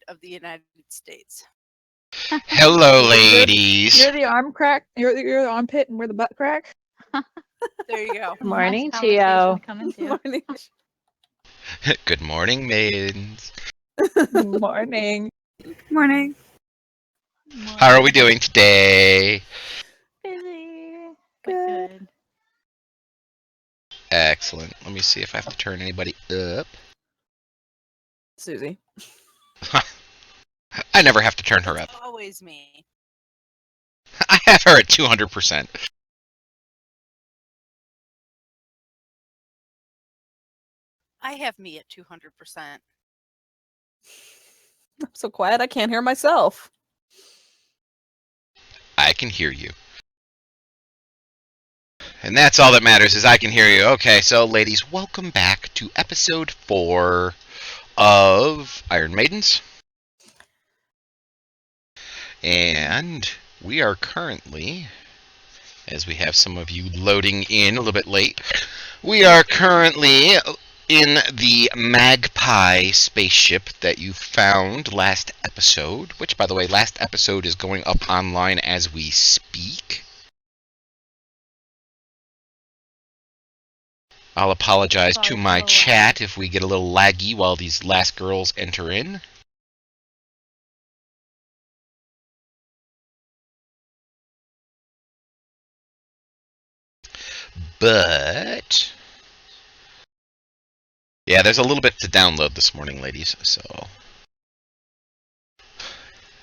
of the United States. Hello, ladies. You're the arm crack. You're the armpit, and we're the butt crack. There you go. Morning, Nice Tio. conversation coming to. Morning. Good morning, maidens. Morning. Morning. How are we doing today? Busy. But good. Excellent. Let me see if I have to turn anybody up. Susie. I never have to turn her up. It's always me. I have her at 200%. I have me at 200%. I'm so quiet I can't hear myself. I can hear you. And that's all that matters is I can hear you. Okay, so ladies, welcome back to episode 4 of Iron Maidens. And we are currently, as we have some of you loading in a little bit late, we are currently in the Magpie spaceship that you found last episode, which, by the way, last episode is going up online as we speak. I'll apologize to my chat if we get a little laggy while these last girls enter in. But yeah, there's a little bit to download this morning, ladies, so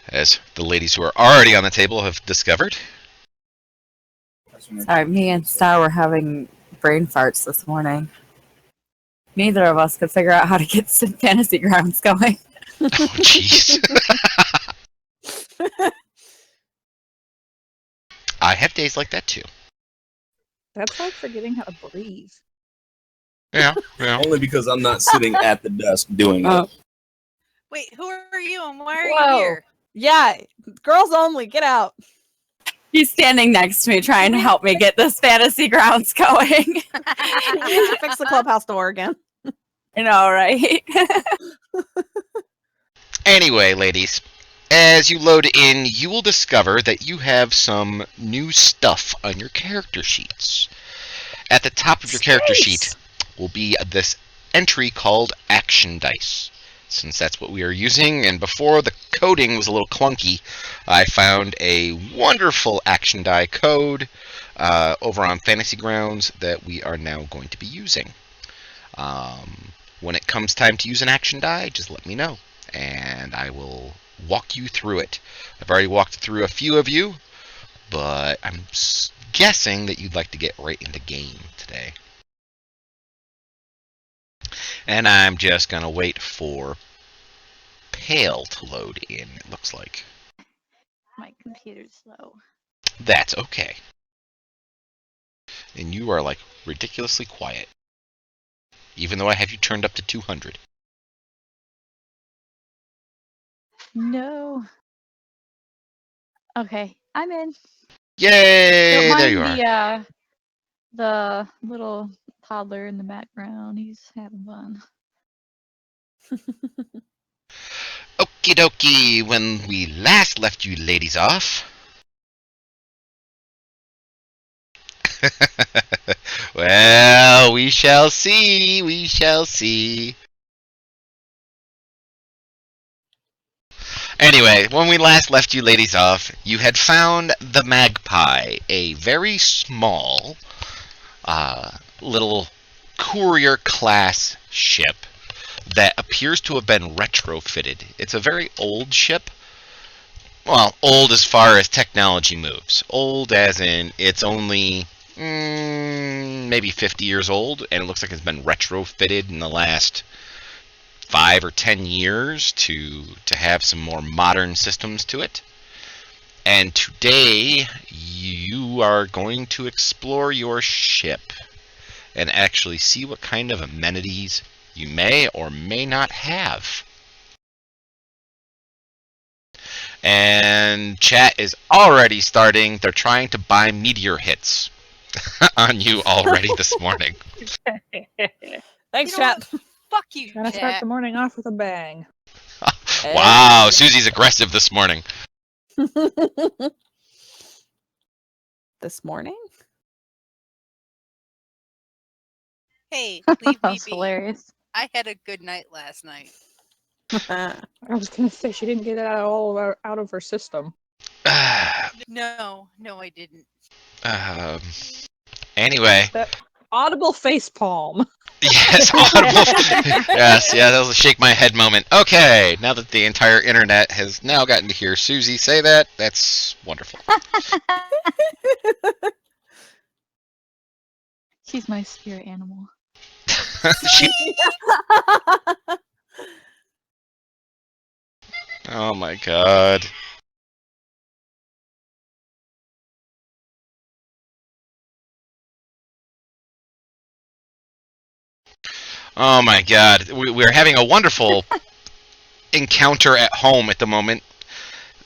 as the ladies who are already on the table have discovered. Sorry, me and Star were having brain farts this morning. Neither of us could figure out how to get some fantasy grounds going. Oh, jeez. I have days like that, too. That's like forgetting how to breathe. Yeah. Only because I'm not sitting at the desk doing it. Wait, who are you and why are Whoa. you here? Yeah, girls only. Get out. He's standing next to me trying to help me get this fantasy grounds going. You need to fix the clubhouse door again. I know, right? Anyway, ladies, as you load in, you will discover that you have some new stuff on your character sheets. At the top of your character sheet will be this entry called Action Dice. Since that's what we are using, and before the coding was a little clunky, I found a wonderful action die code over on Fantasy Grounds that we are now going to be using. When it comes time to use an action die, just let me know, and I will walk you through it. I've already walked through a few of you, but I'm guessing that you'd like to get right into game today. And I'm just going to wait for Pale to load in, it looks like. My computer's slow. That's okay. And you are, like, ridiculously quiet. Even though I have you turned up to 200. No. Okay, I'm in. Yay! Don't There you mind are. the little toddler in the background. He's having fun. Okie dokie, when we last left you ladies off... Well, we shall see, we shall see. Anyway, when we last left you ladies off, you had found the Magpie, a very small, little courier-class ship that appears to have been retrofitted. It's a very old ship. Well, old as far as technology moves. Old as in it's only maybe 50 years old, and it looks like it's been retrofitted in the last 5 or 10 years to have some more modern systems to it. And today, you are going to explore your ship and actually see what kind of amenities you may or may not have. And chat is already starting. They're trying to buy meteor hits on you already this morning. Thanks, You know chat. Fuck you, Trying to start chat. the morning off with a bang. Wow, Susie's aggressive this morning. This morning? Hey, leave That me was be. hilarious. I had a good night last night. I was gonna say she didn't get it out of her system. No, I didn't. Um, anyway, That audible face palm. yes, audible. Yes, yeah, that was a shake my head moment. Okay, now that the entire internet has now gotten to hear Susie say that, that's wonderful. She's my spirit animal. She- oh my god. Oh my god. We're having a wonderful encounter at home at the moment.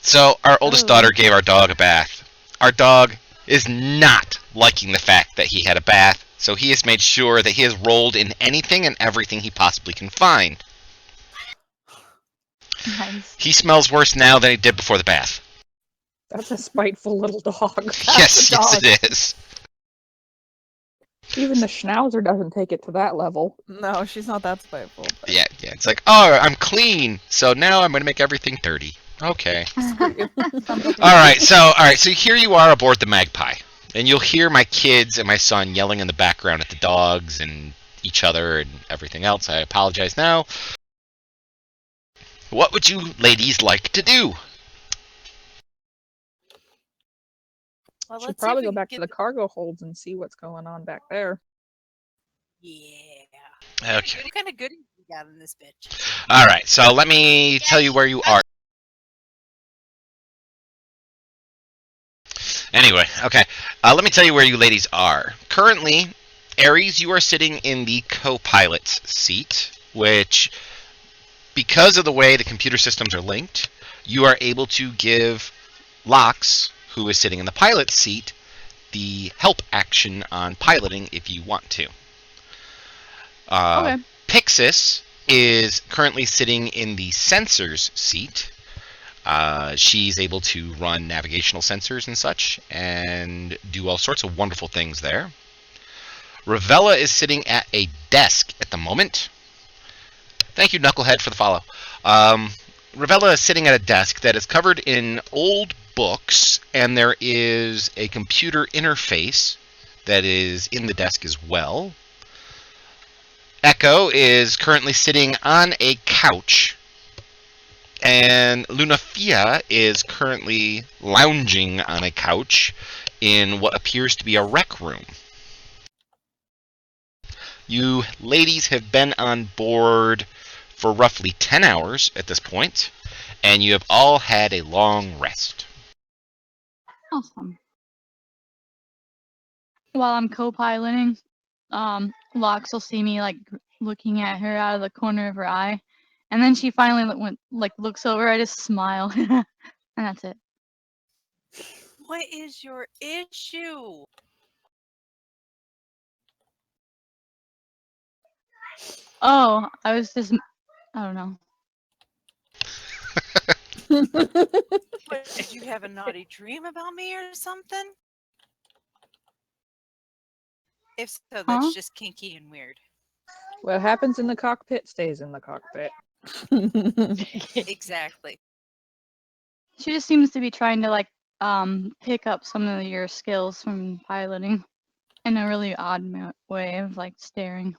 So, our oldest daughter gave our dog a bath. Our dog is not liking the fact that he had a bath, so he has made sure that he has rolled in anything and everything he possibly can find. Nice. He smells worse now than he did before the bath. That's a spiteful little dog. Yes, a dog. yes, it is. Even the schnauzer doesn't take it to that level. No, she's not that spiteful. But... Yeah, it's like, oh, I'm clean, so now I'm going to make everything dirty. Okay. Alright, so here you are aboard the Magpie. And you'll hear my kids and my son yelling in the background at the dogs and each other and everything else. I apologize now. What would you ladies like to do? Well, Should let's see probably if go we back can to the cargo holds and see what's going on back there. Yeah. Okay. What kind of goodies we got in this bitch? Alright, so let me tell you where you are. Anyway, okay. Let me tell you where you ladies are. Currently, Aries, you are sitting in the co-pilot seat, which, because of the way the computer systems are linked, you are able to give Lox, who is sitting in the pilot seat, the help action on piloting if you want to. Okay. Pixis is currently sitting in the sensors seat. She's able to run navigational sensors and such and do all sorts of wonderful things there. Ravella is sitting at a desk at the moment. Thank you, Knucklehead, for the follow. Ravella is sitting at a desk that is covered in old books, and there is a computer interface that is in the desk as well. Echo is currently sitting on a couch, and Lunafia is currently lounging on a couch in what appears to be a rec room. You ladies have been on board for roughly 10 hours at this point, and you have all had a long rest. Awesome. While I'm co-piloting, Lox will see me like looking at her out of the corner of her eye, and then she finally looks over. I just smile, and that's it. What is your issue? Oh, I was just, I don't know. What, did you have a naughty dream about me or something? If so, that's Huh? just kinky and weird. What happens in the cockpit stays in the cockpit. Exactly. She just seems to be trying to pick up some of your skills from piloting in a really odd way of like staring.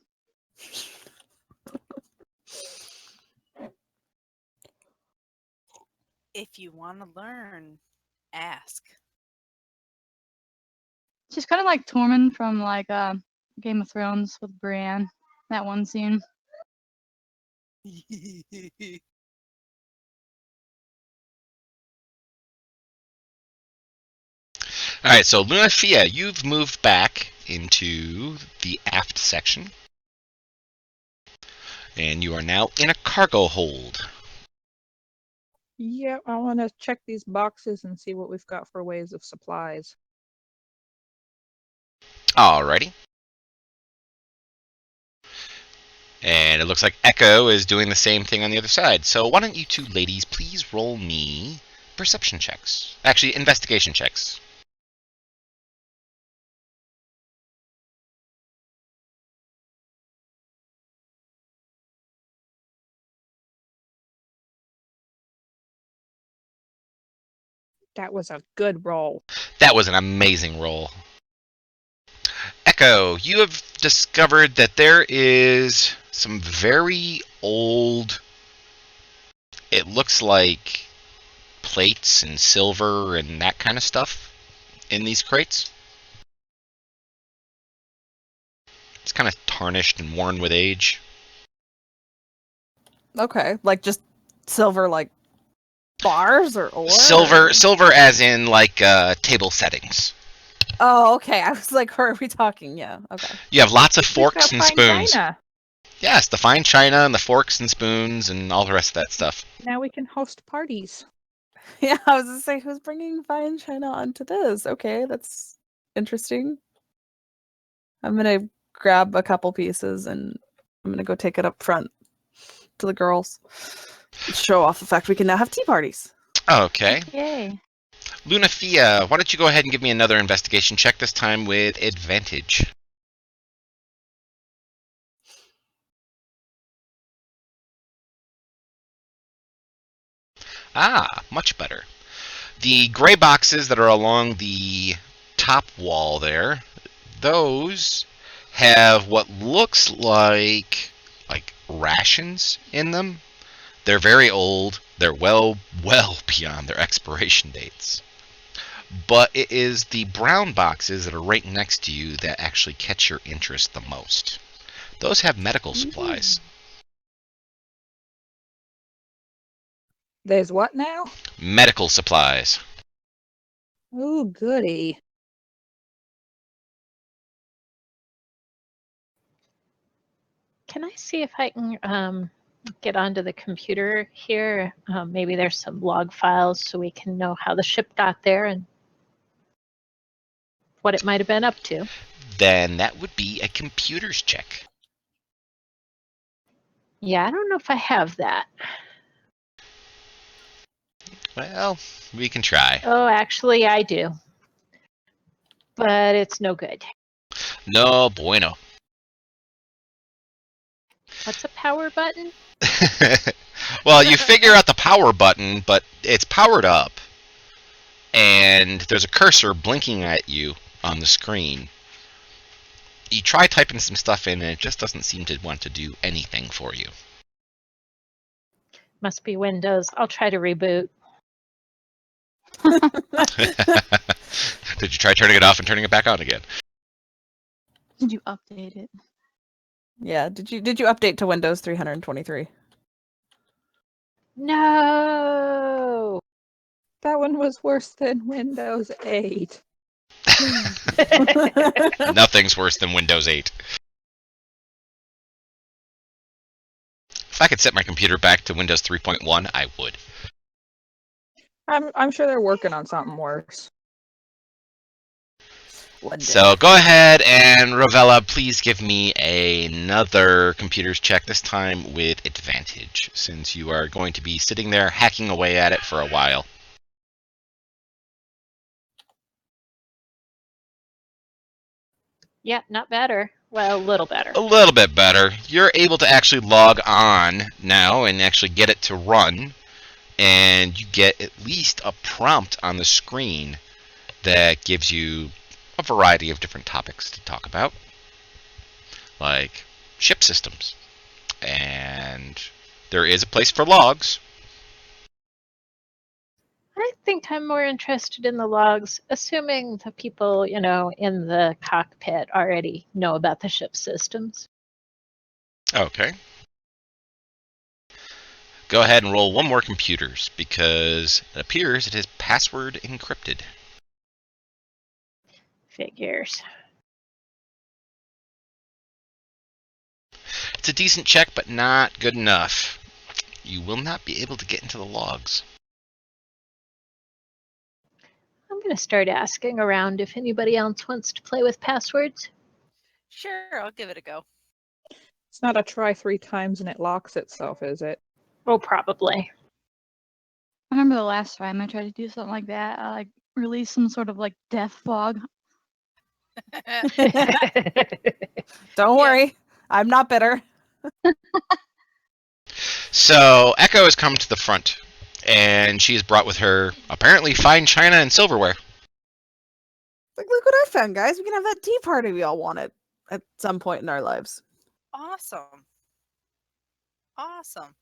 If you want to learn, ask. She's kind of like Tormund from Game of Thrones with Brienne. That one scene. Alright, so Lunafia, you've moved back into the aft section, and you are now in a cargo hold. Yeah, I want to check these boxes and see what we've got for ways of supplies. Alrighty. And it looks like Echo is doing the same thing on the other side. So why don't you two ladies please roll me perception checks? Actually, investigation checks. That was a good roll. That was an amazing roll. Echo, you have discovered that there is some very old, it looks like plates and silver and that kind of stuff in these crates. It's kind of tarnished and worn with age. Okay, like just silver, like bars or ore. Silver as in like table settings. Oh, okay. I was like, who are we talking? Yeah. Okay. You have lots of We've forks got and fine spoons. china. Yes, the fine china and the forks and spoons and all the rest of that stuff. Now we can host parties. Yeah, I was gonna say, who's bringing fine china onto this? Okay, that's interesting. I'm gonna grab a couple pieces and I'm gonna go take it up front to the girls. Show off the fact we can now have tea parties. Okay. Yay. Lunafia, why don't you go ahead and give me another investigation check, this time with advantage. Ah, much better. The gray boxes that are along the top wall there, those have what looks like rations in them. They're very old. They're well beyond their expiration dates. But it is the brown boxes that are right next to you that actually catch your interest the most. Those have medical supplies. There's what now? Medical supplies. Oh, goody. Can I see if I can get onto the computer here? Maybe there's some log files so we can know how the ship got there and what it might have been up to. Then that would be a computers check. Yeah, I don't know if I have that. Well, we can try. Oh, actually, I do. But it's no good. No bueno. What's a power button? Well, you figure out the power button, but it's powered up. And there's a cursor blinking at you on the screen. You try typing some stuff in, and it just doesn't seem to want to do anything for you. Must be Windows. I'll try to reboot. Did you try turning it off and turning it back on again? Did you update it? Yeah. Did you update to Windows 323? No. That one was worse than Windows 8. Nothing's worse than Windows 8. If I could set my computer back to Windows 3.1, I would. I'm sure they're working on something worse. So go ahead and Ravella, please give me another computers check, this time with advantage, since you are going to be sitting there hacking away at it for a while. Yeah, not better. Well, a little better. A little bit better. You're able to actually log on now and actually get it to run, and you get at least a prompt on the screen that gives you a variety of different topics to talk about, like ship systems. And there is a place for logs. I think I'm more interested in the logs, assuming the people, in the cockpit already know about the ship systems. Okay. Go ahead and roll one more computers, because it appears it is password encrypted. Figures. It's a decent check, but not good enough. You will not be able to get into the logs. I'm going to start asking around if anybody else wants to play with passwords. Sure, I'll give it a go. It's not a try 3 times and it locks itself, is it? Oh, probably. I remember the last time I tried to do something like that. I like released some sort of like death fog. Don't worry, I'm not bitter. So Echo has come to the front, and she has brought with her apparently fine china and silverware. Like, look what I found, guys. We can have that tea party we all wanted at some point in our lives. Awesome. Awesome.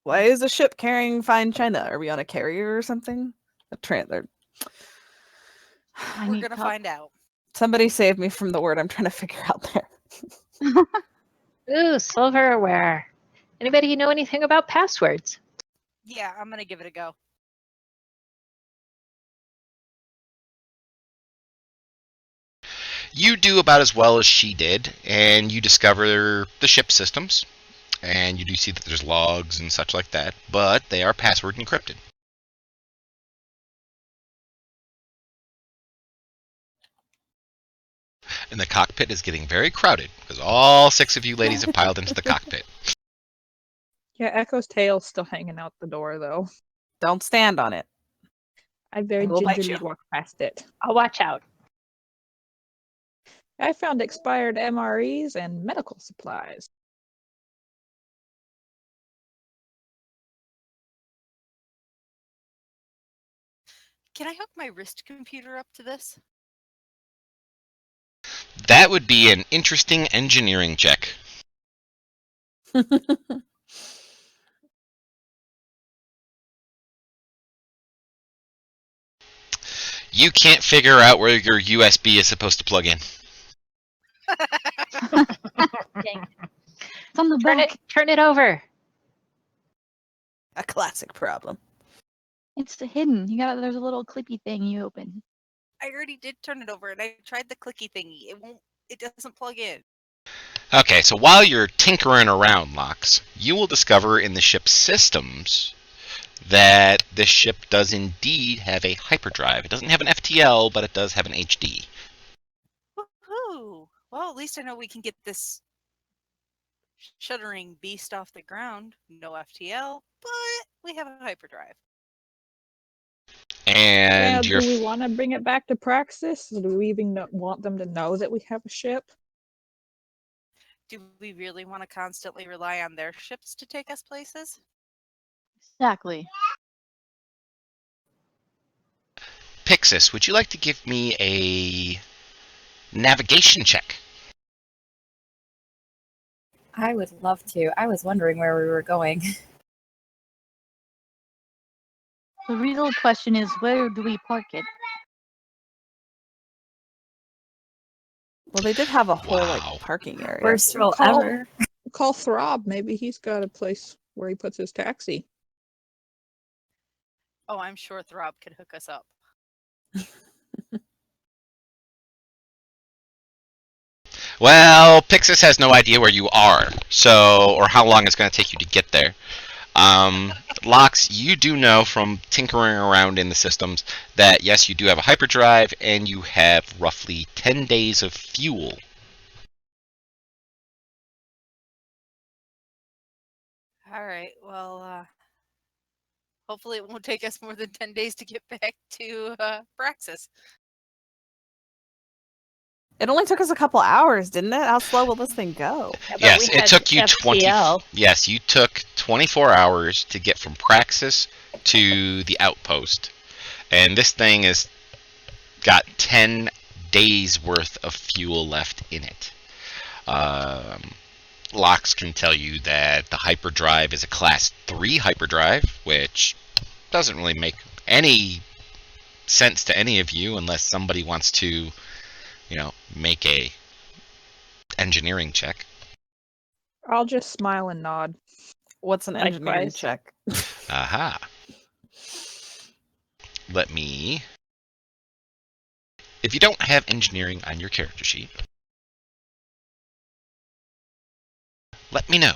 Why is a ship carrying fine china? Are we on a carrier or something? A trailer. I We're need gonna help. find out. Somebody save me from the word I'm trying to figure out there. Ooh, silverware. Anybody know anything about passwords? Yeah, I'm gonna give it a go. You do about as well as she did, and you discover the ship systems, and you do see that there's logs and such like that, but they are password encrypted. And the cockpit is getting very crowded because all 6 of you ladies have piled into the cockpit. Yeah, Echo's tail's still hanging out the door, though. Don't stand on it. I very It will bite gingerly you. walk past it. I'll watch out. I found expired MREs and medical supplies. Can I hook my wrist computer up to this? That would be an interesting engineering check. You can't figure out where your USB is supposed to plug in. Dang. It's on the back. Turn it over. A classic problem. It's the hidden. You got there's a little clippy thing you open. I already did turn it over, and I tried the clicky thingy. It doesn't plug in. Okay, so while you're tinkering around, Lox, you will discover in the ship's systems that this ship does indeed have a hyperdrive. It doesn't have an FTL, but it does have an HD. Woohoo! Well, at least I know we can get this shuddering beast off the ground. No FTL, but we have a hyperdrive. And Now, your do we want to bring it back to Praxis? Or do we even want them to know that we have a ship? Do we really want to constantly rely on their ships to take us places? Exactly. Pixis, would you like to give me a navigation check? I would love to. I was wondering where we were going. The real question is, where do we park it? Well, they did have a whole Wow. like parking area. Worst roll Call- ever. Call Throb. Maybe he's got a place where he puts his taxi. Oh, I'm sure Throb could hook us up. Well, Pixis has no idea where you are, or how long it's going to take you to get there. Lox, you do know from tinkering around in the systems that yes, you do have a hyperdrive, and you have roughly 10 days of fuel. All right. Well, hopefully it won't take us more than 10 days to get back to Praxis. It only took us a couple hours, didn't it? How slow will this thing go? Yeah, but Yes, we it had took you 20. FTL. Yes, you took 24 hours to get from Praxis to the outpost, and this thing has got 10 days worth of fuel left in it. Lox can tell you that the hyperdrive is a class 3 hyperdrive, which doesn't really make any sense to any of you unless somebody wants to, make a engineering check. I'll just smile and nod. What's an engineering Likewise. check? Aha. Let me... If you don't have engineering on your character sheet, let me know.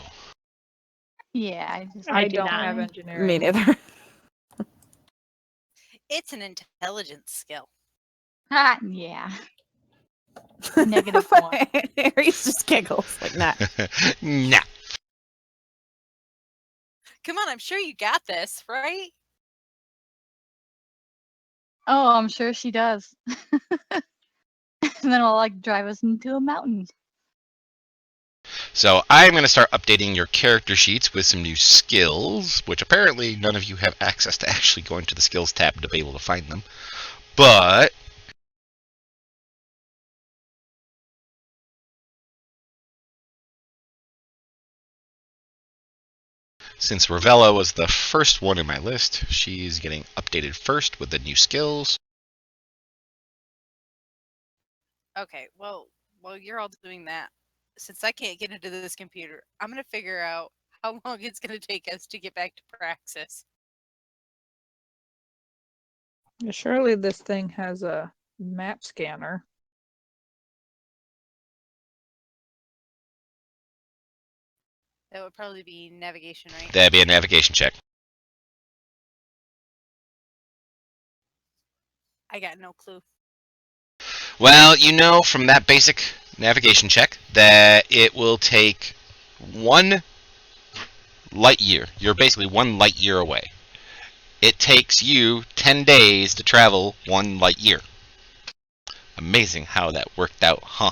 Yeah, I do don't not. have Me engineering. neither. It's an intelligence skill. Yeah. -1. Aries just giggles like that. Nah. Come on, I'm sure you got this, right? Oh, I'm sure she does. And then I'll like drive us into a mountain. So I'm going to start updating your character sheets with some new skills, which apparently none of you have access to actually going to the skills tab to be able to find them. But since Ravella was the first one in my list, she's getting updated first with the new skills. Okay, well, while you're all doing that, since I can't get into this computer, I'm gonna figure out how long it's gonna take us to get back to Praxis. Surely this thing has a map scanner. That would probably be navigation, right? That'd be a navigation check. I got no clue. Well, you know from that basic navigation check that it will take 1 light year. You're basically 1 light year away. It takes you 10 days to travel 1 light year. Amazing how that worked out, huh?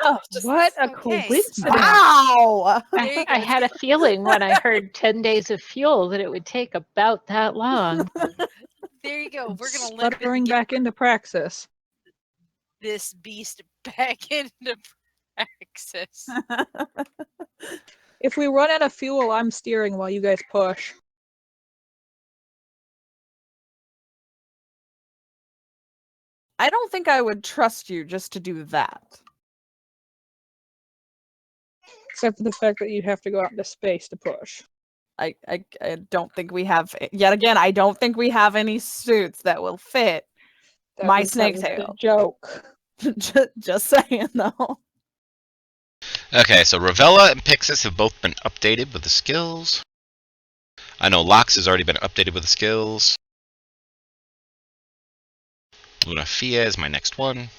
Oh, What a Okay. coincidence! wow! There you I go. had a feeling when I heard 10 days of fuel that it would take about that long. There you go. We're gonna limp it Sputtering and get back into Praxis. this beast back into Praxis. If we run out of fuel, I'm steering while you guys push. I don't think I would trust you just to do that. Except for the fact that you have to go out into space to push. I don't think we have. Yet again, I don't think we have any suits that will fit my snake That was the tail. joke. Just saying though. Okay, so Ravella and Pixis have both been updated with the skills. I know Lox has already been updated with the skills. Luna Fia is my next one.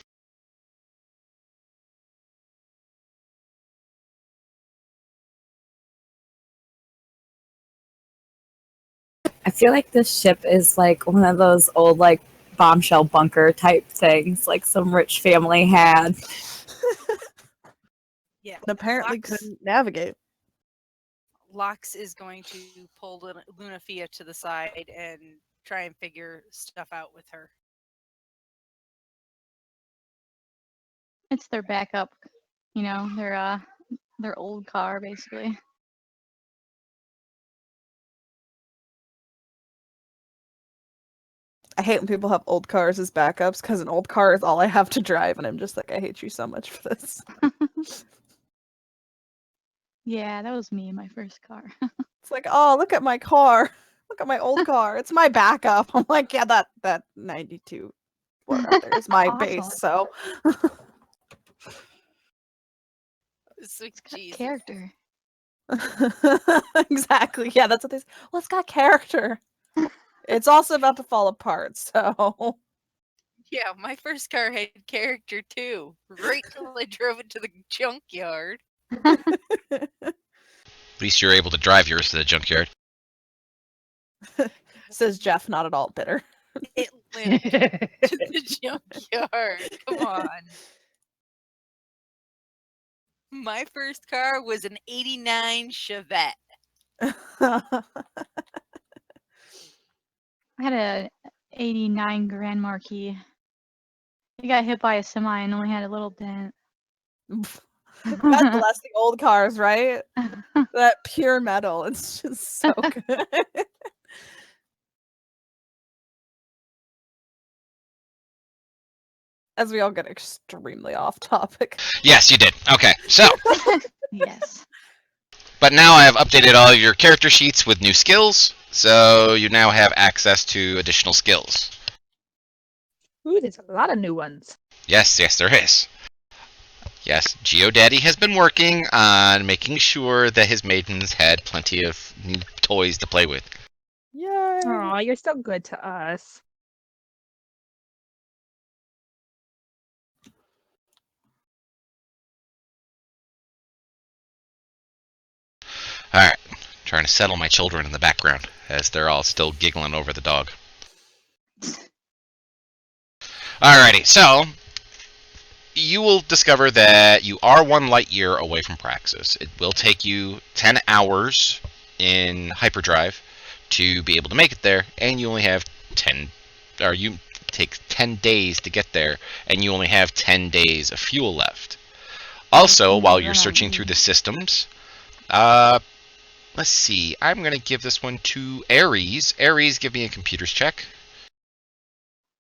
I feel like this ship is like one of those old like bombshell bunker type things, like some rich family had. Yeah. And apparently Lox, couldn't navigate. Lox is going to pull Luna Fia to the side and try and figure stuff out with her. It's their backup, you know, their old car basically. I hate when people have old cars as backups because an old car is all I have to drive, and I'm just like, I hate you so much for this. Yeah, that was me in my first car. It's like, oh, look at my car. Look at my old car. It's my backup. I'm like, yeah, that 92 floor out there is my Awesome. base. So Sweet It's got Jesus. character. exactly. Yeah, that's what they say. Well, it's got character. It's also about to fall apart. So Yeah, my first car had character too. Right till I drove it to the junkyard. At least you're able to drive yours to the junkyard. says Jeff, not at all bitter. It limped to the junkyard. Come on. My first car was an '89 Chevette. I had a '89 Grand Marquis. It got hit by a semi and only had a little dent. God bless the old cars, right? That pure metal. It's just so good. As we all get extremely off topic. Yes, you did. Okay, so, Yes. but now I have updated all of your character sheets with new skills, so you now have access to additional skills. Ooh, there's a lot of new ones. Yes, there is. Yes, GeoDaddy has been working on making sure that his maidens had plenty of new toys to play with. Yay! Aw, you're so good to us. Alright, trying to settle my children in the background as they're all still giggling over the dog. Alrighty, so you will discover that you are 1 light year away from Praxis. It will take you 10 hours in hyperdrive to be able to make it there, and you only have 10, or you take 10 days to get there, and you only have 10 days of fuel left. Also, while you're searching through the systems, let's see, I'm going to give this one to Ares. Ares, give me a computers check.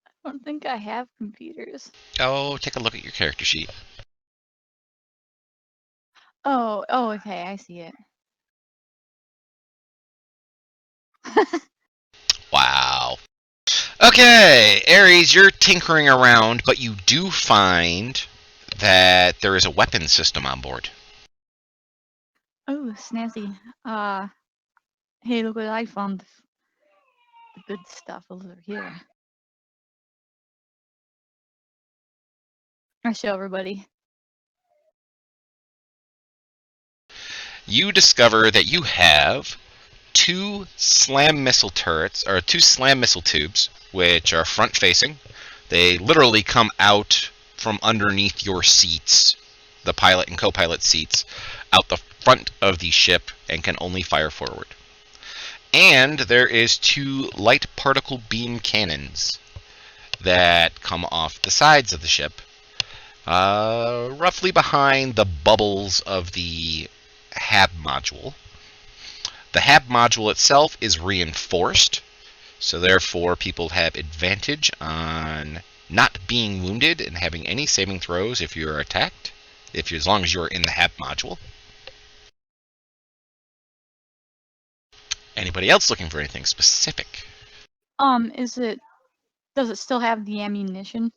I don't think I have computers. Oh, take a look at your character sheet. Oh, okay, I see it. Wow. Okay, Ares, you're tinkering around, but you do find that there is a weapon system on board. Oh, snazzy. Hey, look what I found. The good stuff over here. I show everybody. You discover that you have 2 slam missile turrets, or 2 slam missile tubes, which are front facing. They literally come out from underneath your seats, the pilot and co-pilot seats, out the front of the ship and can only fire forward. And there is 2 light particle beam cannons that come off the sides of the ship, roughly behind the bubbles of the HAB module. The HAB module itself is reinforced, so therefore people have advantage on not being wounded and having any saving throws if you are attacked, as long as you're in the HAB module. Anybody else looking for anything specific? Does it still have the ammunition?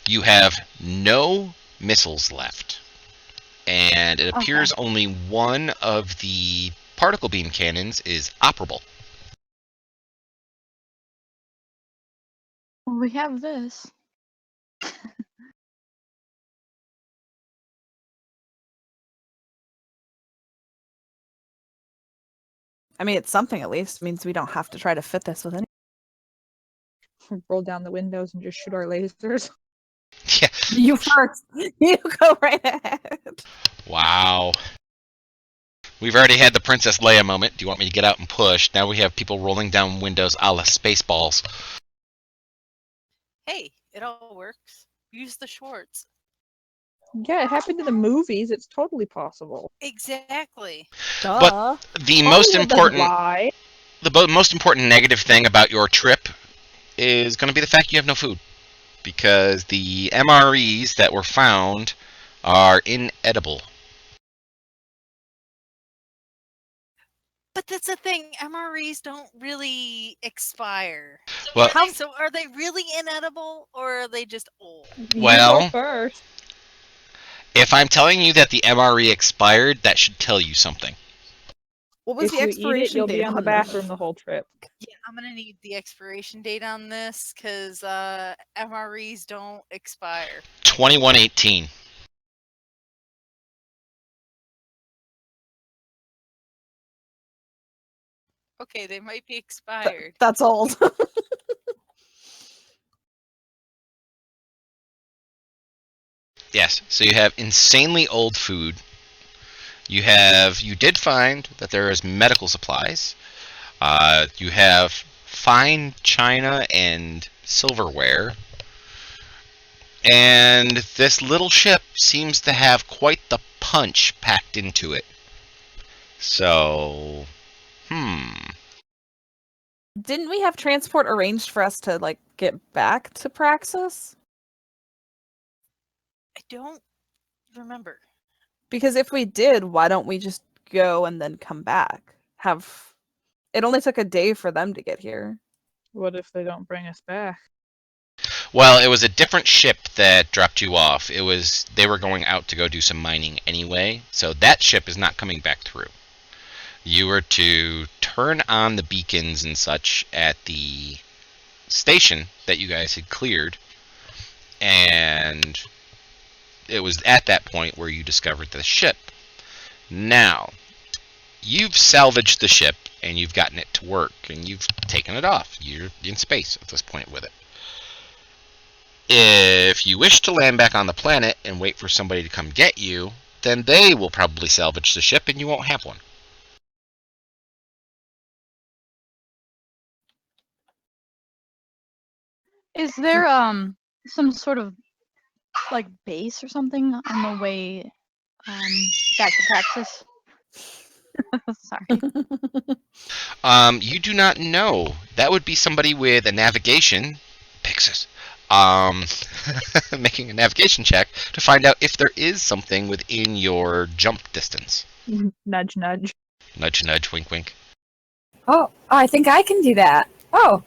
You have no missiles left, and it appears Okay. only one of the particle beam cannons is operable. Well, we have this. I mean, it's something at least. It means we don't have to try to fit this with any. Roll down the windows and just shoot our lasers. Yeah. You first. You go right ahead. Wow. We've already had the Princess Leia moment. Do you want me to get out and push? Now we have people rolling down windows a la Spaceballs. Hey, it all works. Use the Schwartz. Yeah, it happened in the movies. It's totally possible. Exactly. Duh. But the most Hollywood doesn't important, lie. most important negative thing about your trip is going to be the fact you have no food, because the MREs that were found are inedible. But that's the thing. MREs don't really expire. Well, So are they really inedible or are they just old? You Well- go first. if I'm telling you that the MRE expired, that should tell you something. What was If the you eat it, expiration you'll date be on the this? bathroom the whole trip. Yeah, I'm gonna need the expiration date on this because MREs don't expire. 2118. Okay, they might be expired. That's old. Yes, so you have insanely old food. You did find that there is medical supplies. You have fine china and silverware. And this little ship seems to have quite the punch packed into it. So, Didn't we have transport arranged for us to like get back to Praxis? I don't remember. Because if we did, why don't we just go and then come back? It only took a day for them to get here. What if they don't bring us back? well, it was a different ship that dropped you off. They were going out to go do some mining anyway, so that ship is not coming back through. You were to turn on the beacons and such at the station that you guys had cleared, and it was at that point where you discovered the ship. Now, you've salvaged the ship and you've gotten it to work and you've taken it off. You're in space at this point with it. If you wish to land back on the planet and wait for somebody to come get you, then they will probably salvage the ship and you won't have one. Is there some sort of like base or something on the way back to Praxis? Sorry. You do not know. That would be somebody with a navigation, Pixis, making a navigation check to find out if there is something within your jump distance. Nudge, nudge. Nudge, nudge, wink, wink. Oh, I think I can do that. Oh.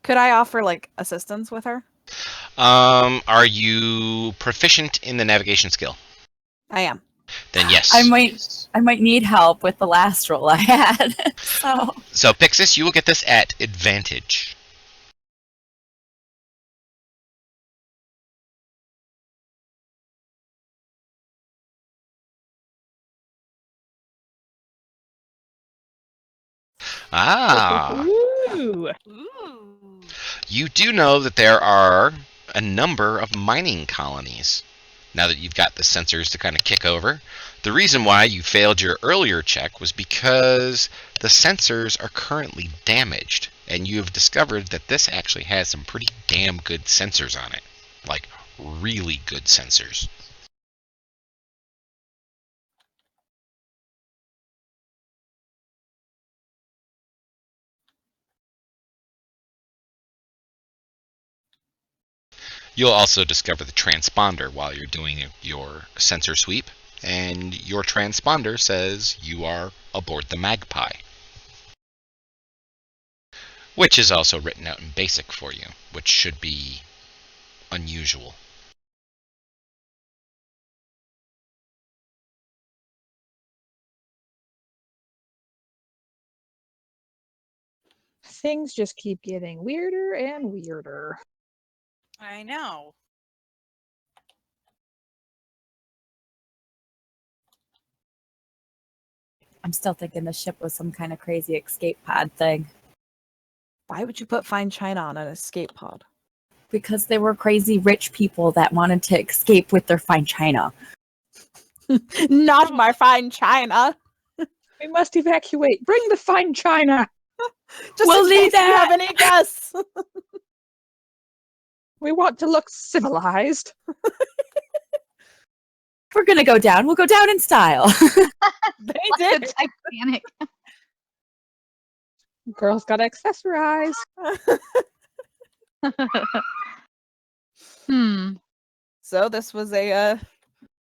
Could I offer like assistance with her? Are you proficient in the navigation skill? I am. Then yes. I might need help with the last roll I had. So Pixis, you will get this at advantage. Ah. Ooh. Ooh. You do know that there are a number of mining colonies. Now that you've got the sensors to kind of kick over. The reason why you failed your earlier check was because the sensors are currently damaged. And you have discovered that this actually has some pretty damn good sensors on it. Like, really good sensors. You'll also discover the transponder while you're doing your sensor sweep, and your transponder says you are aboard the Magpie, which is also written out in BASIC for you, which should be unusual. Things just keep getting weirder and weirder. I know. I'm still thinking the ship was some kind of crazy escape pod thing. Why would you put fine china on an escape pod? Because they were crazy rich people that wanted to escape with their fine china. Not my fine china. We must evacuate. Bring the fine china. Just We'll in need case you that. have any guests. We want to look civilized. If we're gonna go down, we'll go down in style. They The did. Titanic. Girls gotta accessorize. So this was a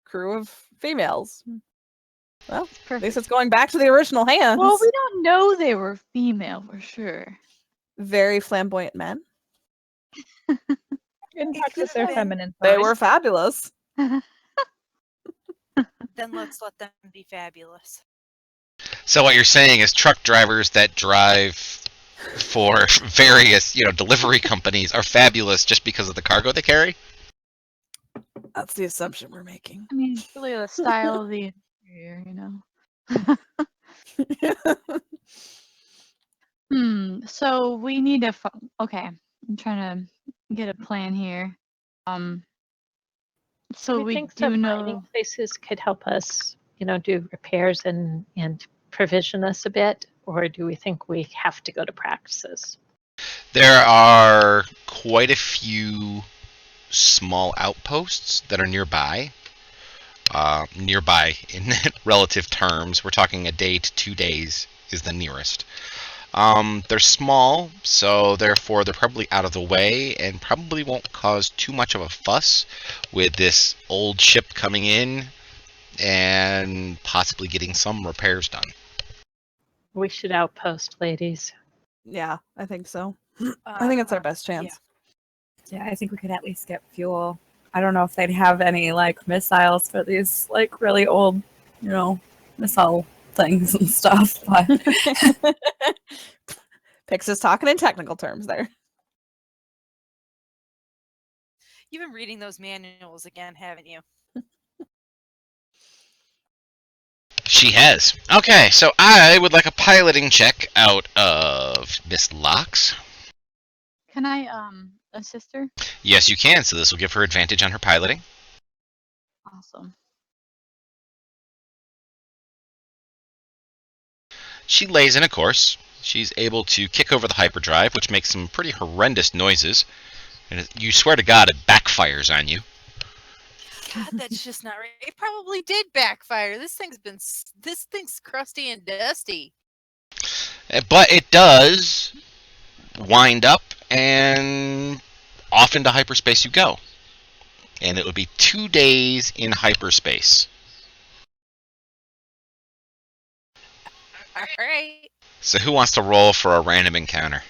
crew of females. Well, at Perfect. least it's going back to the original hands. Well, we don't know they were female for sure. Very flamboyant men. In touch with their feminine They side. were fabulous. Then let's let them be fabulous. So what you're saying is truck drivers that drive for various, delivery companies are fabulous just because of the cargo they carry? That's the assumption we're making. I mean, it's really the style of the interior, So we need to. Okay, I'm trying to get a plan here. So Do you we think do the know. mining places could help us, do repairs and provision us a bit, or do we think we have to go to practices? There are quite a few small outposts that are nearby. Nearby in relative terms, we're talking a day to 2 days is the nearest. They're small, so therefore they're probably out of the way and probably won't cause too much of a fuss with this old ship coming in and possibly getting some repairs done. We should outpost, ladies. Yeah, I think so. I think it's our best chance. Yeah, I think we could at least get fuel. I don't know if they'd have any missiles for these really old, missile things and stuff. But Pix is talking in technical terms there. You've been reading those manuals again, haven't you? She has. Okay, so I would like a piloting check out of Miss Locks. Can I assist her? Yes, you can, so this will give her advantage on her piloting. Awesome. She lays in a course. She's able to kick over the hyperdrive, which makes some pretty horrendous noises. And you swear to God, it backfires on you. God, that's just not right. It probably did backfire. This thing's crusty and dusty. But it does wind up, and off into hyperspace you go. And it would be 2 days in hyperspace. All right. So who wants to roll for a random encounter?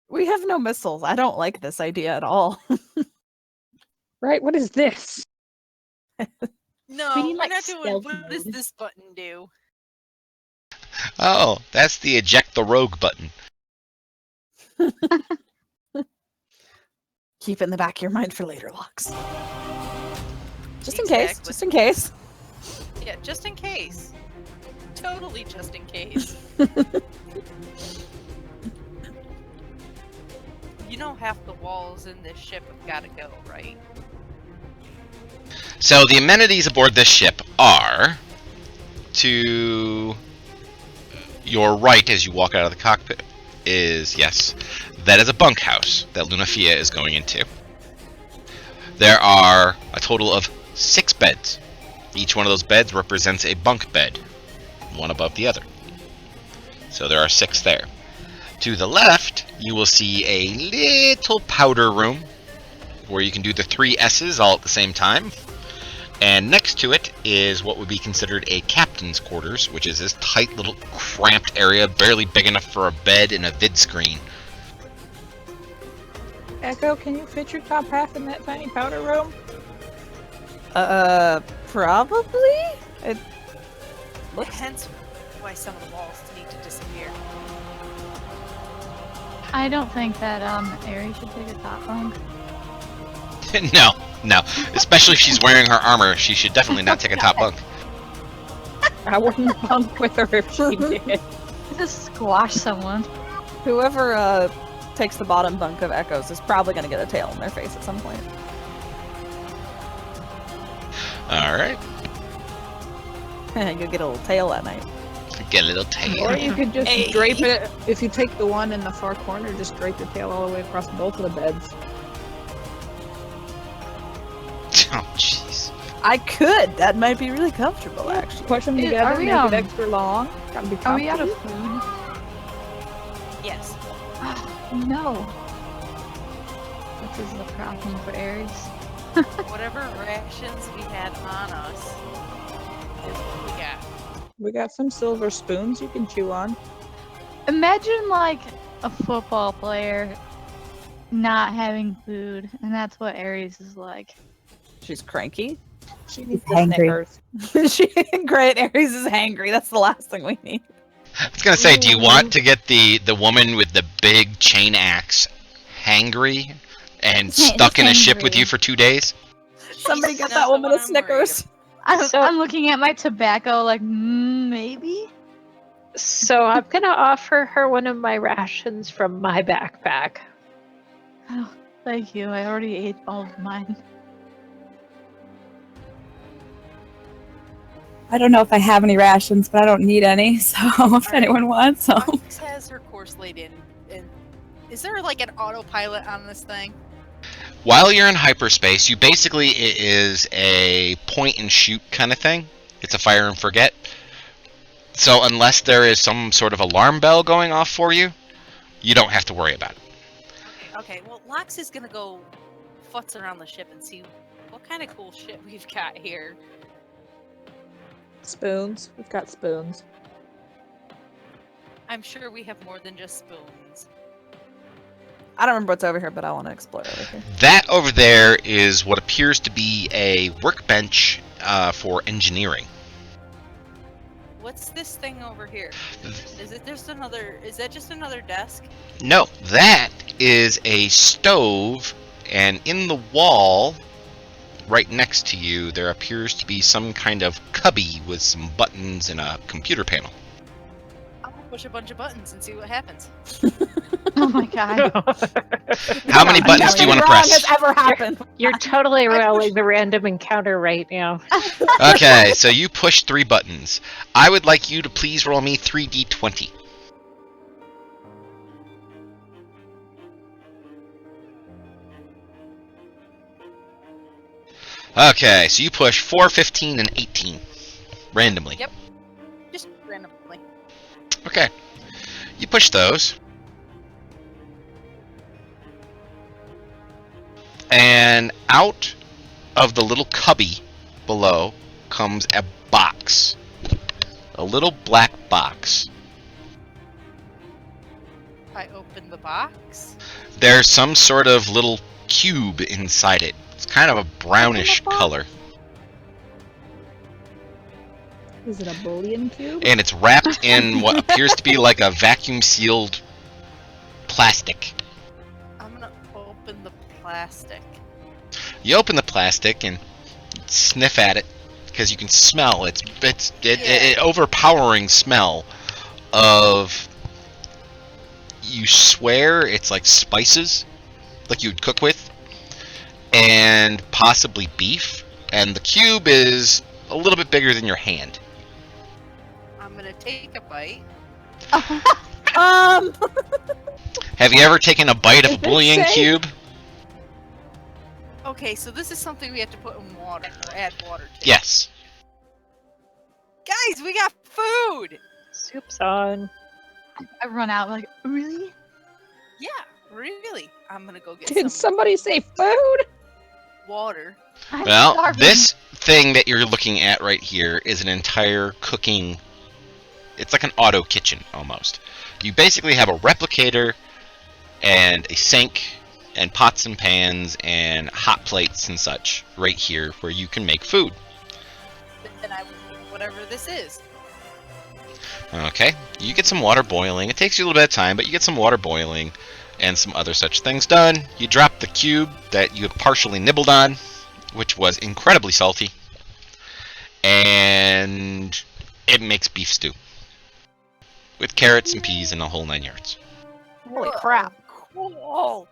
We have no missiles. I don't like this idea at all. Right? What is this? No, We need, we're like, not doing. stealth What does mode. this button do? Oh, that's the eject the rogue button. Keep it in the back of your mind for later, Locks. Just in case. Exactly. Just in case. Yeah, just in case. Totally just in case. You know half the walls in this ship have got to go, right? So the amenities aboard this ship are to your right as you walk out of the cockpit is, yes, that is a bunkhouse that Lunafia is going into. There are a total of 6 beds. Each one of those beds represents a bunk bed, one above the other. So there are 6 there. To the left, you will see a little powder room where you can do the 3 S's all at the same time. And next to it is what would be considered a captain's quarters, which is this tight little cramped area, barely big enough for a bed and a vid screen. Echo, can you fit your top half in that tiny powder room? Probably? It looks... Hence why some of the walls need to disappear. I don't think that Aerie should take a top bunk. No. Especially if she's wearing her armor, she should definitely not take a top bunk. I wouldn't bunk with her if she did. Just squash someone. Whoever takes the bottom bunk of Echoes is probably going to get a tail in their face at some point. Alright. You'll get a little tail that night. Get a little tail. Or you could just drape it. If you take the one in the far corner, just drape your tail all the way across both of the beds. Oh, jeez. I could. That might be really comfortable, actually. Push them Are together, we, make it extra long. Gotta be Are we out comfortable. of food? Yes. No. This is the problem for Aries. Whatever rations we had on us is what we got. We got some silver spoons you can chew on. Imagine like a football player not having food, and that's what Aries is like. She's cranky. She needs He's hangry. Great, Aries is hangry. That's the last thing we need. I was gonna say, do you want to get the woman with the big chain axe hangry and stuck in a ship with you for 2 days? Somebody get That's that the woman one a I'm Snickers. I'm looking at my tobacco like, maybe? So I'm gonna offer her one of my rations from my backpack. Oh, thank you. I already ate all of mine. I don't know if I have any rations, but I don't need any. So if right. anyone wants some. Fox has her course laid in. And is there like an autopilot on this thing? While you're in hyperspace, you basically, it is a point and shoot kind of thing. It's a fire and forget. So unless there is some sort of alarm bell going off for you, you don't have to worry about it. Okay, well, Lox is gonna go futz around the ship and see what kind of cool shit we've got here. Spoons. We've got spoons. I'm sure we have more than just spoons. I don't remember what's over here, but I want to explore over here. That over there is what appears to be a workbench for engineering. What's this thing over here? Is that just another desk? No, that is a stove, and in the wall, right next to you, there appears to be some kind of cubby with some buttons and a computer panel. I'm gonna push a bunch of buttons and see what happens. Oh my god. How many buttons do you want to press? Has ever happened? You're totally rolling the random encounter right now. Okay, so you push 3 buttons. I would like you to please roll me 3d20. Okay, so you push 4, 15, and 18. Randomly. Yep. Just randomly. Okay. You push those. And out of the little cubby below comes a box. A little black box. I open the box. There's some sort of little cube inside it. It's kind of a brownish color. Is it a bullion cube? And it's wrapped in what appears to be like a vacuum sealed plastic. I'm gonna open the plastic. You open the plastic and sniff at it because you can smell it overpowering smell of, you swear it's like spices, like you'd cook with, and possibly beef. And the cube is a little bit bigger than your hand. I'm gonna take a bite. Have you ever taken a bite of a bullion cube? Okay, so this is something we have to put in water, or add water to. Yes. Guys, we got food! Soup's on. I run out like, really? Yeah, really. I'm gonna go get Did some somebody say food? water. I'm Well, starving. this thing that you're looking at right here is an entire cooking... It's like an auto kitchen, almost. You basically have a replicator and a sink and pots and pans and hot plates and such right here where you can make food. And I will eat whatever this is. Okay, you get some water boiling. It takes you a little bit of time, but you get some water boiling and some other such things done. You drop the cube that you had partially nibbled on, which was incredibly salty, and it makes beef stew with carrots and peas and the whole 9 yards. Holy crap. Cool.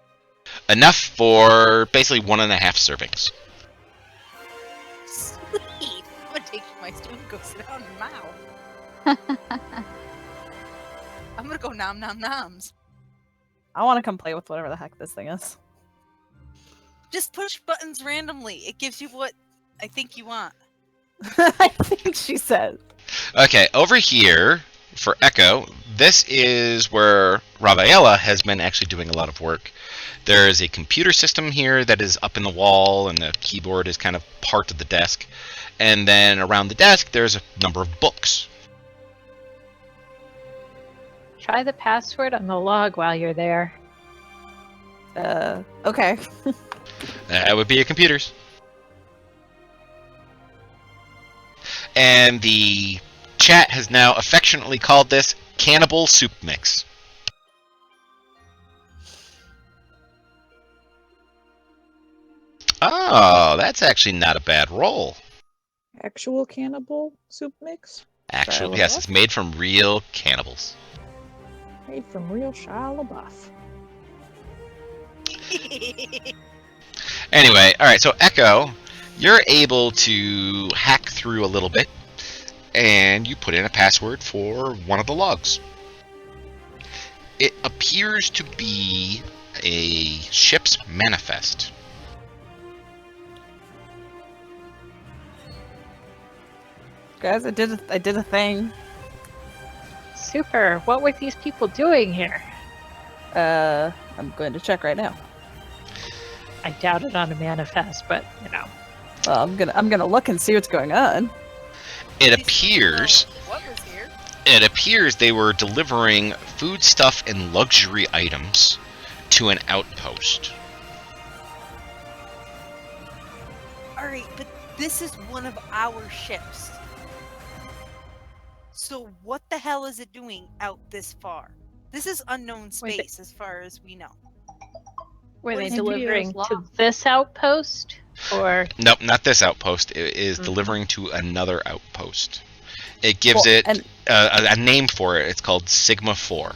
Enough for basically 1.5 servings. Sweet. I'm gonna take my stew and go sit down now. I'm gonna go nom nom noms. I want to come play with whatever the heck this thing is. Just push buttons randomly. It gives you what I think you want. I think she said. Okay, over here for Echo, this is where Ravaela has been actually doing a lot of work. There is a computer system here that is up in the wall, and the keyboard is kind of part of the desk. And then around the desk, there's a number of books. Try the password on the log while you're there. Okay. That would be your computers. And the chat has now affectionately called this Cannibal Soup Mix. Oh, that's actually not a bad roll. Actual cannibal soup mix? Actually, Shia yes, LaBeouf? it's made from real cannibals. Made from real Shia LaBeouf. Anyway, alright, so Echo, you're able to hack through a little bit, and you put in a password for one of the logs. It appears to be a ship's manifest. Guys, I did a thing. Super. What were these people doing here? I'm going to check right now. I doubt it on a manifest, but you know. Well, I'm gonna look and see what's going on. It appears What was here? it appears they were delivering foodstuff and luxury items to an outpost. Alright, but this is one of our ships. So what the hell is it doing out this far? This is unknown Wait, space as far as we know. Were What they is it? delivering Video's to locked. this outpost? Or Nope, not this outpost. It is Mhm. delivering to another outpost. It gives Well, it and- a name for it. It's called Sigma 4.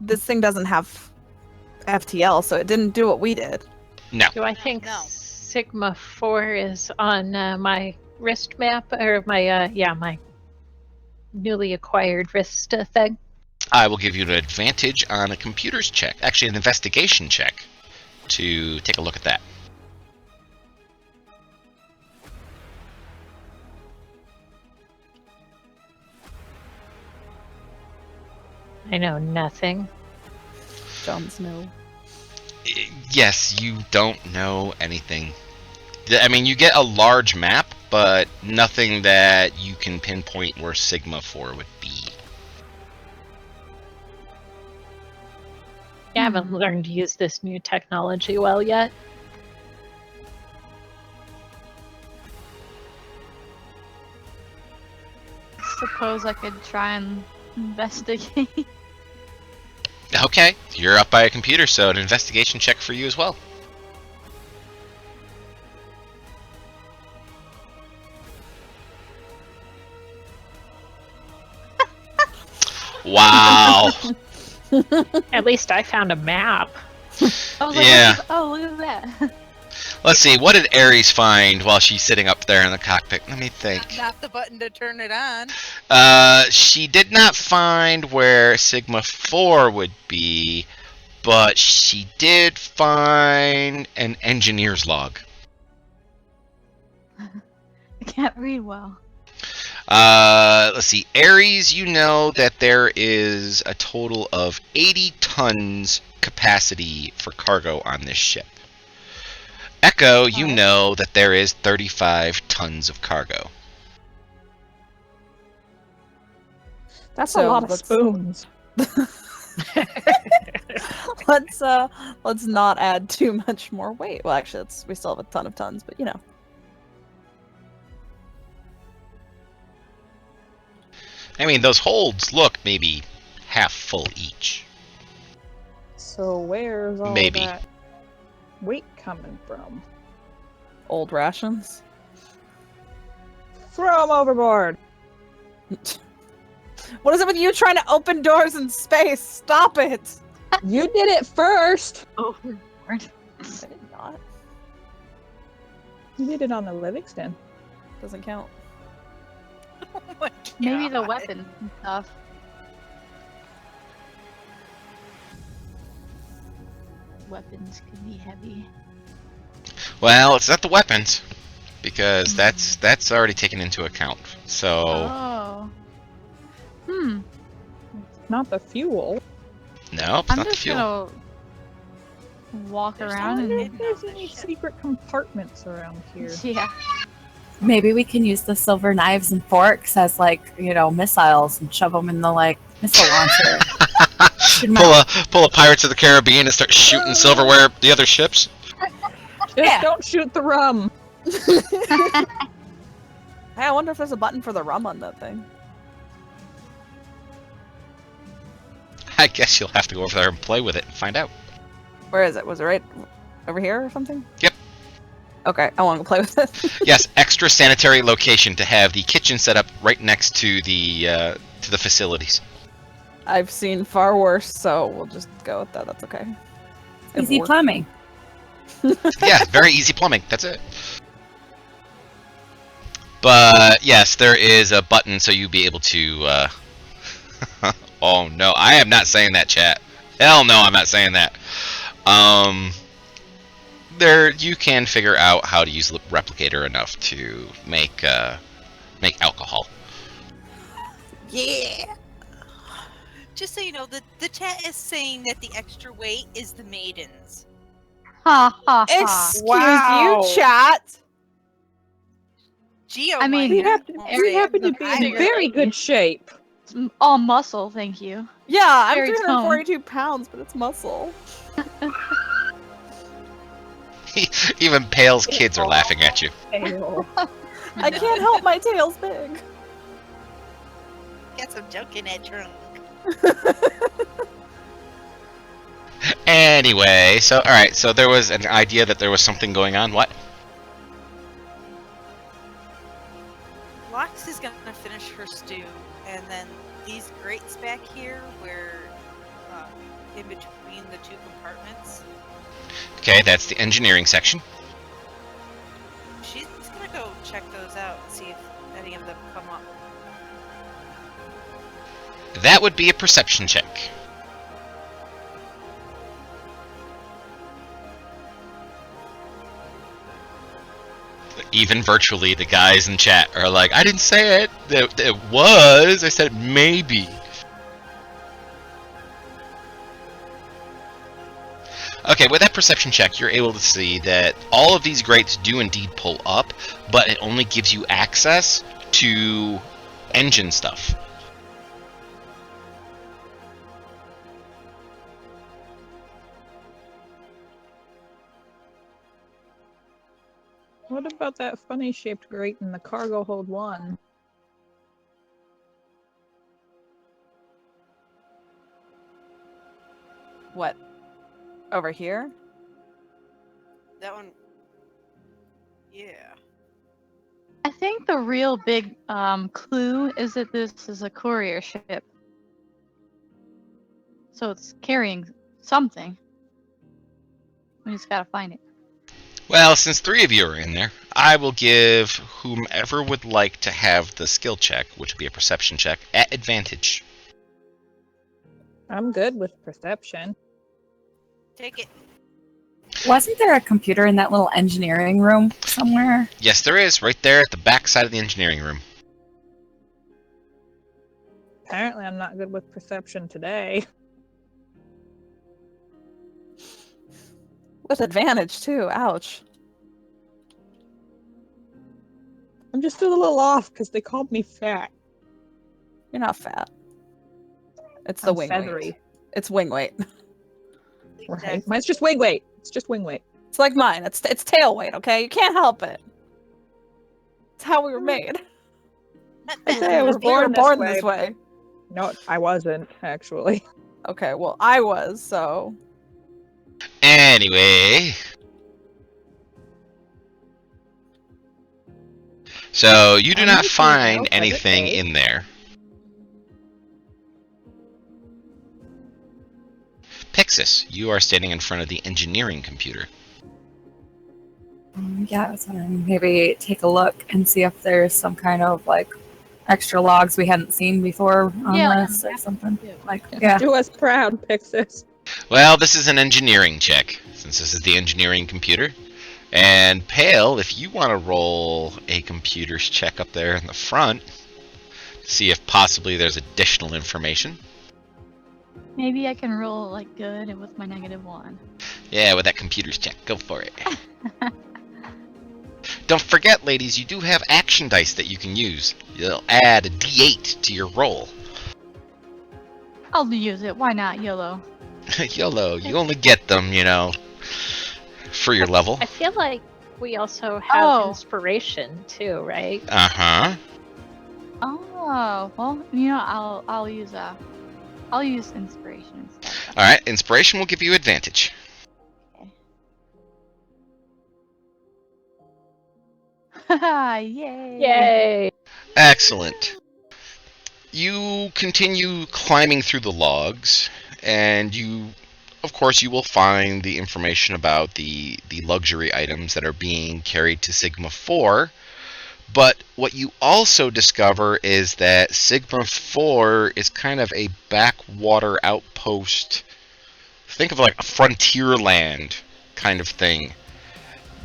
This thing doesn't have FTL, so it didn't do what we did. No. do I think No. Sigma 4 is on my wrist map or my my newly acquired wrist thing? I will give you an advantage on a computer's check. Actually, an investigation check to take a look at that. I know nothing. Jon Snow. Yes, you don't know anything. I mean, you get a large map, but nothing that you can pinpoint where Sigma 4 would be. I haven't learned to use this new technology well yet. Suppose I could try and investigate. Okay, you're up by a computer, so an investigation check for you as well. Wow. At least I found a map. I was like, Yeah. oh, look at that. Let's see, what did Ares find while she's sitting up there in the cockpit? Let me think. Not the button to turn it on. She did not find where Sigma 4 would be, but she did find an engineer's log. I can't read well. Let's see, Ares, you know that there is a total of 80 tons capacity for cargo on this ship. Echo, you Alright. know that there is 35 tons of cargo. That's So a lot of let's- spoons. Let's not add too much more weight. Well, actually, we still have a ton of tons, but you know. I mean, those holds look maybe half full each. So where's all Maybe. that weight coming from? Old rations. Throw them overboard. What is it with you trying to open doors in space? Stop it! You did it first. Overboard. I did not. You did it on the Livingston. Doesn't count. Oh my Maybe the God. weapons and stuff. Weapons could be heavy. Well, it's not the weapons, because that's already taken into account. So, Oh. Hmm. Not the fuel. no, it's I'm not the just fuel. gonna walk There's around I nothing wonder and if hidden on there's any this ship. secret compartments around here. yeah. Maybe we can use the silver knives and forks as missiles and shove them in the missile launcher. Shoot 'em out. Pull a Pirates of the Caribbean and start shooting silverware at the other ships. Just Yeah. don't shoot the rum. Hey, I wonder if there's a button for the rum on that thing. I guess you'll have to go over there and play with it and find out. Where is it? Was it right over here or something? Yep. Okay, I want to play with it. Yes, extra sanitary location to have the kitchen set up right next to the facilities. I've seen far worse, so we'll just go with that. That's okay. It Easy worked. plumbing. Yeah, very easy plumbing. That's it. But yes, there is a button so you'll be able to. Oh no, I am not saying that, chat. Hell no, I'm not saying that. There you can figure out how to use the replicator enough to make alcohol. Yeah. Just so you know, the chat is saying that the extra weight is the Maidens. Ha ha ha. Excuse Wow. you, chat. Geo, I mean, We might happen, have we said happen to the be in higher very weight. good shape. It's all muscle, thank you. Yeah, I'm Very 342 pounds, but it's muscle. Even Pale's kids are laughing at you. Fail. I can't help my tail's big. Got some junk in that trunk. Anyway, so alright, so there was an idea that there was something going on. What? Lox is gonna finish her stew, and then these grates back here, where in between the two compartments, Okay, that's the engineering section. she's gonna go check those out and see if any of them come up. That would be a perception check. Even virtually, the guys in chat are like, I didn't say it. It was. I said maybe. Okay, with that perception check, you're able to see that all of these grates do indeed pull up, but it only gives you access to engine stuff. What about that funny shaped grate in the cargo hold 1? What? Over here? That one, yeah. I think the real big clue is that this is a courier ship. So it's carrying something. We just gotta find it. Well, since 3 of you are in there, I will give whomever would like to have the skill check, which would be a perception check, at advantage. I'm good with perception. Take it. Wasn't there a computer in that little engineering room somewhere? Yes, there is, right there at the back side of the engineering room. Apparently, I'm not good with perception today. With advantage, too. Ouch. I'm just a little off because they called me fat. You're not fat. It's the I'm wing feathery. weight. It's wing weight. Right? Mine's just wing weight. It's just wing weight. It's like mine. It's tail weight, okay? You can't help it. It's how we were made. I say I was We were born born this this way. No, I wasn't, actually. Okay, well, I was, so... Anyway. So, you do I not might be find out, but anything okay. in there. Pixis, you are standing in front of the engineering computer. Yeah, I was wondering, maybe take a look and see if there's some kind of like extra logs we hadn't seen before on Yeah. this or something. Like, yeah. Do us proud, Pixis. Well, this is an engineering check, since this is the engineering computer. And Pale, if you want to roll a computer's check up there in the front, to see if possibly there's additional information. Maybe I can roll like good and with my -1. Yeah, with that computer's check, go for it. Don't forget, ladies, you do have action dice that you can use. You'll add a D8 to your roll. I'll use it. Why not? YOLO. YOLO, you only get them, you know, for your level. I feel like we also have Oh. inspiration too, right? Uh-huh. Oh, well, you know, I'll use inspiration instead. Alright, inspiration will give you advantage. Yay! Yay! Excellent. You continue climbing through the logs, and of course, you will find the information about the luxury items that are being carried to Sigma 4. But what you also discover is that Sigma 4 is kind of a backwater outpost. Think of like a frontier land kind of thing.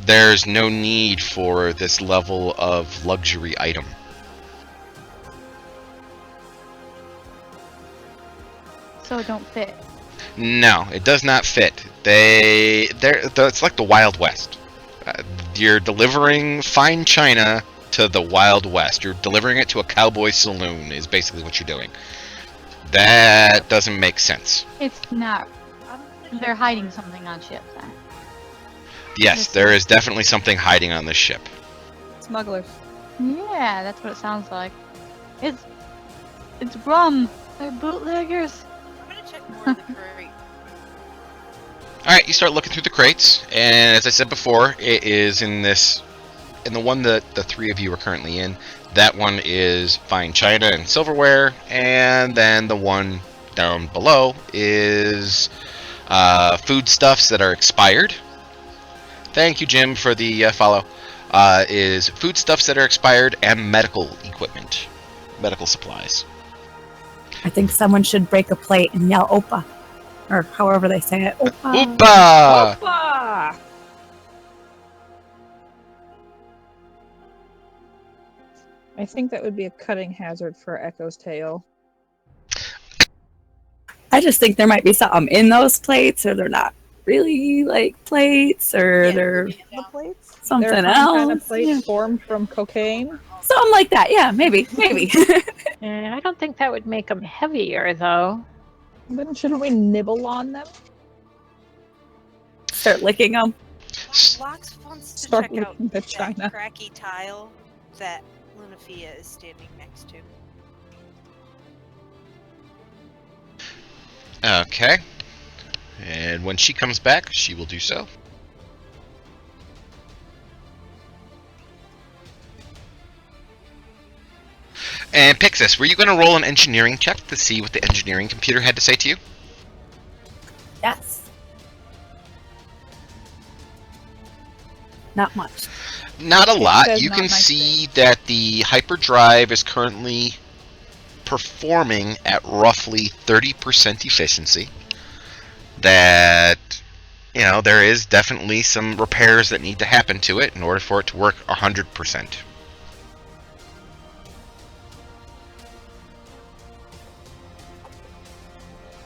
There's no need for this level of luxury item. So it don't fit. No, it does not fit. It's like the Wild West. You're delivering fine china to the Wild West. You're delivering it to a cowboy saloon is basically what you're doing. That doesn't make sense. It's not. They're hiding something on ships. Then. Yes, there is definitely something hiding on this ship. Smugglers. Yeah, that's what it sounds like. It's rum. They're bootleggers. I'm gonna check more of the crate. All right, you start looking through the crates, and as I said before, it is in the one that the three of you are currently in. That one is fine china and silverware, and then the one down below is foodstuffs that are expired. Thank you, Jim, for the follow. Is foodstuffs that are expired and medical equipment, medical supplies. I think someone should break a plate and yell "Opa," or however they say it. Opa. Oopa! Opa! I think that would be a cutting hazard for Echo's tail. I just think there might be something in those plates, or they're not really like plates, or they're The plates? something They're else. some kind of plates Yeah. formed from cocaine. Something like that. Yeah, maybe. I don't think that would make them heavier, though. Then shouldn't we nibble on them? Start licking them. Lox wants to Start check out licking the that china. cracky tile that Lunafia is standing next to. Okay. And when she comes back, she will do so. And Pixis, were you going to roll an engineering check to see what the engineering computer had to say to you? Yes. Not much. Not a It lot. says You not can nice see that the hyperdrive is currently performing at roughly 30% efficiency. That, there is definitely some repairs that need to happen to it in order for it to work 100%.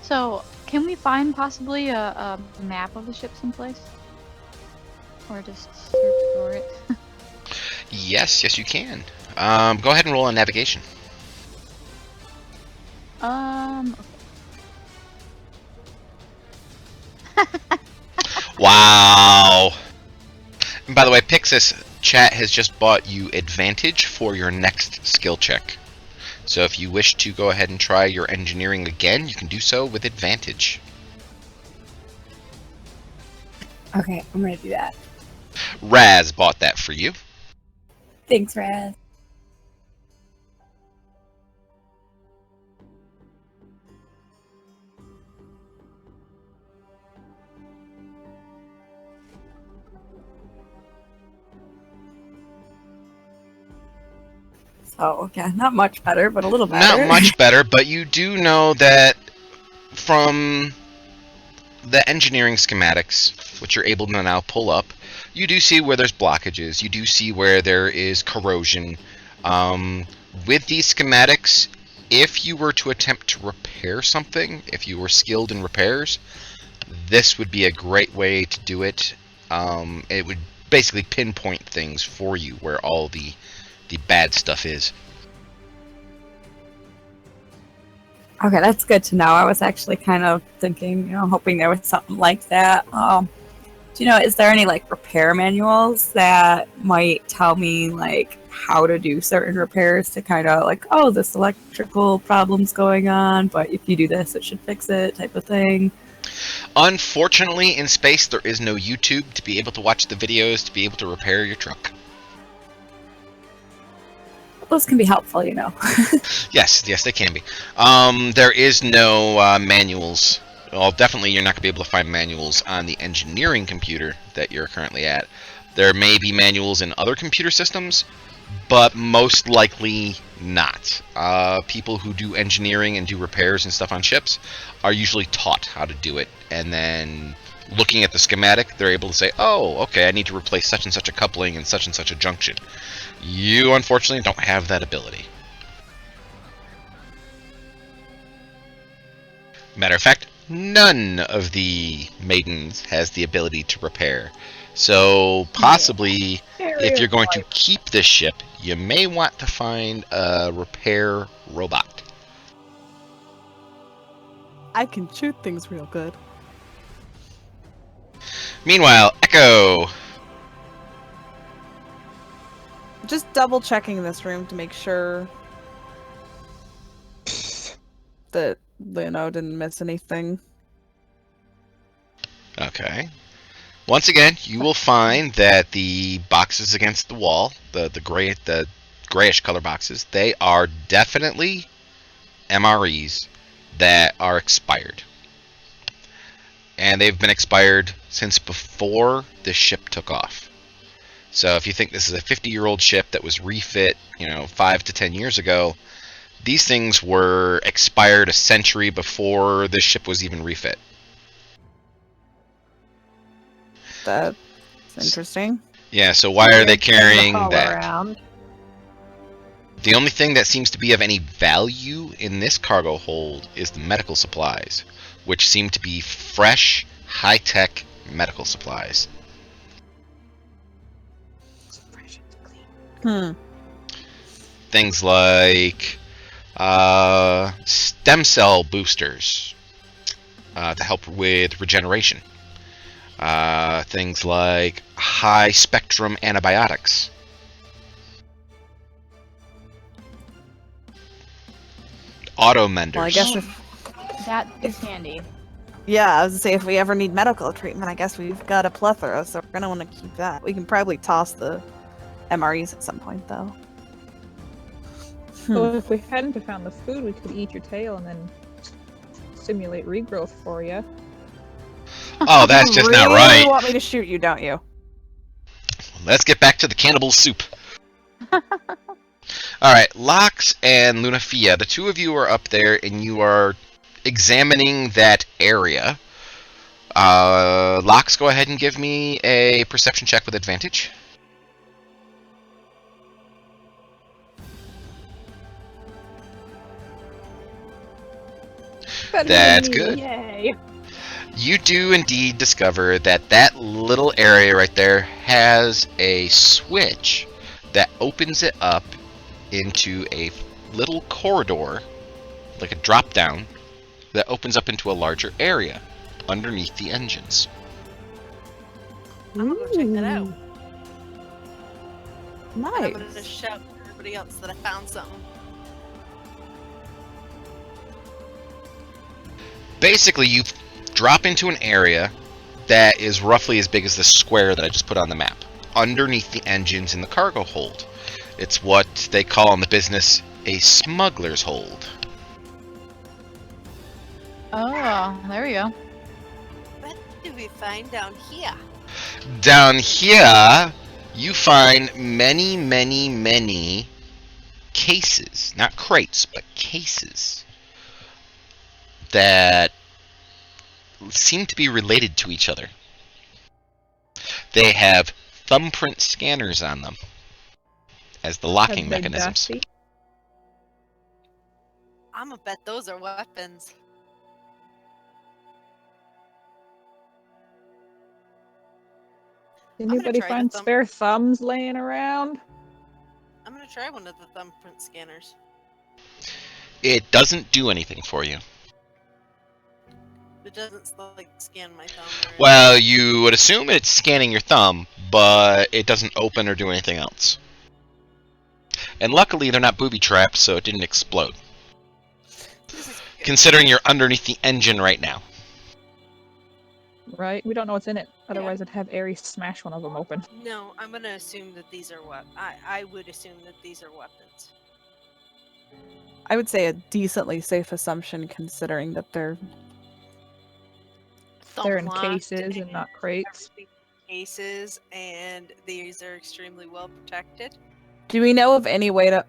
So, can we find possibly a map of the ship someplace? Or just search for it? Yes, you can. Go ahead and roll on navigation. Okay. Wow. And by the way, Pixis, chat has just bought you advantage for your next skill check. So if you wish to go ahead and try your engineering again, you can do so with advantage. Okay, I'm gonna do that. Raz bought that for you. Thanks, Raz. So, yeah, not much better, but a little better. Not much better, but you do know that from the engineering schematics, which you're able to now pull up, you do see where there's blockages. You do see where there is corrosion. With these schematics, if you were to attempt to repair something, if you were skilled in repairs, this would be a great way to do it. It would basically pinpoint things for you where all the bad stuff is. Okay, that's good to know. I was actually kind of thinking, hoping there was something like that. Is there any like repair manuals that might tell me like how to do certain repairs to kind of like, oh, this electrical problem's going on, but if you do this, it should fix it, type of thing? Unfortunately, in space, there is no YouTube to be able to watch the videos to be able to repair your truck. Those can be helpful, Yes, they can be. There is no manuals. Well, definitely you're not going to be able to find manuals on the engineering computer that you're currently at. There may be manuals in other computer systems, but most likely not. People who do engineering and do repairs and stuff on ships are usually taught how to do it, and then looking at the schematic, they're able to say, oh, okay, I need to replace such and such a coupling and such a junction. You, unfortunately, don't have that ability. Matter of fact, none of the Maidens has the ability to repair. So, possibly, if you're going to keep this ship, you may want to find a repair robot. I can shoot things real good. Meanwhile, Echo. Just double checking this room to make sure that Leno didn't miss anything. Okay. Once again, you will find that the boxes against the wall, the grayish color boxes, they are definitely MREs that are expired. And they've been expired since before the ship took off. So if you think this is a 50-year-old ship that was refit, 5 to 10 years ago, these things were expired a century before this ship was even refit. That's interesting. Yeah, so why are they carrying All that? around. The only thing that seems to be of any value in this cargo hold is the medical supplies, which seem to be fresh, high-tech medical supplies. Things like stem cell boosters to help with regeneration. Things like high-spectrum antibiotics. Auto menders. Well, I guess if That is handy. yeah, I was gonna say if we ever need medical treatment, I guess we've got a plethora, so we're gonna want to keep that. We can probably toss the MREs at some point, though. Well, if we hadn't have found the food, we could eat your tail and then simulate regrowth for you. Oh, that's just not You right. want me to shoot you, don't you? Let's get back to the cannibal soup. Alright, Lox and Lunafia, the two of you are up there and you are examining that area. Lox, go ahead and give me a perception check with advantage. That's good. Yay! You do indeed discover that that little area right there has a switch that opens it up into a little corridor, like a drop down, that opens up into a larger area underneath the engines. I'm gonna go check that out. And I'm gonna Nice. just shout to everybody else that I found something. Basically, you drop into an area that is roughly as big as the square that I just put on the map, underneath the engines in the cargo hold. It's what they call in the business a smuggler's hold. Oh, there we go. What do we find down here? Down here, you find many, many, many cases. Not crates, but cases. That seem to be related to each other. They have thumbprint scanners on them as the locking Have they mechanisms. dusty? I'm gonna bet those are weapons. gonna Anybody try the find thumb- spare thumbs laying around? I'm gonna try one of the thumbprint scanners. It doesn't do anything for you. It doesn't like scan my thumb. Or Well, you would assume it's scanning your thumb, but it doesn't open or do anything else. And luckily, they're not booby trapped, so it didn't explode. This is good. Considering you're underneath the engine right now. Right? We don't know what's in it. Otherwise, I'd have Ares smash one of them open. No, I'm gonna assume that these are I would assume that these are weapons. I would say a decently safe assumption considering that they're They're in Thumb-locked cases and not crates. everything in cases, and these are extremely well protected. Do we know of any way to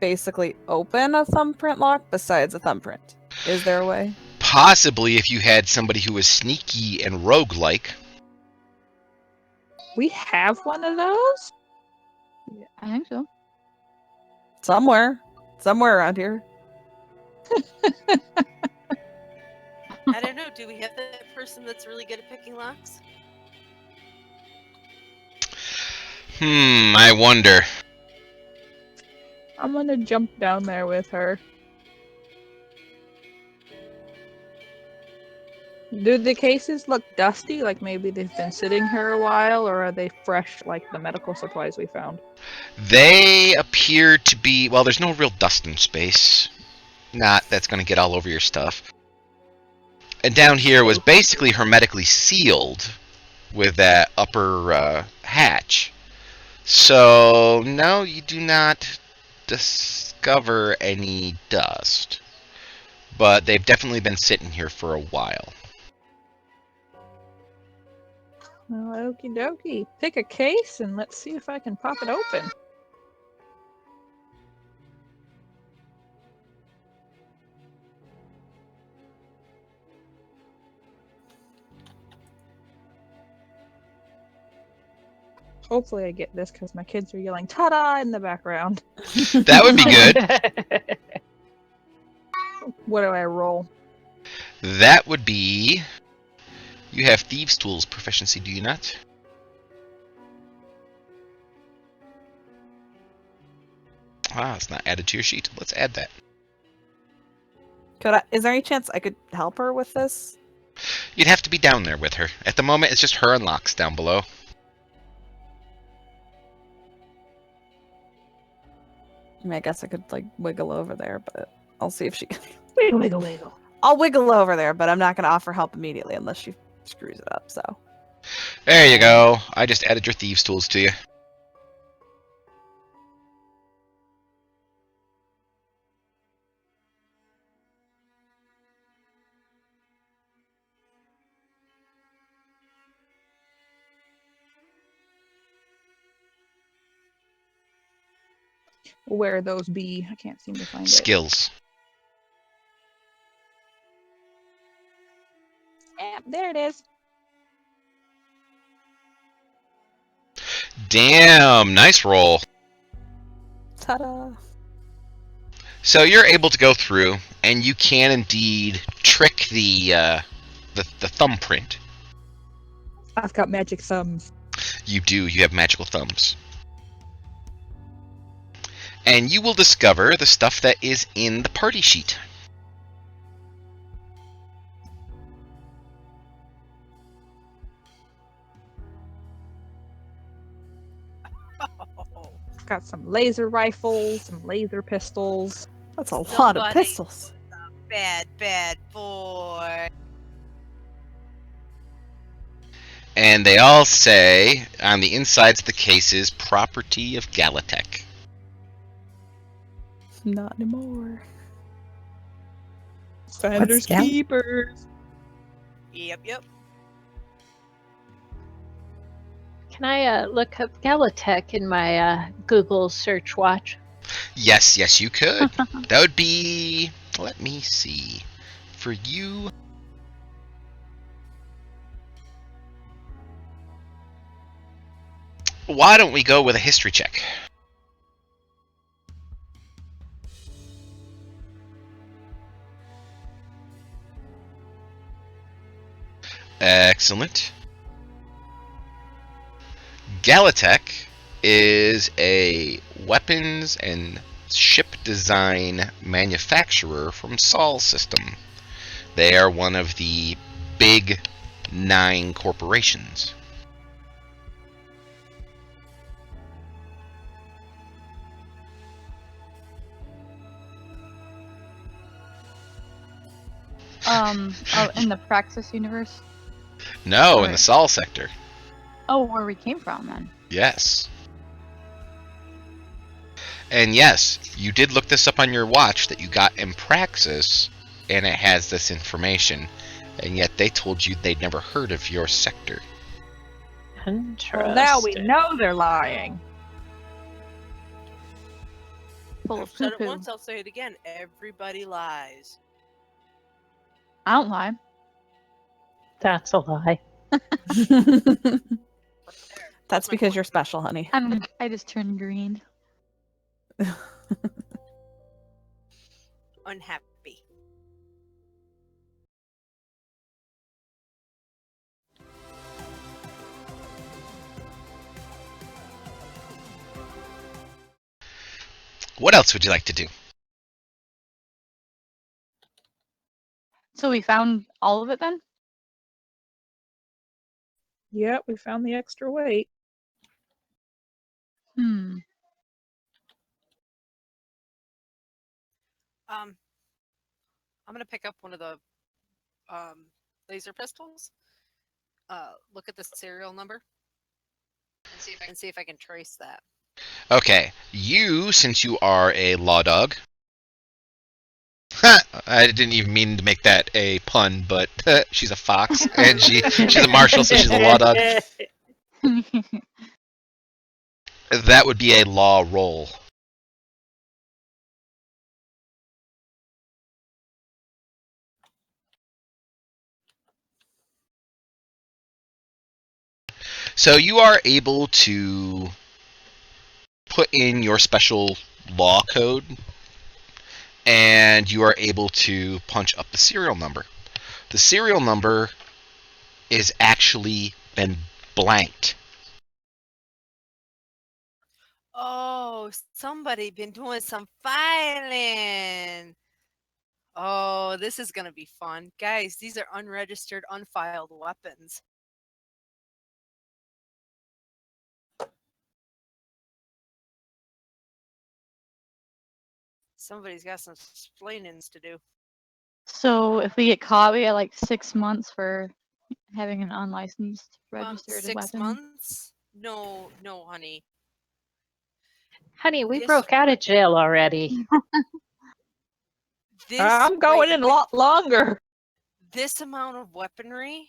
basically open a thumbprint lock besides a thumbprint? Is there a way? Possibly if you had somebody who was sneaky and roguelike. We have one of those? I think so. Somewhere around here. I don't know. Do we have that person that's really good at picking locks? I wonder. I'm gonna jump down there with her. Do the cases look dusty? Like maybe they've been sitting here a while, or are they fresh like the medical supplies we found? They appear to be, well, there's no real dust in space. Not that's going to get all over your stuff. And down here was basically hermetically sealed with that upper hatch. So, no, you do not discover any dust. But they've definitely been sitting here for a while. Well, okie dokie. Pick a case and let's see if I can pop it open. Hopefully I get this because my kids are yelling "ta-da" in the background. That would be good. What do I roll? That would be... You have Thieves' Tools proficiency, do you not? Ah, it's not added to your sheet. Let's add that. Is there any chance I could help her with this? You'd have to be down there with her. At the moment, it's just her and Locks down below. I mean, I guess I could like wiggle over there, but I'll see if she can. Wiggle, wiggle, wiggle. I'll wiggle over there, but I'm not going to offer help immediately unless she screws it up. So There you go. I just added your Thieves' Tools to you. Where those be? I can't seem to find it. Skills. Yeah, there it is. Damn, nice roll. ta-da! So you're able to go through, and you can indeed trick the thumbprint. I've got magic thumbs. You do. You have magical thumbs. And you will discover the stuff that is in the party sheet. Got some laser rifles, some laser pistols. That's a lot of Somebody- pistols. Bad, bad boy. And they all say, on the insides of the cases, property of Galatech. Not anymore. Finders Gal- keepers. Yep. Can I look up Galatech in my Google search watch? Yes, you could. That would be... Let me see. For you... Why don't we go with a history check? Excellent. Galatech is a weapons and ship design manufacturer from Sol System. They are one of the big 9 corporations. In the Praxis universe. No, in the Right. Sol sector. Oh, where we came from then. Yes. And yes, you did look this up on your watch that you got in Praxis, and it has this information. And yet they told you they'd never heard of your sector. Interesting. Well, now we know they're lying. Full I've of said it poo-poo. once, I'll say it again. Everybody lies. I don't lie. That's a lie. That's because you're special, honey. I just turned green. Unhappy. What else would you like to do? So we found all of it then? Yep, we found the extra weight. Hmm. I'm gonna pick up one of the laser pistols. Look at the serial number and see if I can trace that. Okay, you, since you are a law dog. I didn't even mean to make that a pun, but she's a fox, and she's a marshal, so she's a law dog. That would be a law roll. So you are able to put in your special law code, and you are able to punch up the serial number. The serial number is actually been blanked. Oh, somebody been doing some filing. Oh, this is gonna be fun. Guys, these are unregistered, unfiled weapons. Somebody's got some explainings to do. So if we get caught, we get like 6 months for having an unlicensed registered 6 weapon. months? No, honey. Honey, we This broke out of jail already. This I'm going in a lot longer. This amount of weaponry,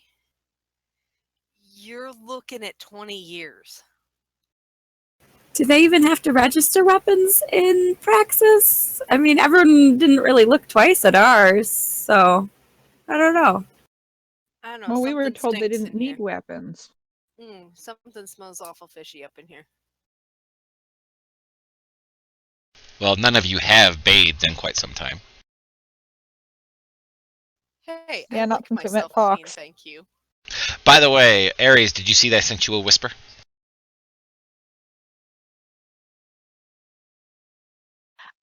you're looking at 20 years. Do they even have to register weapons in Praxis? I mean, everyone didn't really look twice at ours, so I don't know. I don't know. Well, we were something told they stinks didn't in need here. weapons. Something smells awful fishy up in here. Well, none of you have bathed in quite some time. Hey, Yeah, I not like since we met myself clean, Fox. thank you. By the way, Ares, did you see that I sent you a whisper?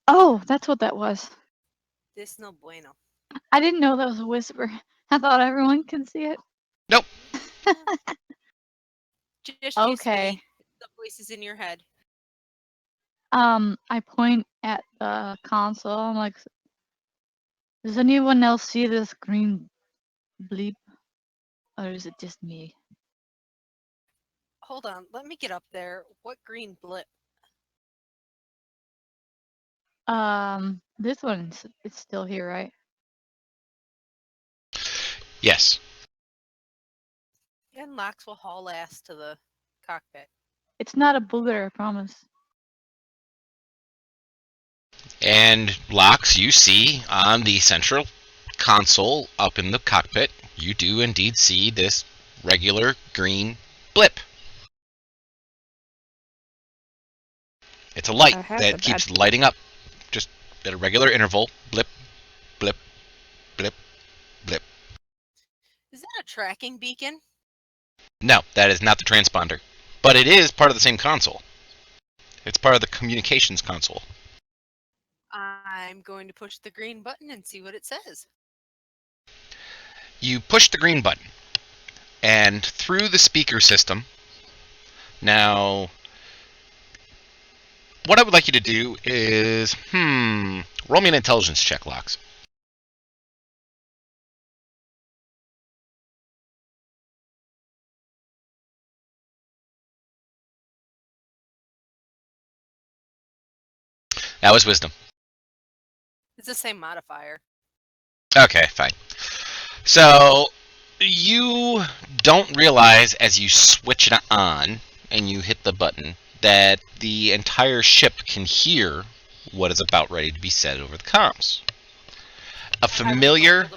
Oh, that's what that was. This no bueno. I didn't know that was a whisper. I thought everyone could see it. Nope. Just Okay. the voices in your head. I point at the console. I'm like, does anyone else see this green bleep? Or is it just me? Hold on, let me get up there. What green blip? This one's it's still here, right? Yes. And Lox will haul ass to the cockpit. It's not a booger, I promise. And Lox, you see on the central console up in the cockpit, you do indeed see this regular green blip. It's a light that keeps lighting up just at a regular interval. Blip, blip, blip, blip. Is that a tracking beacon? No, that is not the transponder. But it is part of the same console. It's part of the communications console. I'm going to push the green button and see what it says. You push the green button, and through the speaker system, now, what I would like you to do is, roll me an intelligence check, Lox. That was wisdom. It's the same modifier. Okay, fine. So, you don't realize as you switch it on and you hit the button that the entire ship can hear what is about ready to be said over the comms. A familiar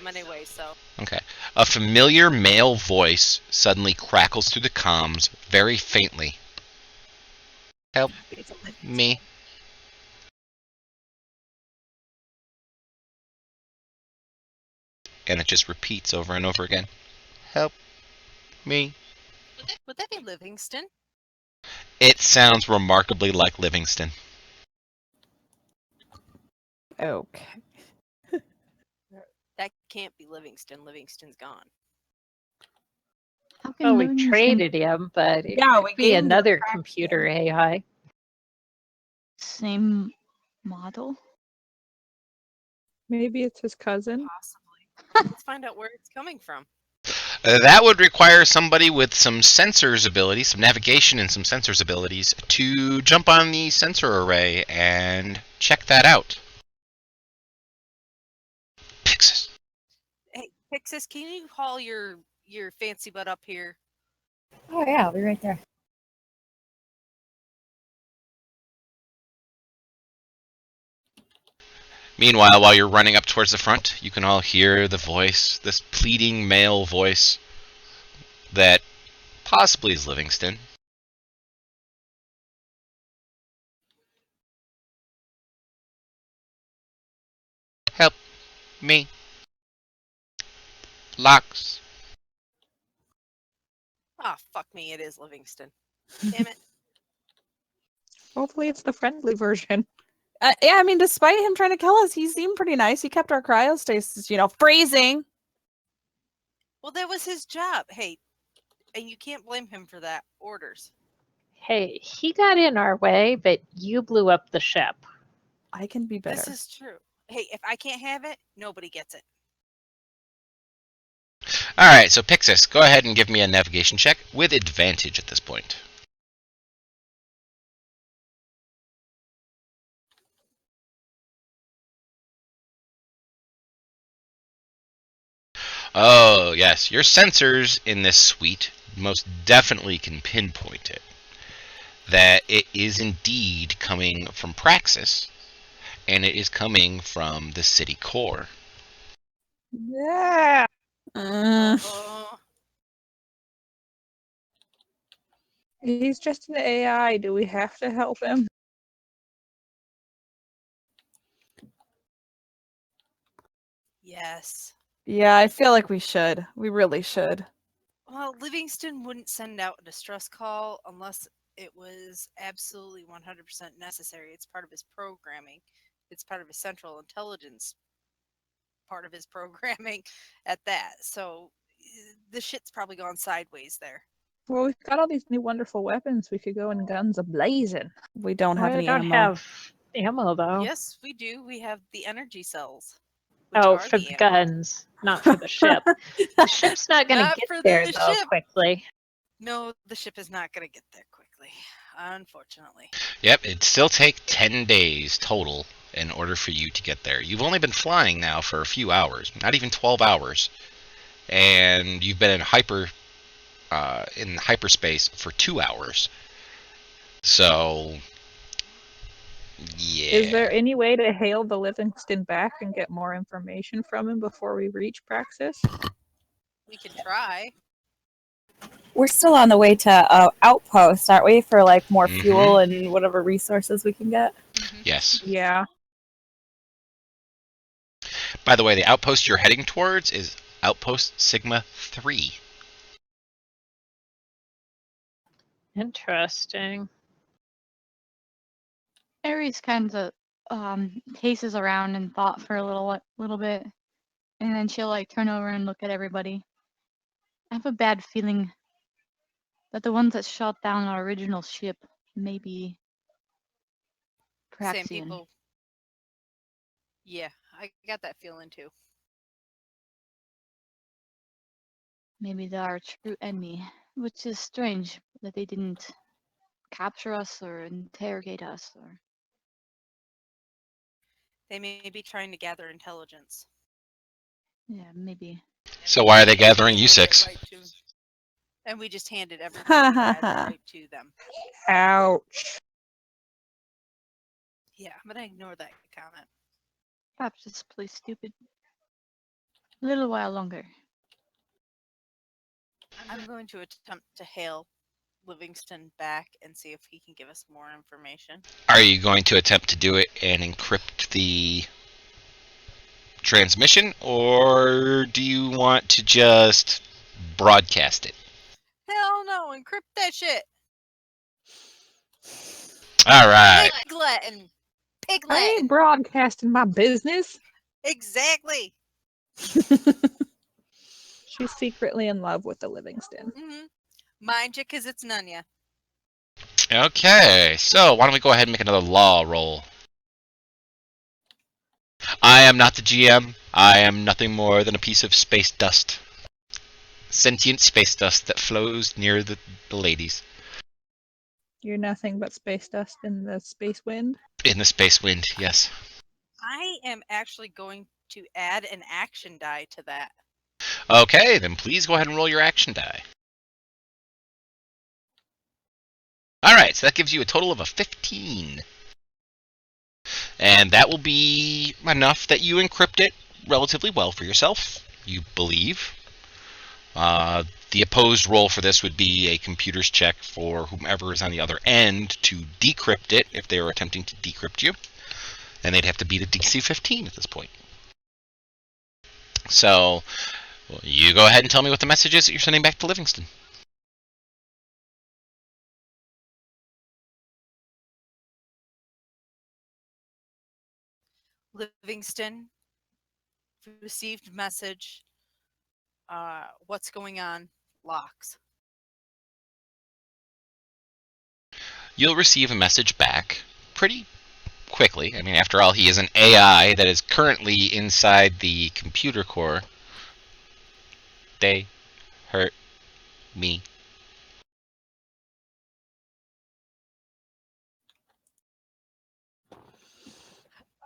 A familiar male voice suddenly crackles through the comms very faintly. Help me. And it just repeats over and over again. Help me. Would that be Livingston? It sounds remarkably like Livingston. Okay. That can't be Livingston. Livingston's gone. Well, we traded him, but it could be another computer AI. Same model? Maybe it's his cousin. Let's find out where it's coming from. That would require somebody with some sensors abilities, some navigation and some sensors abilities, to jump on the sensor array and check that out. Pixis. Hey, Pixis, can you haul your fancy butt up here? Oh yeah, I'll be right there. Meanwhile, while you're running up towards the front, you can all hear the voice, this pleading male voice that possibly is Livingston. Help me. Locks. Ah, fuck me, it is Livingston. Damn it. Hopefully it's the friendly version. Yeah, I mean, despite him trying to kill us, he seemed pretty nice. He kept our cryostasis, freezing. Well, that was his job. Hey, and you can't blame him for that. Orders. Hey, he got in our way, but you blew up the ship. I can be better. This is true. Hey, if I can't have it, nobody gets it. Alright, so Pixis, go ahead and give me a navigation check with advantage at this point. Oh, yes. Your sensors in this suite most definitely can pinpoint it. That it is indeed coming from Praxis, and it is coming from the city core. Yeah. Oh, He's just an AI. Do we have to help him? yes. Yeah, I feel like we should. We really should. Well, Livingston wouldn't send out a distress call unless it was absolutely 100% necessary. It's part of his programming. It's part of his central intelligence part of his programming at that. So the shit's probably gone sideways there. Well, we've got all these new wonderful weapons. We could go in guns a-blazing. We don't have We any don't ammo. have ammo, though. Yes, we do. We have the energy cells. Oh, for the ammo. guns, not for the ship. The ship's not going to Not get for there, the though, ship. quickly. No, the ship is not going to get there quickly, unfortunately. Yep, it'd still take 10 days total in order for you to get there. You've only been flying now for a few hours, not even 12 hours. And you've been in hyperspace for 2 hours. So, yeah. Is there any way to hail the Livingston back and get more information from him before we reach Praxis? We can try. We're still on the way to Outpost, aren't we? For like more Mhm. fuel and whatever resources we can get. Yes. Yeah. By the way, the outpost you're heading towards is Outpost Sigma 3. Interesting. Aries kind of paces around in thought for a little bit, and then she'll like turn over and look at everybody. I have a bad feeling that the ones that shot down our original ship may be Same Praxian. people. Yeah, I got that feeling too. Maybe they are our true enemy, which is strange that they didn't capture us or interrogate us or. They may be trying to gather intelligence. Yeah, maybe. So why are they gathering Handed it U6? right to- And we just handed everything we had right to them. Ouch. Yeah, I'm gonna ignore that comment. Perhaps this place stupid. A little while longer. I'm going to attempt to hail Livingston back and see if he can give us more information. Are you going to attempt to do it and encrypt the transmission, or do you want to just broadcast it? Hell no, encrypt that shit. All right. Piglet and I piglet. ain't broadcasting my business. Exactly. She's secretly in love with the Livingston. Mm-hmm. Mind you, cause it's Nunya. Okay, so why don't we go ahead and make another law roll? I am not the GM. I am nothing more than a piece of space dust. Sentient space dust that flows near the ladies. You're nothing but space dust in the space wind. In the space wind, yes. I am actually going to add an action die to that. Okay, then please go ahead and roll your action die. Alright, so that gives you a total of a 15. And that will be enough that you encrypt it relatively well for yourself, you believe. The opposed roll for this would be a computer's check for whomever is on the other end to decrypt it if they are attempting to decrypt you. And they'd have to beat a DC 15 at this point. So, you go ahead and tell me what the message is that you're sending back to Livingston. Livingston, received message. What's going on? Locks. You'll receive a message back pretty quickly. I mean, after all, he is an AI that is currently inside the computer core. They hurt me.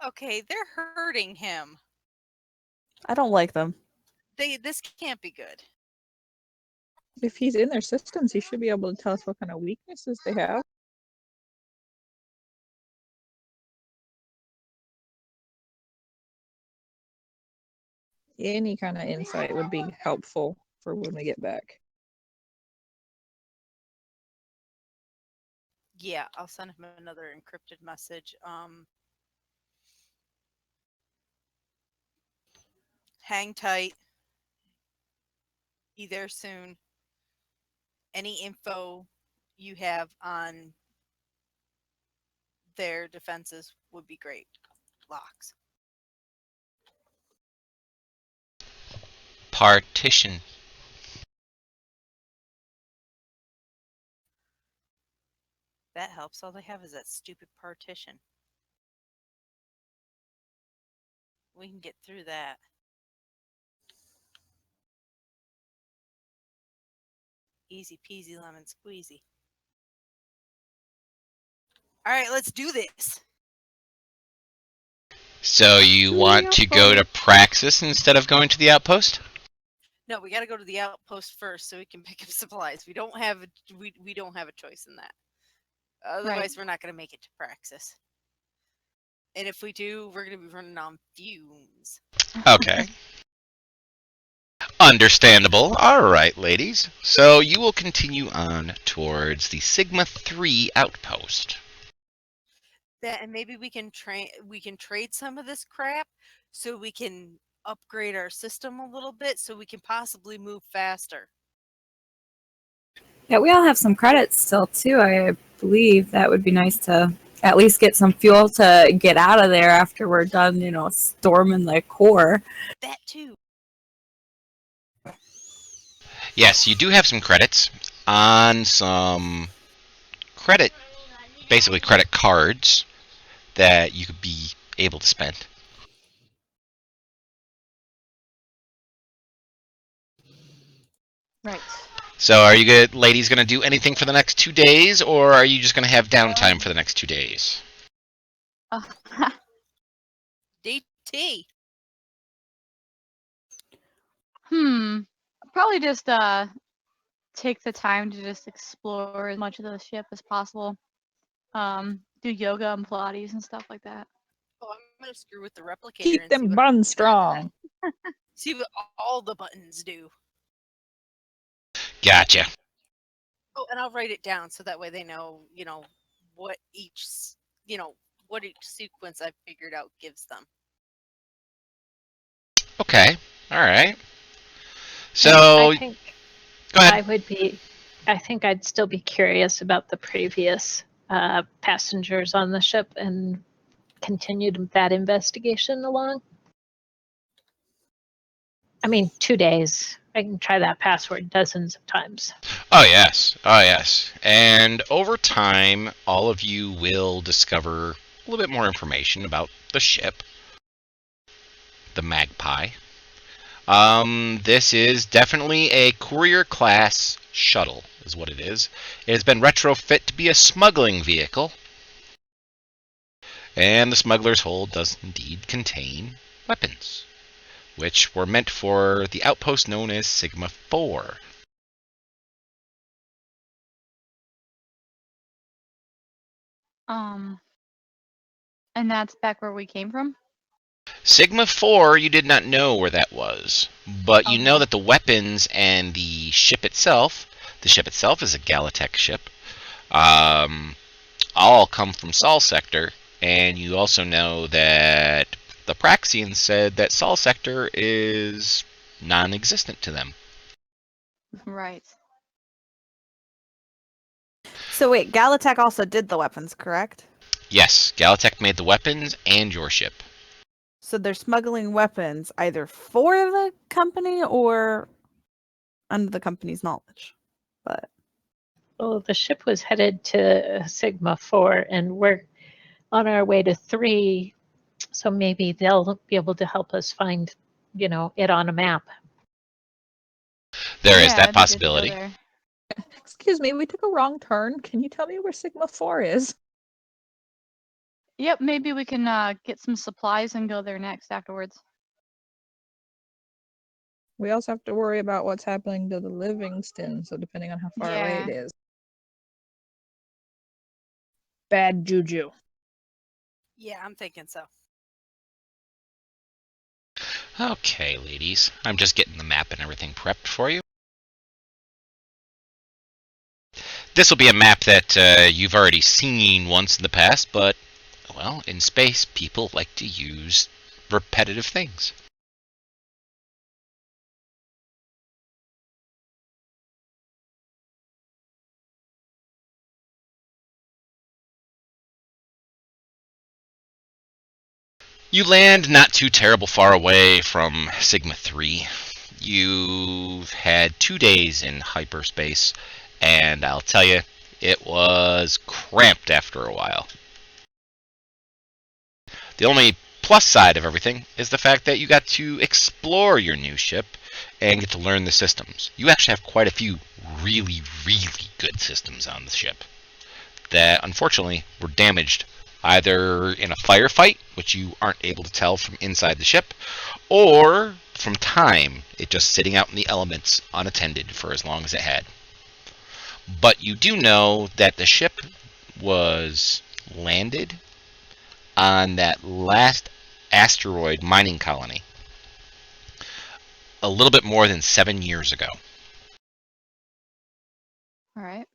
Okay, they're hurting him. I don't like them. This can't be good. If he's in their systems, he should be able to tell us what kind of weaknesses they have. Any kind of insight would be helpful for when we get back. Yeah, I'll send him another encrypted message. Hang tight. Be there soon. Any info you have on their defenses would be great. Locks. Partition. That helps. All they have is that stupid partition. We can get through that. Easy peasy lemon squeezy. All right, let's do this. So you want to go to Praxis instead of going to the outpost? No, we got to go to the outpost first so we can pick up supplies. We don't have we don't have a choice in that. Otherwise, we're not going to make it to Praxis. And if we do, we're going to be running on fumes. Okay. Understandable. All right, ladies. So you will continue on towards the Sigma 3 outpost. That, and maybe we can trade some of this crap so we can upgrade our system a little bit so we can possibly move faster. Yeah, we all have some credits still too. I believe that would be nice to at least get some fuel to get out of there after we're done, storming the core. That too. Yes, you do have some credits on some basically credit cards that you could be able to spend. Right. So are you ladies going to do anything for the next 2 days, or are you just going to have downtime for the next 2 days? DT. Probably just take the time to just explore as much of the ship as possible. Do yoga and Pilates and stuff like that. Oh, I'm gonna screw with the replicator. Keep and them buns strong. See what all the buttons do. Gotcha. Oh, and I'll write it down so that way they know, what each, what each sequence I've figured out gives them. Okay. All right. So I think go ahead. I think I'd still be curious about the previous passengers on the ship and continued that investigation along. I mean, 2 days. I can try that password dozens of times. Oh, yes. Oh, yes. And over time, all of you will discover a little bit more information about the ship. the Magpie. This is definitely a courier class shuttle, is what it is. It has been retrofit to be a smuggling vehicle. And the smuggler's hold does indeed contain weapons, which were meant for the outpost known as Sigma 4. And that's back where we came from? Sigma 4, you did not know where that was, but you know Okay. that the weapons and the ship itself is a Galatech ship, all come from Sol Sector, and you also know that the Praxians said that Sol Sector is non-existent to them. Right. So wait, Galatech also did the weapons, correct? Yes, Galatech made the weapons and your ship. So they're smuggling weapons either for the company or under the company's knowledge. But Well, the ship was headed to Sigma 4, and we're on our way to 3, so maybe they'll be able to help us find, it on a map. There is Yeah, that it'd be good to go possibility. there. Excuse me, we took a wrong turn. Can you tell me where Sigma 4 is? Yep, maybe we can get some supplies and go there next afterwards. We also have to worry about what's happening to the Livingston, so depending on how far away it Yeah. is. Bad juju. Yeah, I'm thinking so. Okay, ladies. I'm just getting the map and everything prepped for you. This will be a map that you've already seen once in the past, but, well, in space, people like to use repetitive things. You land not too terrible far away from Sigma 3. You've had 2 days in hyperspace, and I'll tell you, it was cramped after a while. The only plus side of everything is the fact that you got to explore your new ship and get to learn the systems. You actually have quite a few really, really good systems on the ship that unfortunately were damaged either in a firefight, which you aren't able to tell from inside the ship, or from time, it just sitting out in the elements unattended for as long as it had. But you do know that the ship was landed on that last asteroid mining colony a little bit more than 7 years ago. All right.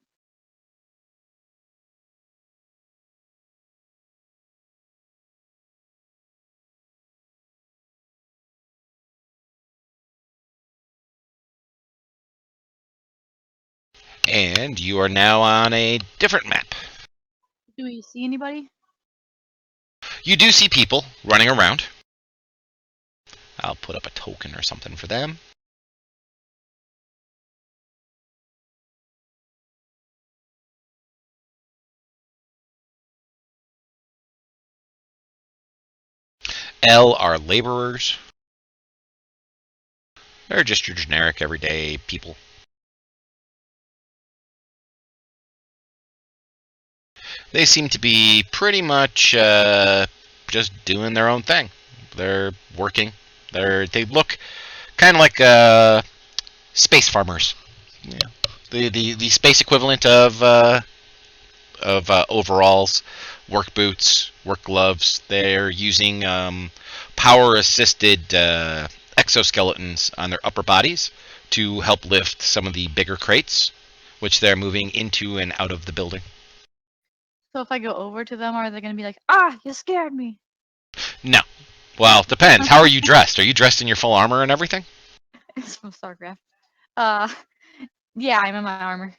And you are now on a different map. Do we see anybody? You do see people running around. I'll put up a token or something for them. L are laborers. They're just your generic everyday people. They seem to be pretty much just doing their own thing. They're working. They look kind of like space farmers. Yeah. The space equivalent of overalls, work boots, work gloves. They're using power-assisted exoskeletons on their upper bodies to help lift some of the bigger crates, which they're moving into and out of the building. So if I go over to them, are they gonna be like, "Ah, you scared me"? No. Well, depends. How are you dressed? Are you dressed in your full armor and everything? It's from StarCraft. Uh, yeah, I'm in my armor.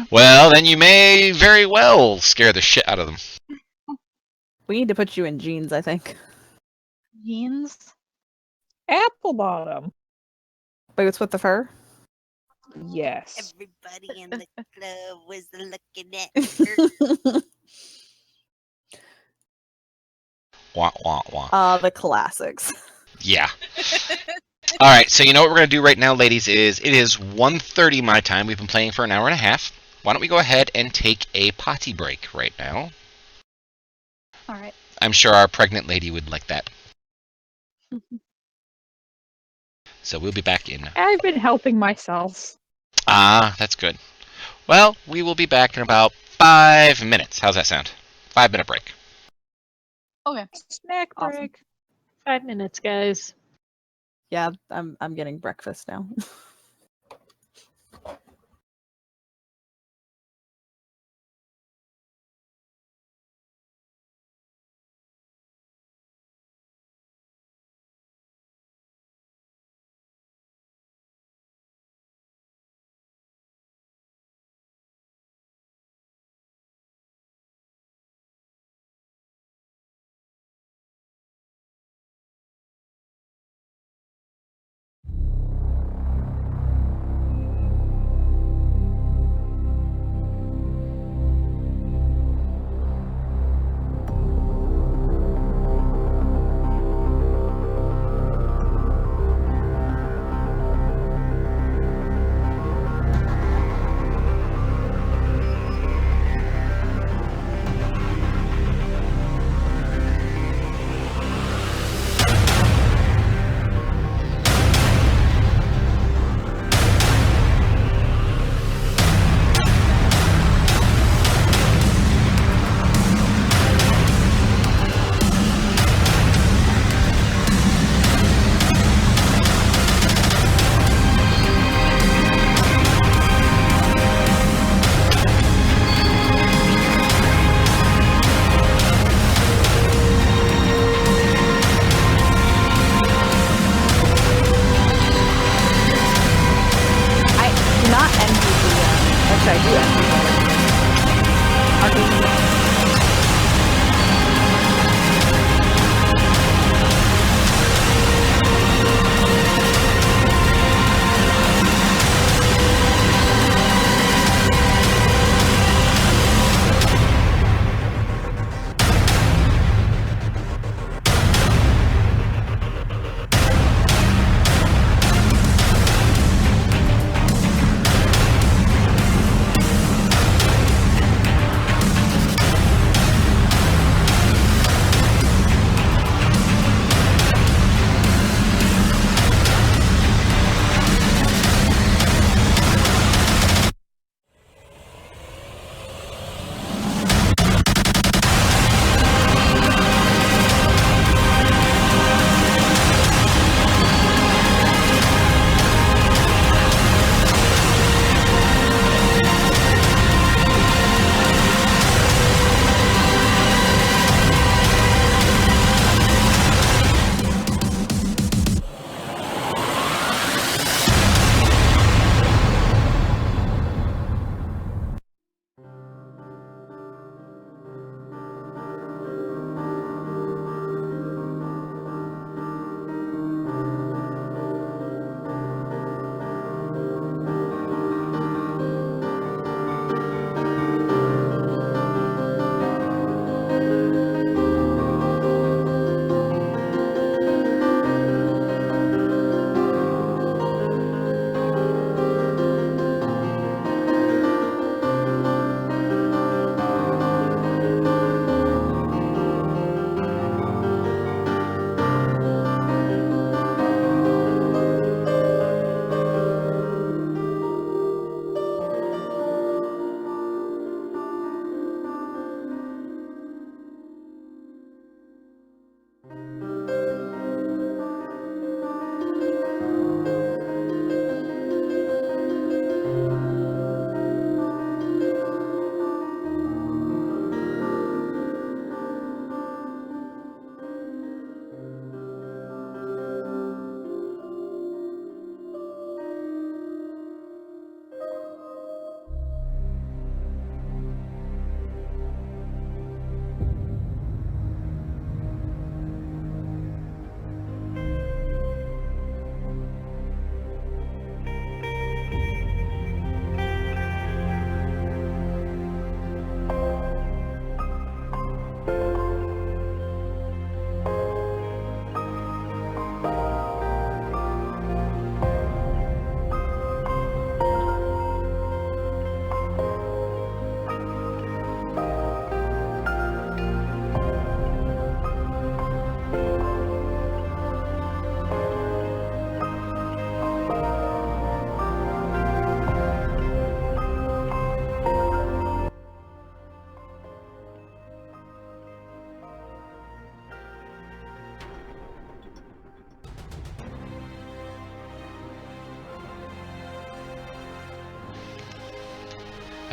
Well, then you may very well scare the shit out of them. we need to put you in jeans, I think. Jeans. Apple bottom. But it's with the fur. Yes. Everybody in the club was looking at her. Wah, wah, wah. The classics. Yeah. All right, so you know what we're going to do right now, ladies, is it is 1:30 my time. We've been playing for an hour and a half. Why don't we go ahead and take a potty break right now? All right. I'm sure our pregnant lady would like that. So we'll be back in. I've been helping myself. Ah, that's good. Well, we will be back in about 5 minutes. How's that sound? 5-minute break. Okay. Snack Awesome. break. 5 minutes, guys. Yeah, I'm getting breakfast now.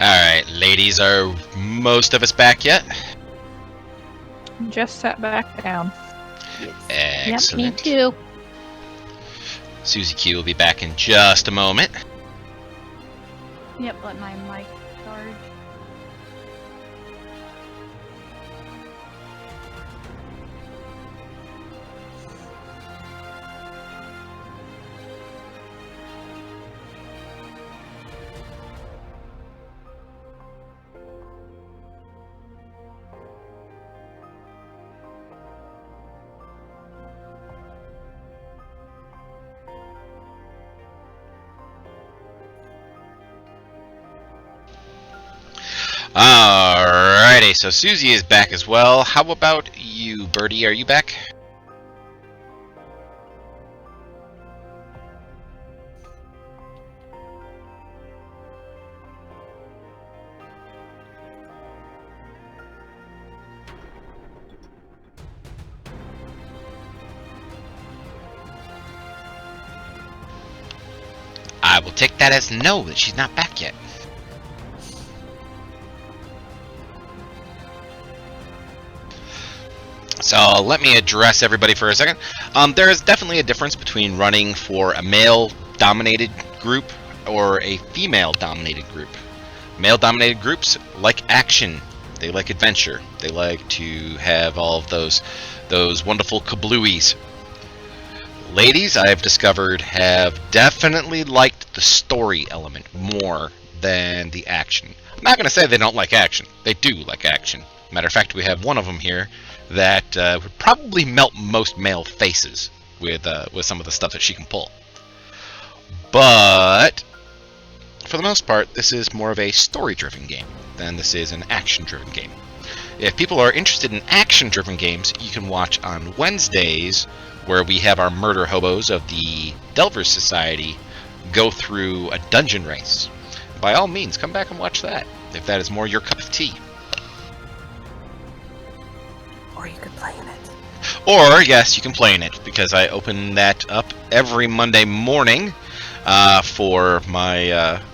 Alright, ladies, are most of us back yet? Just sat back down. Yep, me Excellent. too. Susie Q will be back in just a moment. Yep, let my mic charge. Alrighty, so Susie is back as well. How about you, Birdie? Are you back? I will take that as no, that she's not back yet. So let me address everybody for a second. There is definitely a difference between running for a male-dominated group or a female-dominated group. Male-dominated groups like action. They like adventure. They like to have all of those wonderful kablooies. Ladies, I've discovered, have definitely liked the story element more than the action. I'm not going to say they don't like action. They do like action. Matter of fact, we have one of them here that would probably melt most male faces with some of the stuff that she can pull. But for the most part, this is more of a story-driven game than this is an action-driven game. If people are interested in action-driven games, you can watch on Wednesdays, where we have our murder hobos of the Delvers Society go through a dungeon race. By all means, come back and watch that, if that is more your cup of tea. Or you could play in it. Or, yes, you can play in it, because I open that up every Monday morning for my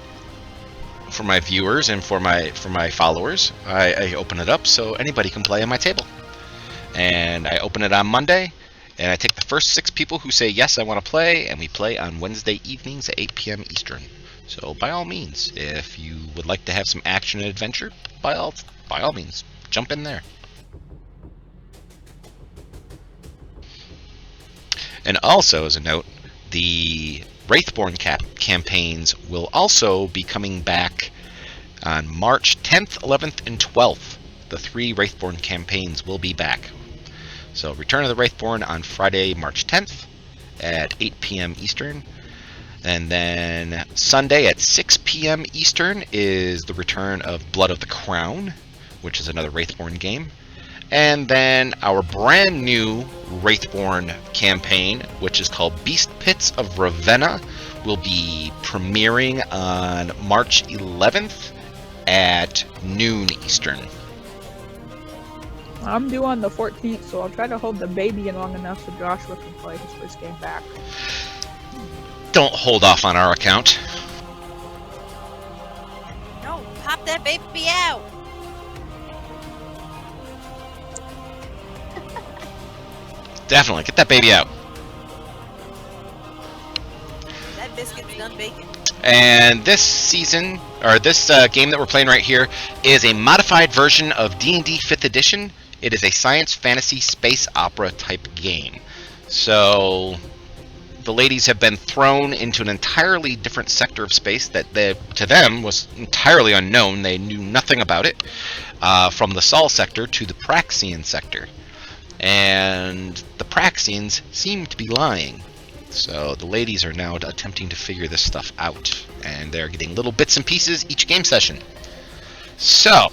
viewers and for my followers. I open it up so anybody can play on my table. And I open it on Monday, and I take the first 6 people who say, yes, I want to play, and we play on Wednesday evenings at 8 p.m. Eastern. So, by all means, if you would like to have some action and adventure, by all means, jump in there. And also, as a note, the Wraithborn campaigns will also be coming back on March 10th, 11th, and 12th. The 3 Wraithborn campaigns will be back. So, Return of the Wraithborn on Friday, March 10th at 8 p.m. Eastern. And then Sunday at 6 p.m. Eastern is the return of Blood of the Crown, which is another Wraithborn game. And then our brand new Wraithborn campaign, which is called Beast Pits of Ravenna, will be premiering on March 11th at noon Eastern. I'm due on the 14th, so I'll try to hold the baby in long enough so Joshua can play his first game back. Don't hold off on our account. No, pop that baby out. Definitely, get that baby out. That biscuit's done baking. And this season, or this game that we're playing right here, is a modified version of D&D 5th Edition. It is a science fantasy space opera type game. So the ladies have been thrown into an entirely different sector of space that to them was entirely unknown. They knew nothing about it. From the Sol sector to the Praxian sector. And the Praxians seem to be lying. So the ladies are now attempting to figure this stuff out. And they're getting little bits and pieces each game session. So,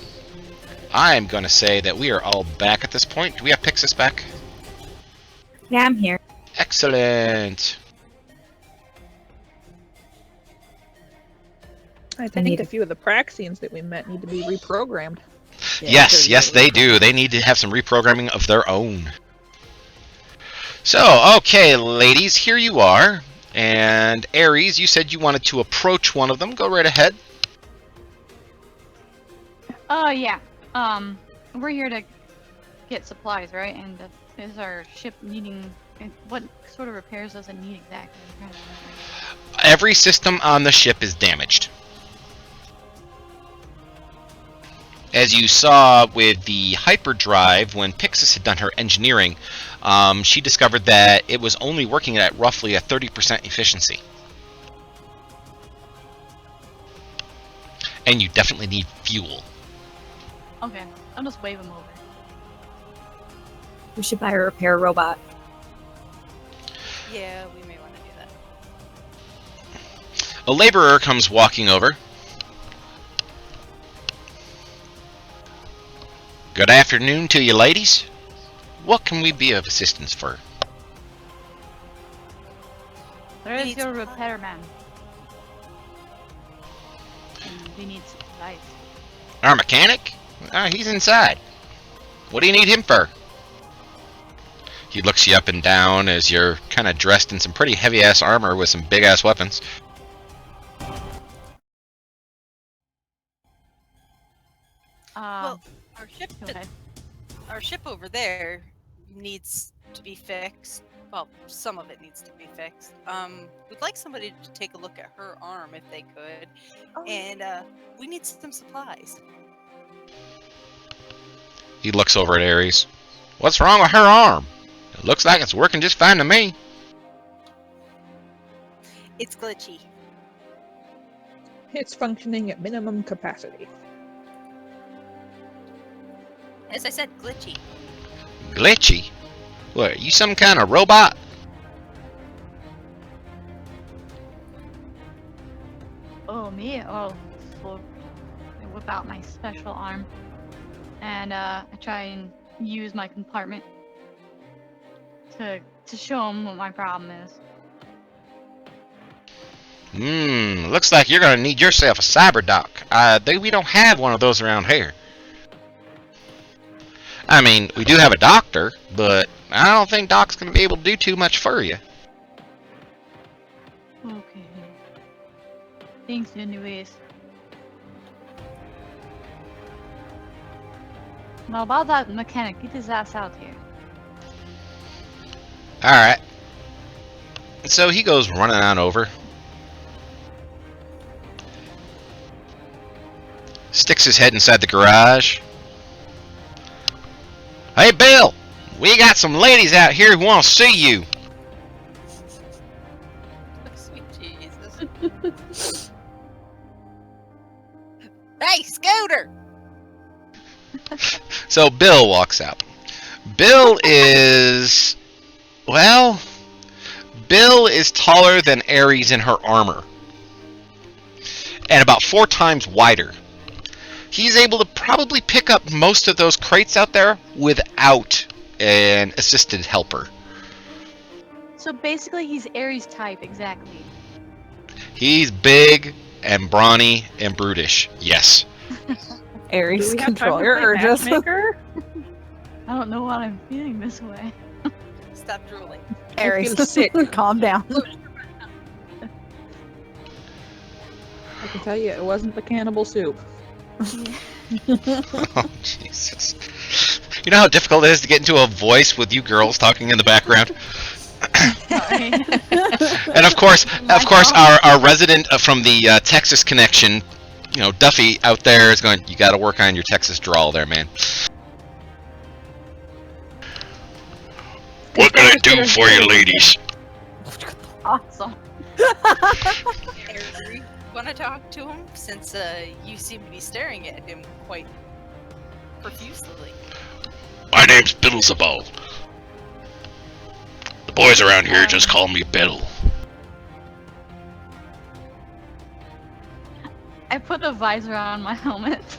I'm going to say that we are all back at this point. Do we have Pixis back? Yeah, I'm here. Excellent. I think a few of the Praxians that we met need to be reprogrammed. Yes, they do. They need to have some reprogramming of their own. So, okay, ladies, here you are. And Ares, you said you wanted to approach one of them. Go right ahead. Oh yeah. We're here to get supplies, right? And is our ship needing? What sort of repairs does it need exactly? Every system on the ship is damaged. As you saw with the hyperdrive, when Pixis had done her engineering, she discovered that it was only working at roughly a 30% efficiency. And you definitely need fuel. Okay, I'll just wave him over. We should buy a repair robot. Yeah, we may want to do that. A laborer comes walking over. Good afternoon to you, ladies. What can we be of assistance for? There is Needs your supplies. repairman. And we need supplies. Our mechanic? He's inside. What do you need him for? He looks you up and down as you're kind of dressed in some pretty heavy-ass armor with some big-ass weapons. Well, our ship, go ahead. our ship over there needs to be fixed. Well, some of it needs to be fixed. We'd like somebody to take a look at her arm if they could, and we need some supplies. He looks over at Ares. What's wrong with her arm? It looks like it's working just fine to me. It's glitchy. It's functioning at minimum capacity. As I said, glitchy. Glitchy? What, are you some kind of robot? Oh, me? Oh, well, I whip out my special arm. And I try and use my compartment to show him what my problem is. Looks like you're gonna need yourself a cyber doc. We don't have one of those around here. I mean, we do have a doctor, but I don't think Doc's gonna be able to do too much for you. Okay. Thanks anyways. Now about that mechanic, get his ass out here. Alright. So he goes running on over. Sticks his head inside the garage. Hey, Bill! We got some ladies out here who want to see you. Sweet Jesus. Hey, Scooter! So Bill walks out. Bill is... well... Bill is taller than Ares in her armor. And about 4 times wider. He's able to probably pick up most of those crates out there without an assisted helper. So basically he's Ares type, exactly. He's big and brawny and brutish. Yes. Ares, Do we have control time to your play urges. matchmaker? I don't know why I'm feeling this way. Stop drooling. I feel Ares, sick. calm down. I can tell you, it wasn't the cannibal soup. Oh, Jesus. You know how difficult it is to get into a voice with you girls talking in the background? Sorry. And of course, our resident from the Texas connection, you know, Duffy out there is going, you got to work on your Texas drawl there, man. What can I do for you, ladies? Awesome. Harry, want to talk to him since you seem to be staring at him quite profusely? My name's Biddlesaball. The boys around here just call me Biddle. I put the visor on my helmet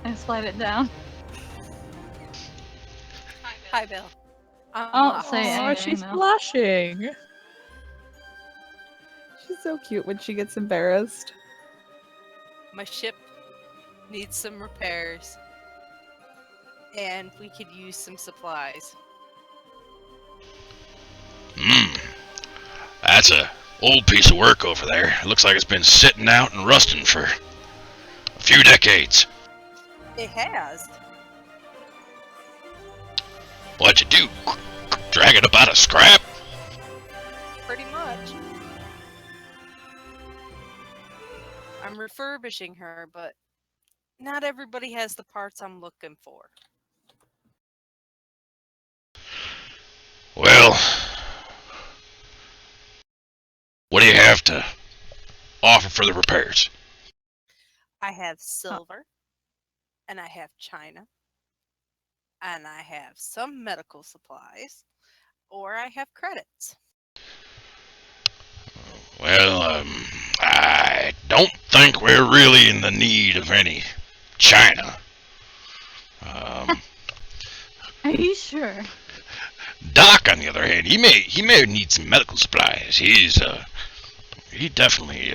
and slide it down. Hi, Bill. I'll say Oh, anything, she's though. blushing. She's so cute when she gets embarrassed. My ship needs some repairs, and we could use some supplies. That's a old piece of work over there. It looks like it's been sitting out and rusting for a few decades. It has. What'd you do? Drag it up out of scrap? Pretty much. I'm refurbishing her, but not everybody has the parts I'm looking for. Well, what do you have to offer for the repairs? I have silver, and I have china, and I have some medical supplies, or I have credits. Well, I don't think we're really in the need of any china. Are you sure? Doc, on the other hand, he may need some medical supplies. He definitely,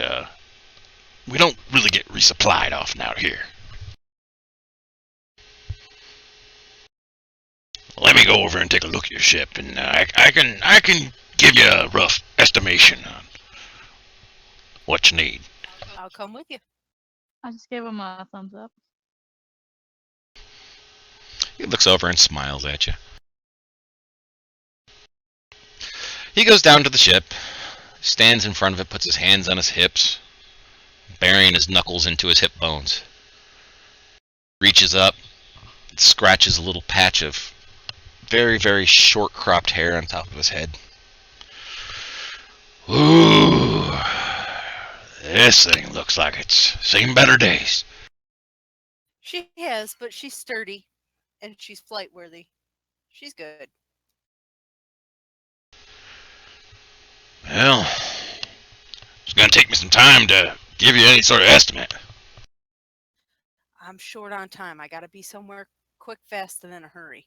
we don't really get resupplied often out here. Let me go over and take a look at your ship, and I can give you a rough estimation on what you need. I'll come with you. I just gave him a thumbs up. He looks over and smiles at you. He goes down to the ship, stands in front of it, puts his hands on his hips, burying his knuckles into his hip bones. Reaches up, scratches a little patch of very, very short cropped hair on top of his head. Ooh, this thing looks like it's seen better days. She has, but she's sturdy, and she's flight worthy. She's good. Well, it's going to take me some time to give you any sort of estimate. I'm short on time. I gotta be somewhere quick, fast, and in a hurry.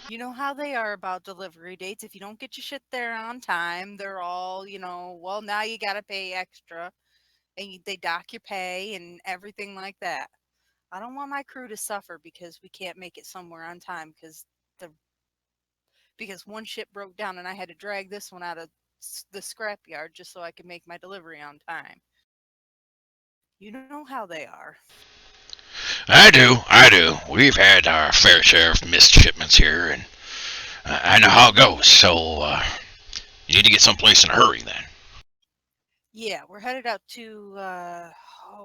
You know how they are about delivery dates. If you don't get your shit there on time, they're all, well, now you gotta pay extra, and they dock your pay and everything like that. I don't want my crew to suffer because we can't make it somewhere on time because one ship broke down and I had to drag this one out of the scrapyard just so I could make my delivery on time. You know how they are. I do. We've had our fair share of missed shipments here, and I know how it goes, so you need to get someplace in a hurry then. Yeah, we're headed out to,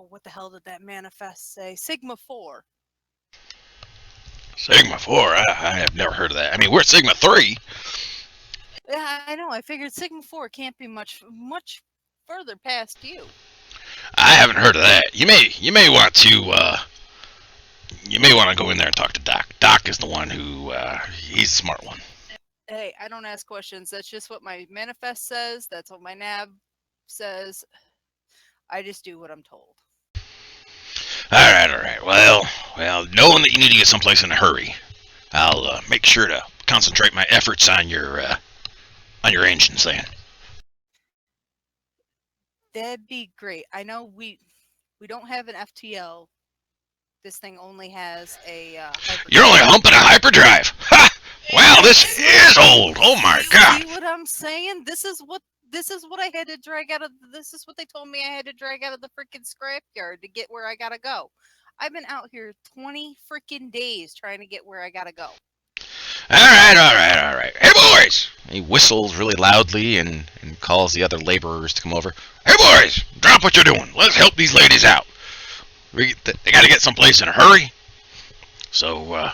what the hell did that manifest say? Sigma 4. Sigma 4? I have never heard of that. I mean, we're Sigma 3. Yeah, I know. I figured Sigma 4 can't be much further past you. I haven't heard of that. You may want to go in there and talk to Doc. Doc is the one who he's the smart one. Hey, I don't ask questions. That's just what my manifest says. That's what my nav says. I just do what I'm told. All right. Well, knowing that you need to get someplace in a hurry, I'll make sure to concentrate my efforts on your engines then. That'd be great. I know we don't have an FTL. This thing only has a hyperdrive. You're only humping a hyperdrive. Ha! Wow, this is old. Oh my god. See what I'm saying? This is what I had to drag out of. This is what they told me I had to drag out of the freaking scrapyard to get where I gotta go. I've been out here 20 freaking days trying to get where I gotta go. All right. Hey, boys! He whistles really loudly and calls the other laborers to come over. Hey, boys! Drop what you're doing. Let's help these ladies out. They got to get someplace in a hurry. So,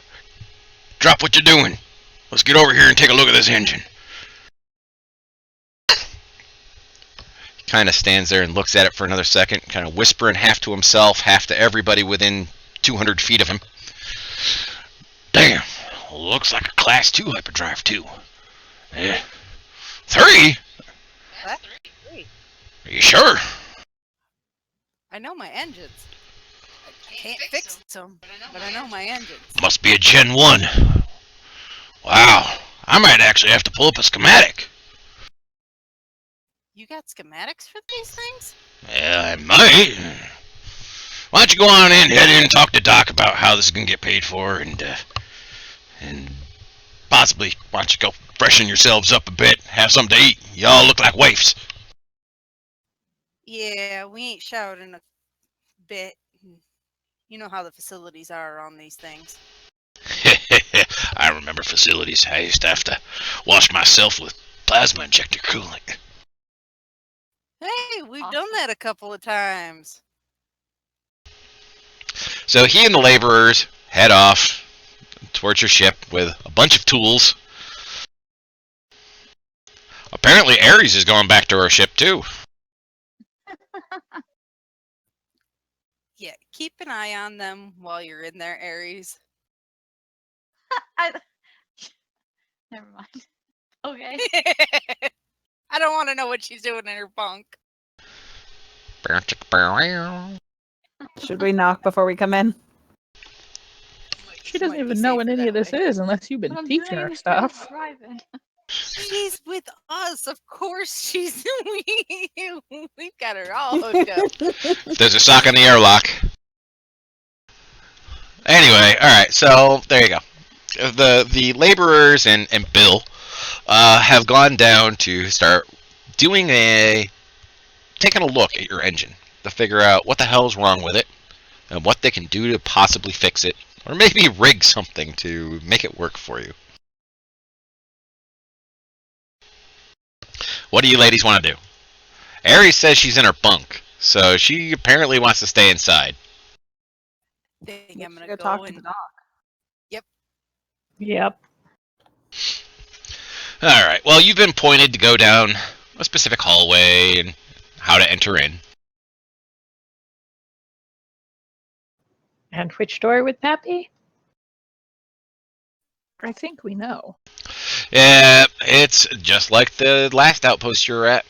drop what you're doing. Let's get over here and take a look at this engine. He kind of stands there and looks at it for another second, kind of whispering half to himself, half to everybody within 200 feet of him. Damn. Looks like a Class 2 hyperdrive, too. Yeah. 3? What? 3? Are you sure? I know my engines. I can't fix them, but I know my engines. Must be a Gen 1. Wow. I might actually have to pull up a schematic. You got schematics for these things? Yeah, I might. Why don't you go on in, head in and talk to Doc about how this is going to get paid for, and possibly, why don't you go freshen yourselves up a bit, have something to eat. Y'all look like waifs. Yeah, we ain't showered in a bit. You know how the facilities are around these things. I remember facilities. I used to have to wash myself with plasma injector coolant. Hey, we've done that a couple of times. So he and the laborers head off towards your ship with a bunch of tools. Apparently Ares is going back to her ship too. Yeah, keep an eye on them while you're in there, Ares. Never mind. Okay. I don't want to know what she's doing in her bunk. Should we knock before we come in? She doesn't Might be even know what safer any that of this way. is unless you've been I'm teaching doing her it stuff. private. She's with us, of course. She's we've got her all hooked up. There's a sock on the airlock. Anyway, alright, so there you go. The laborers and Bill have gone down to start taking a look at your engine to figure out what the hell's wrong with it and what they can do to possibly fix it, or maybe rig something to make it work for you. What do you ladies want to do? Aries says she's in her bunk, so she apparently wants to stay inside. I think I'm Let's gonna talk go to the and doc. Yep. Alright, well, you've been pointed to go down a specific hallway and how to enter in. And which door would that be? I think we know. Yeah, it's just like the last outpost you were at.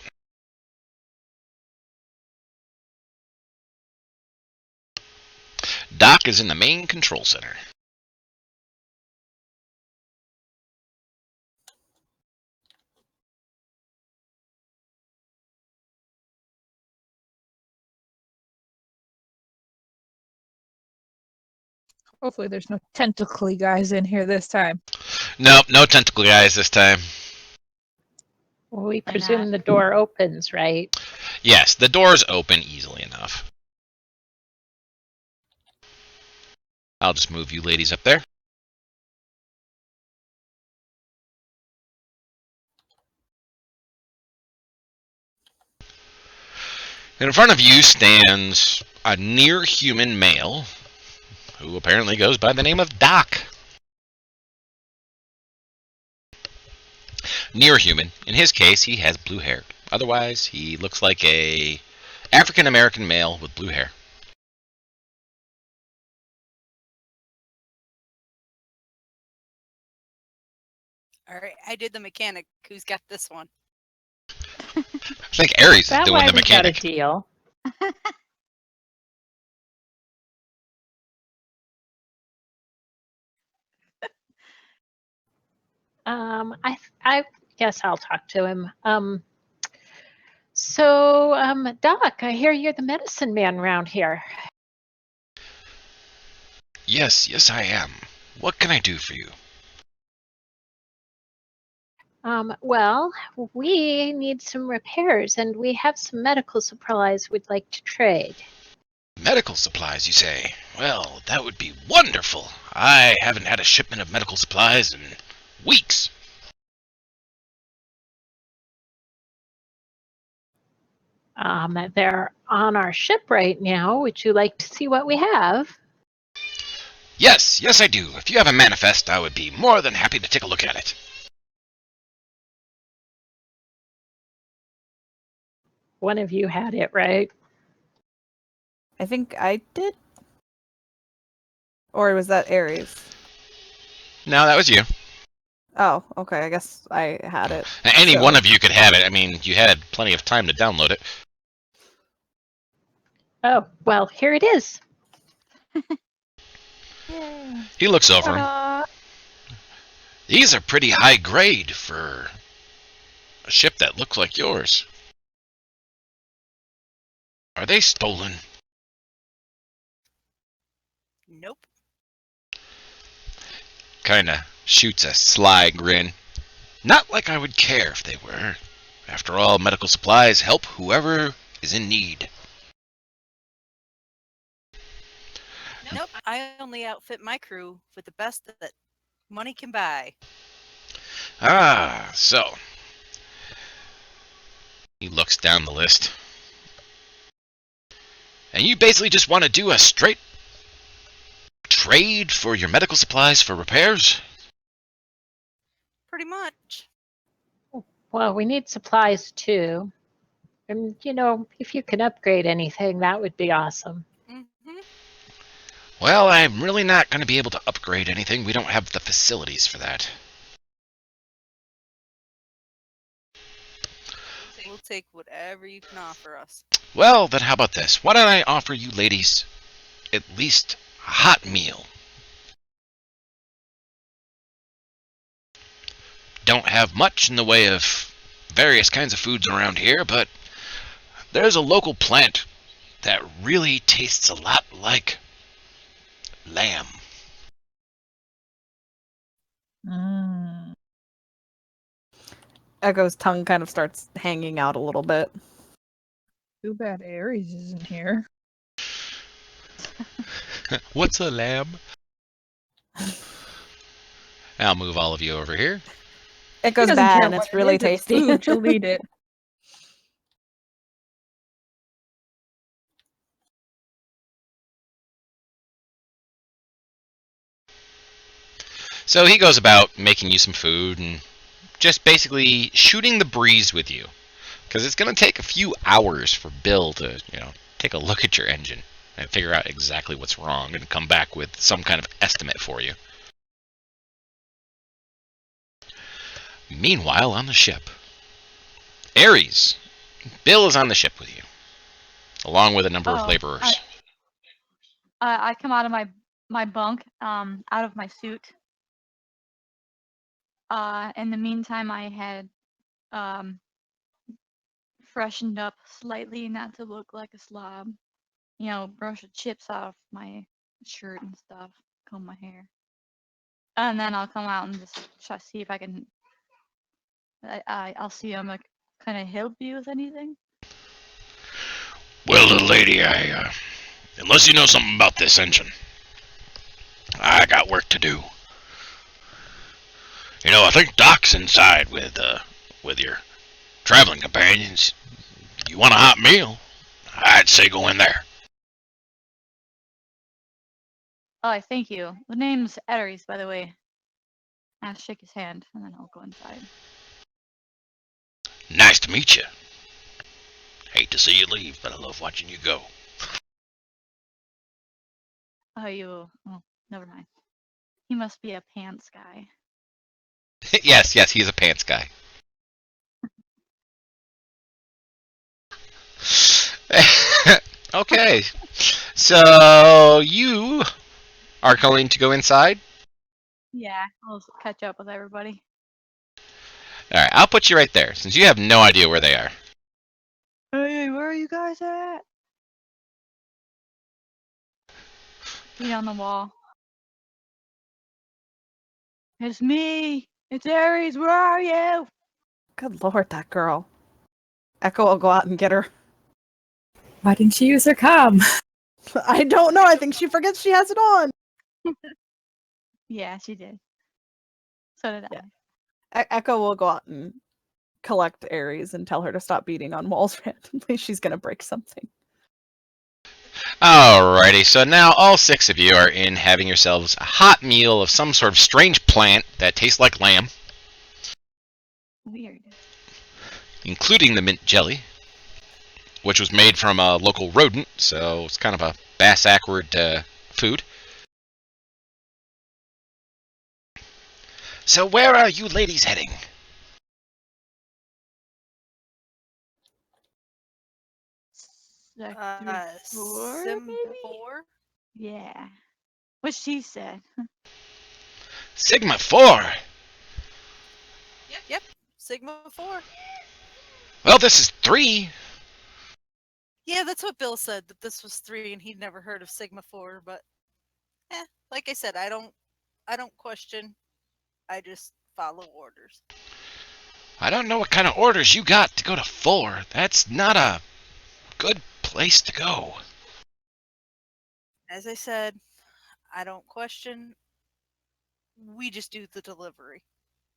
Doc is in the main control center. Hopefully there's no tentacly guys in here this time. Nope, no tentacle guys this time. Well, we Why presume not? the door opens, right? Yes, the doors open easily enough. I'll just move you ladies up there. In front of you stands a near-human male who apparently goes by the name of Doc. Near-human. In his case, he has blue hair. Otherwise, he looks like a African-American male with blue hair. All right, I did the mechanic. Who's got this one? I think Aries is That doing way the we got a mechanic. deal. I guess I'll talk to him. Doc, I hear you're the medicine man around here. Yes, I am. What can I do for you? Well, we need some repairs, and we have some medical supplies we'd like to trade. Medical supplies, you say? Well, that would be wonderful. I haven't had a shipment of medical supplies in weeks. They're on our ship right now. Would you like to see what we have? Yes, I do. If you have a manifest, I would be more than happy to take a look at it. One of you had it, right? I think I did. Or was that Aries? No, that was you. Oh, okay. I guess I had it. Any So- one of you could have it. I mean, you had plenty of time to download it. Oh, well, here it is. Yay. He looks over 'em. Ta-da. These are pretty high grade for a ship that looks like yours. Are they stolen? Nope. Kinda shoots a sly grin. Not like I would care if they were. After all, medical supplies help whoever is in need. I only outfit my crew with the best that money can buy. Ah, so. He looks down the list. And you basically just want to do a straight trade for your medical supplies for repairs? Pretty much. Well, we need supplies too. And, if you can upgrade anything, that would be awesome. Mm-hmm. Well, I'm really not going to be able to upgrade anything. We don't have the facilities for that. We'll take whatever you can offer us. Well, then how about this? Why don't I offer you ladies at least a hot meal? Don't have much in the way of various kinds of foods around here, but there's a local plant that really tastes a lot like lamb. Mm. Echo's tongue kind of starts hanging out a little bit. Too bad Aries isn't here. What's a lamb? I'll move all of you over here. Echo's doesn't bad care and what it's it really is, it's tasty. food, she'll eat it. So he goes about making you some food and just basically shooting the breeze with you. Because it's going to take a few hours for Bill to, take a look at your engine and figure out exactly what's wrong and come back with some kind of estimate for you. Meanwhile, on the ship, Ares, Bill is on the ship with you, along with a number of laborers. I come out of my bunk, out of my suit. In the meantime, I had freshened up slightly, not to look like a slob. Brush the chips off my shirt and stuff, comb my hair, and then I'll come out and just try to see if I can. I'll see like kind of help you with anything. Well, little lady, unless you know something about this engine, I got work to do. I think Doc's inside with your traveling companions. You want a hot meal? I'd say go in there. Oh, thank you. The name's Aries, by the way. I'll shake his hand and then I'll go inside. Nice to meet you. Hate to see you leave, but I love watching you go. Oh, never mind. He must be a pants guy. yes, he's a pants guy. Okay, so you are going to go inside? Yeah, I'll catch up with everybody. Alright, I'll put you right there, since you have no idea where they are. Hey, where are you guys at? Be on the wall. It's me! It's Aries, where are you? Good lord, that girl. Echo will go out and get her. Why didn't she use her comm? I don't know. I think she forgets she has it on. Yeah, she did. So did Yeah. I. Echo will go out and collect Aries and tell her to stop beating on walls randomly. She's going to break something. Alrighty, so now all 6 of you are in having yourselves a hot meal of some sort of strange plant that tastes like lamb. Weird. Including the mint jelly, which was made from a local rodent, so it's kind of a bass-ackward food. So where are you ladies heading? Sector 4, Sim maybe? 4? Yeah. What she said. Sigma 4! Yep, Sigma 4. Well, this is 3. Yeah, that's what Bill said, that this was 3 and he'd never heard of Sigma 4, but like I said, I don't question. I just follow orders. I don't know what kind of orders you got to go to 4. That's not a good place to go. As I said, I don't question. We just do the delivery.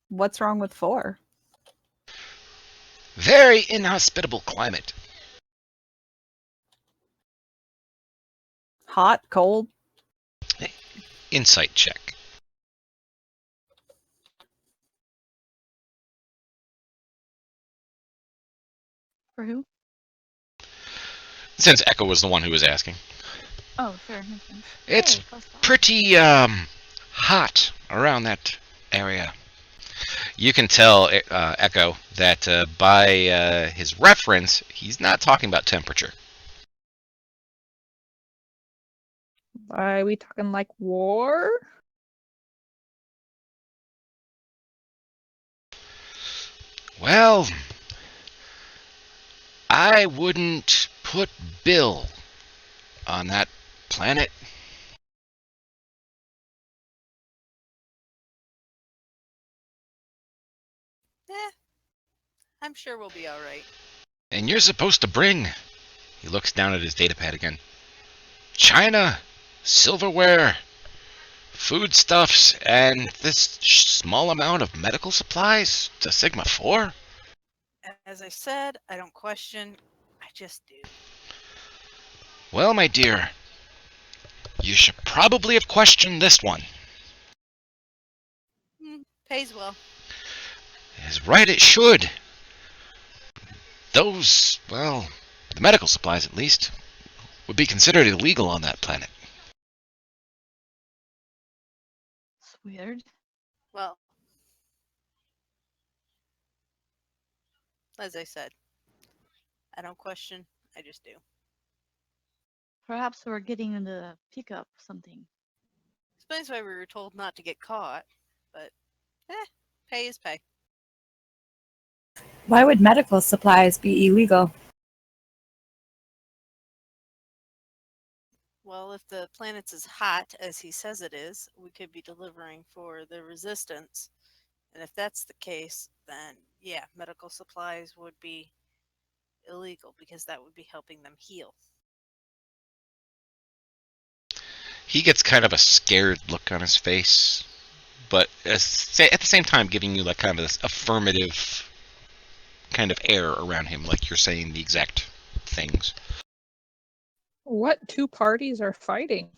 What's wrong with 4? Very inhospitable climate. Hot, cold? Insight check. For who? Since Echo was the one who was asking. Oh, sure. Makes sense. It's Hey, +5. pretty hot around that area. You can tell Echo that by his reference, he's not talking about temperature. Are we talking like war? Well, I wouldn't put Bill on that planet. Eh, I'm sure we'll be all right. And you're supposed to bring. He looks down at his datapad again. China, silverware, foodstuffs, and this small amount of medical supplies to Sigma 4? As I said, I don't question. I just do. Well, my dear, you should probably have questioned this one. Pays well. Is right, it should. Those, well, the medical supplies at least, would be considered illegal on that planet. It's weird. Well, as I said, I don't question. I just do. Perhaps we're getting in the pickup something. Explains why we were told not to get caught, but pay is pay. Why would medical supplies be illegal? Well, if the planet's as hot as he says it is, we could be delivering for the resistance. And if that's the case, then yeah, medical supplies would be illegal because that would be helping them heal. He gets kind of a scared look on his face, but at the same time giving you like kind of this affirmative kind of air around him, like you're saying the exact things. What two parties are fighting?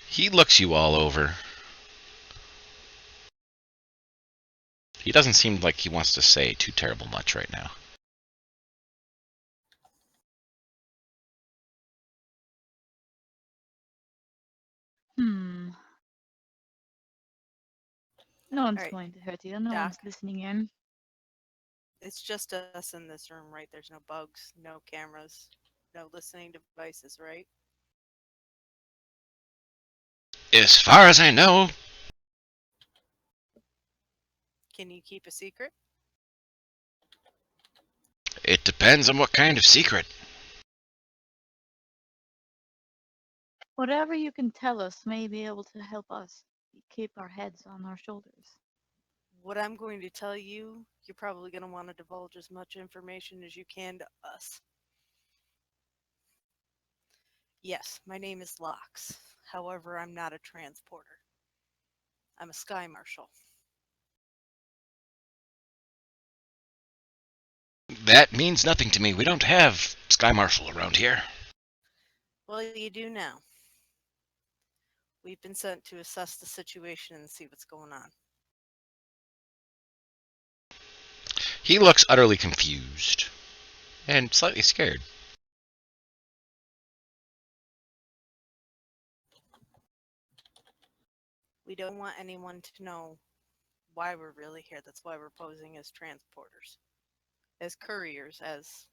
He looks you all over. He doesn't seem like he wants to say too terrible much right now. No one's Alright, going to hurt you. No Doc. one's listening in. It's just us in this room, right? There's no bugs, no cameras, no listening devices, right? As far as I know, Can you keep a secret? it depends on what kind of secret. Whatever you can tell us may be able to help us keep our heads on our shoulders. What I'm going to tell you, you're probably going to want to divulge as much information as you can to us. Yes, my name is Lox. However, I'm not a transporter. I'm a sky marshal. That means nothing to me. We don't have Sky Marshal around here. Well, you do now. We've been sent to assess the situation and see what's going on. He looks utterly confused and slightly scared. We don't want anyone to know why we're really here. That's why we're posing as transporters, as couriers, as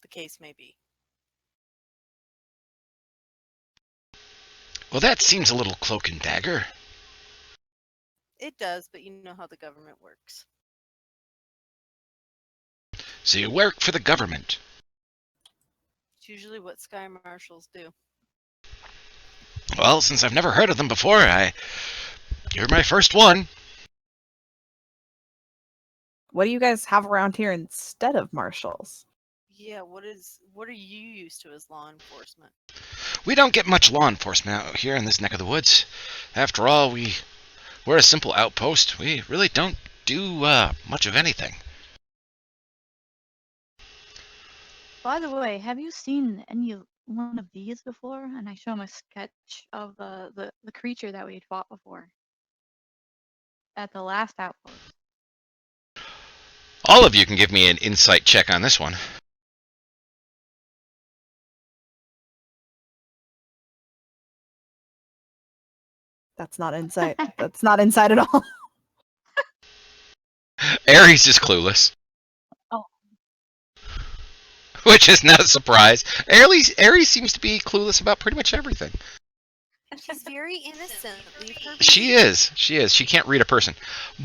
the case may be. Well, that seems a little cloak and dagger. It does, but you know how the government works. So you work for the government. It's usually what sky marshals do. Well, since I've never heard of them before, you're my first one. What do you guys have around here instead of marshals? Yeah, what are you used to as law enforcement? We don't get much law enforcement out here in this neck of the woods. After all, we're a simple outpost. We really don't do much of anything. By the way, have you seen any one of these before? And I show him a sketch of the creature that we had fought before at the last outpost. All of you can give me an insight check on this one. That's not insight. That's not insight at all. Aries is clueless. Oh. Which is not a surprise. Aries seems to be clueless about pretty much everything. She's very innocent. Leave her be. She is. She can't read a person.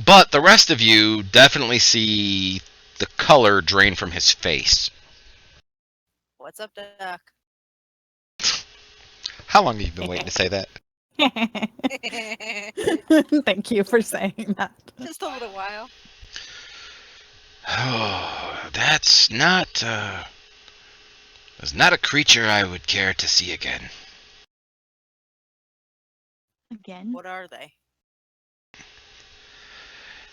But the rest of you definitely see the color drain from his face. What's up, Doc? How long have you been waiting to say that? Thank you for saying that. Just a little while. Oh, that's not a creature I would care to see again. Again? What are they?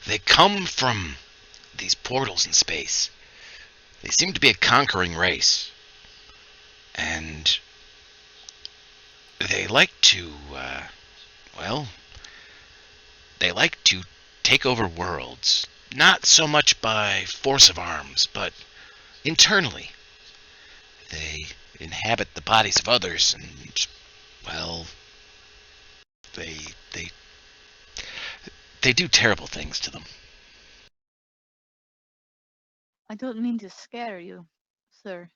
They come from these portals in space. They seem to be a conquering race. And they like to, they like to take over worlds. Not so much by force of arms, but internally. They inhabit the bodies of others and, well, they do terrible things to them. I don't mean to scare you, sir.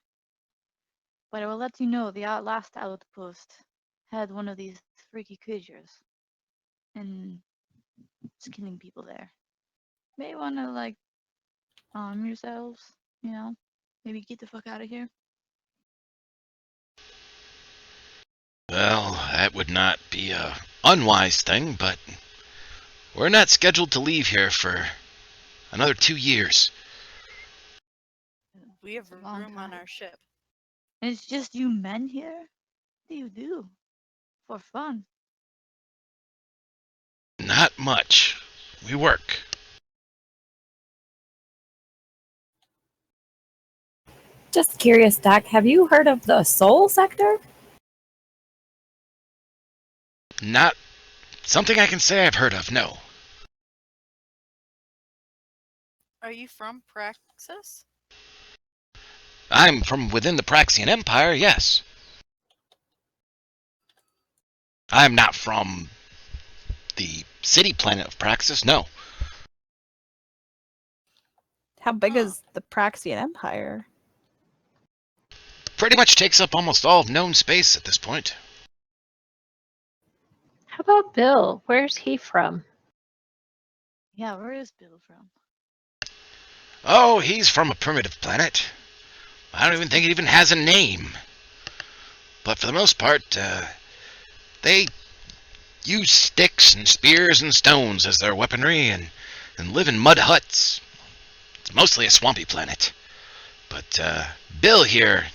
But I will let you know the last outpost had one of these freaky creatures. And it's killing people there. May wanna arm yourselves, you know? Maybe get the fuck out of here. Well, that would not be a unwise thing, but we're not scheduled to leave here for another 2 years. We have It's a long room on time. our ship. And it's just you men here? What do you do? For fun. Not much. We work. Just curious, Doc, have you heard of the Soul Sector? Not something I can say I've heard of, no. Are you from Praxis? I'm from within the Praxian Empire, yes. I'm not from the city planet of Praxis, no. How big Huh. is the Praxian Empire? Pretty much takes up almost all of known space at this point. How about Bill? Where's he from? Yeah, where is Bill from? Oh, he's from a primitive planet. I don't even think it even has a name. But for the most part, they use sticks and spears and stones as their weaponry and live in mud huts. It's mostly a swampy planet. But Bill here,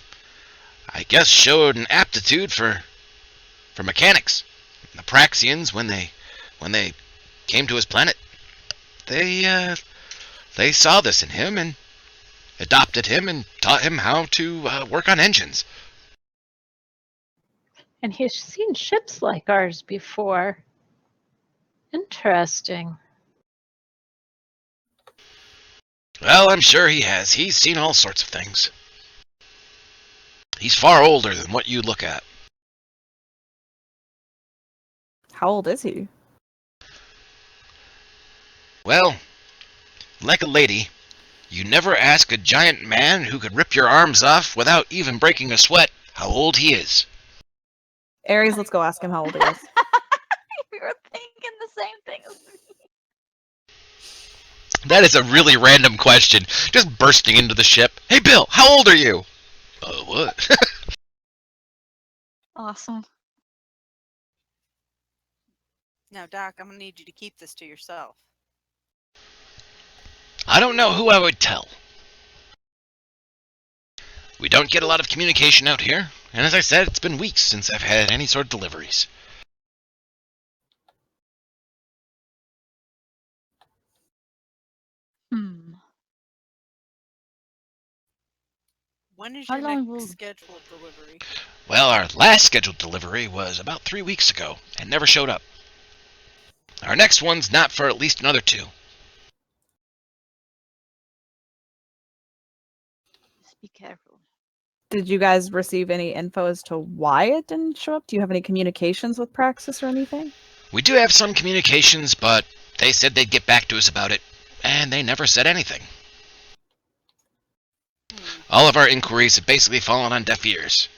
I guess, showed an aptitude for mechanics. The Praxians, when they came to his planet, they saw this in him and adopted him and taught him how to work on engines. And he's seen ships like ours before. Interesting. Well, I'm sure he has. He's seen all sorts of things. He's far older than what you look at. How old is he? Well, like a lady, you never ask a giant man who could rip your arms off without even breaking a sweat how old he is. Aries, let's go ask him how old he is. We were thinking the same thing as me. That is a really random question. Just bursting into the ship. Hey, Bill, how old are you? What? Awesome. Now, Doc, I'm gonna need you to keep this to yourself. I don't know who I would tell. We don't get a lot of communication out here, and as I said, it's been weeks since I've had any sort of deliveries. Hmm. When is How your long next will scheduled delivery? Well, our last scheduled delivery was about 3 weeks ago and never showed up. Our next one's not for at least another 2. just be careful? Did you guys receive any info as to why it didn't show up? Do you have any communications with Praxis or anything? We do have some communications, but they said they'd get back to us about it, and they never said anything. All of our inquiries have basically fallen on deaf ears.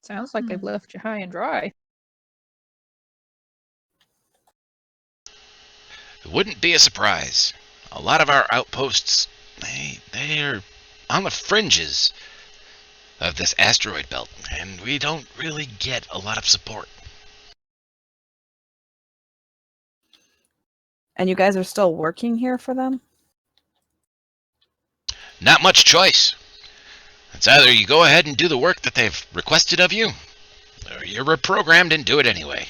Sounds like they've left you high and dry. It wouldn't be a surprise. A lot of our outposts, they're on the fringes of this asteroid belt, and we don't really get a lot of support. And you guys are still working here for them? Not much choice. It's either you go ahead and do the work that they've requested of you, or you're reprogrammed and do it anyway.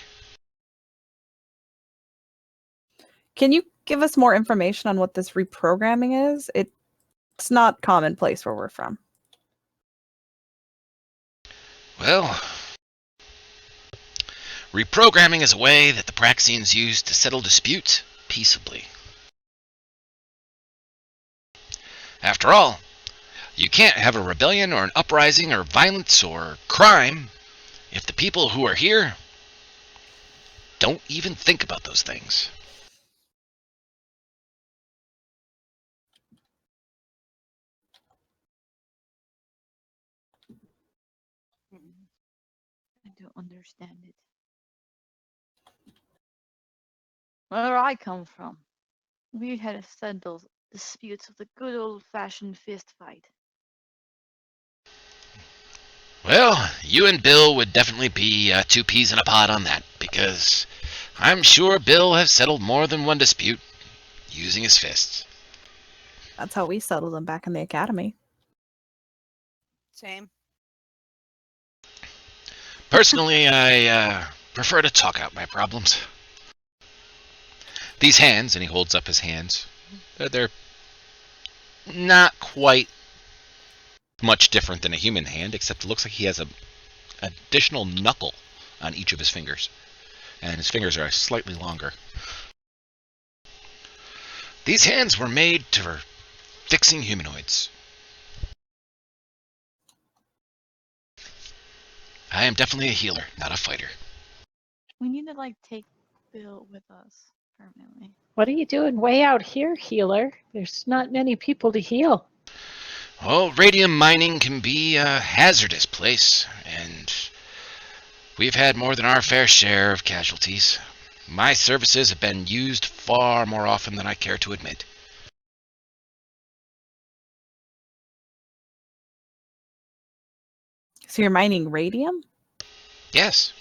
Can you give us more information on what this reprogramming is? It's not commonplace where we're from. Well, reprogramming is a way that the Praxians use to settle disputes peaceably. After all, you can't have a rebellion or an uprising or violence or crime if the people who are here don't even think about those things. I don't understand it. Where I come from, we had settled disputes with a good old-fashioned fist fight. Well, you and Bill would definitely be 2 peas in a pod on that, because I'm sure Bill has settled more than one dispute using his fists. That's how we settled them back in the academy. Same. Personally, I prefer to talk out my problems. These hands, and he holds up his hands, they're not quite much different than a human hand, except it looks like he has an additional knuckle on each of his fingers, and his fingers are slightly longer. These hands were made for fixing humanoids. I am definitely a healer, not a fighter. We need to take Bill with us permanently. What are you doing way out here, healer? There's not many people to heal. Well, radium mining can be a hazardous place, and we've had more than our fair share of casualties. My services have been used far more often than I care to admit. So you're mining radium? Yes.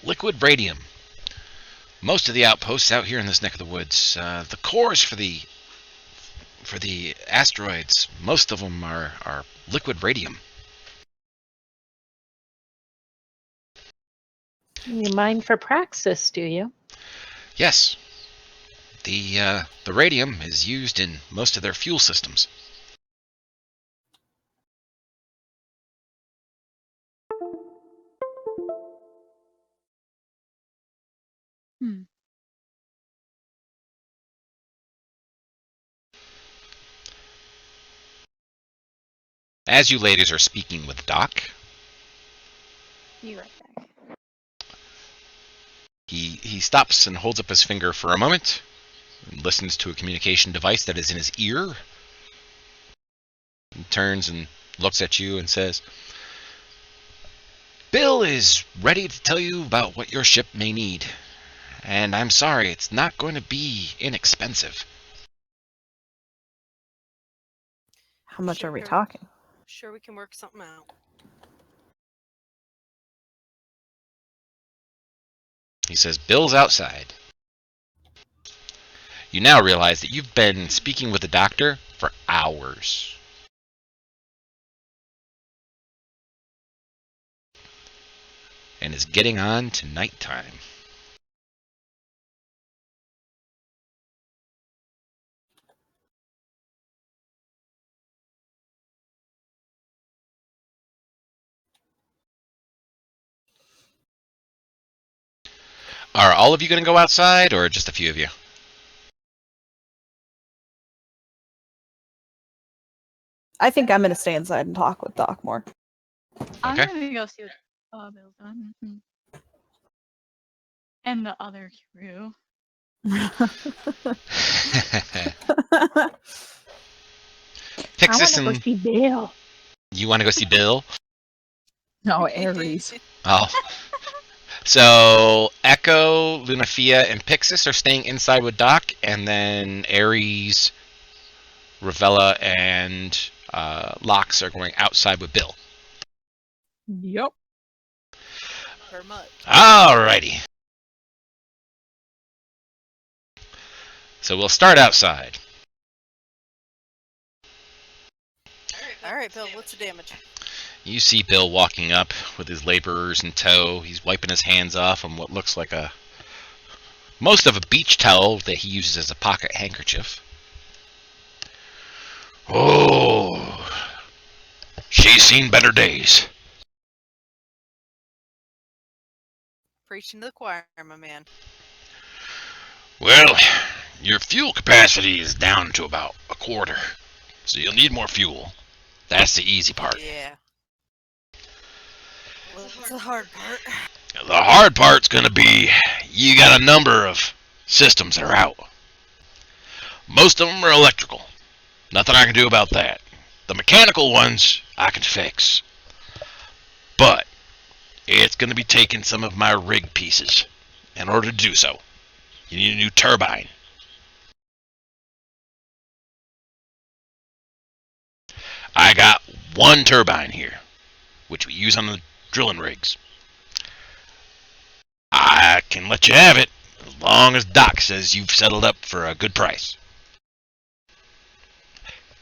Liquid radium. Most of the outposts out here in this neck of the woods, the cores for the asteroids, most of them are liquid radium. You mine for Praxis, do you? Yes. The radium is used in most of their fuel systems. Hmm. As you ladies are speaking with Doc, Be right back. he stops and holds up his finger for a moment and listens to a communication device that is in his ear. And turns and looks at you and says, Bill is ready to tell you about what your ship may need. And I'm sorry, it's not going to be inexpensive. How much are we Sure. talking? Sure, we can work something out. He says, Bill's outside. You now realize that you've been speaking with the doctor for hours. And it's getting on to nighttime. Are all of you going to go outside, or just a few of you? I think I'm gonna stay inside and talk with Doc more. I'm Okay. gonna go see what Bill's done. And the other crew. Pixis I want to go and see Bill. you want to go see Bill? No, Aries. Oh. So Echo, Lunafia, and Pixis are staying inside with Doc, and then Ares, Ravella, and Lox are going outside with Bill. Yep. Very much. Alrighty. So we'll start outside. All right, Bill. What's the damage? You see Bill walking up with his laborers in tow. He's wiping his hands off on what looks like most of a beach towel that he uses as a pocket handkerchief. Oh, she's seen better days. Preaching to the choir, my man. Well, your fuel capacity is down to about a quarter, so you'll need more fuel. That's the easy part. Yeah. What's the hard part? The hard part's gonna be you got a number of systems that are out. Most of them are electrical. Nothing I can do about that. The mechanical ones I can fix. But it's gonna be taking some of my rig pieces. In order to do so, you need a new turbine. I got one turbine here, which we use on the drilling rigs. I can let you have it as long as Doc says you've settled up for a good price.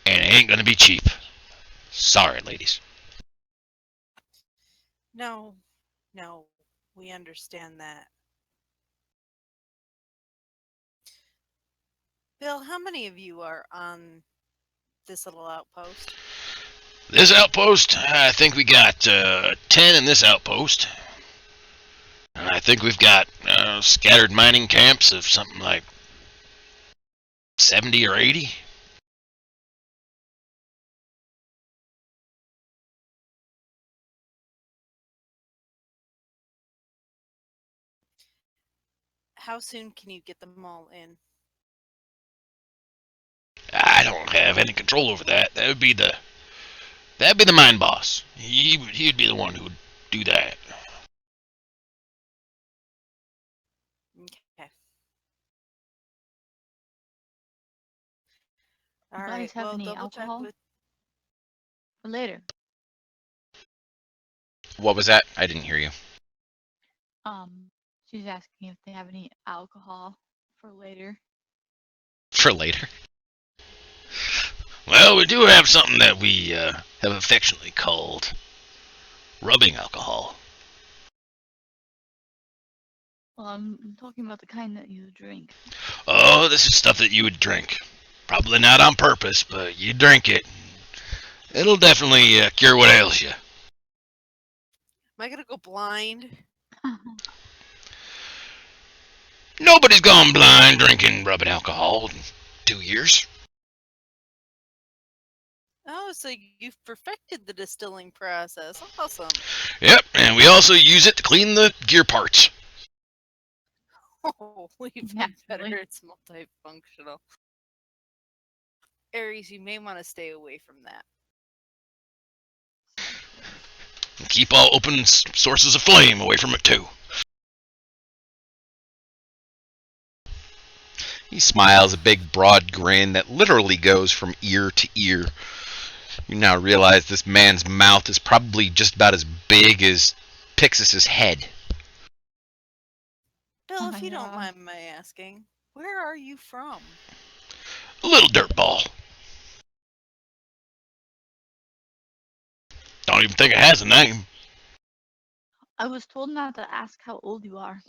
And it ain't gonna be cheap. Sorry, ladies. No, we understand that. Bill, how many of you are on this little outpost? This outpost, I think we got 10 in this outpost. And I think we've got scattered mining camps of something like 70 or 80. How soon can you get them all in? I don't have any control over that. That'd be the mine boss. He'd be the one who would do that. Okay. You All guys right. have Well, any double check alcohol? with. For later. What was that? I didn't hear you. She's asking if they have any alcohol for later. For later? Well, we do have something that we have affectionately called rubbing alcohol. Well, I'm talking about the kind that you drink. Oh, this is stuff that you would drink. Probably not on purpose, but you drink it. It'll definitely cure what ails you. Am I gonna go blind? Nobody's gone blind drinking rubbing alcohol in 2 years. Oh, so you've perfected the distilling process. Awesome. Yep, and we also use it to clean the gear parts. Oh, even better. Naturally. It's multifunctional. Aries, you may want to stay away from that. And keep all open sources of flame away from it, too. He smiles a big, broad grin that literally goes from ear to ear. You now realize this man's mouth is probably just about as big as Pixis's head. Well, Oh if my you don't god. mind my asking, where are you from? A little dirtball. Don't even think it has a name. I was told not to ask how old you are.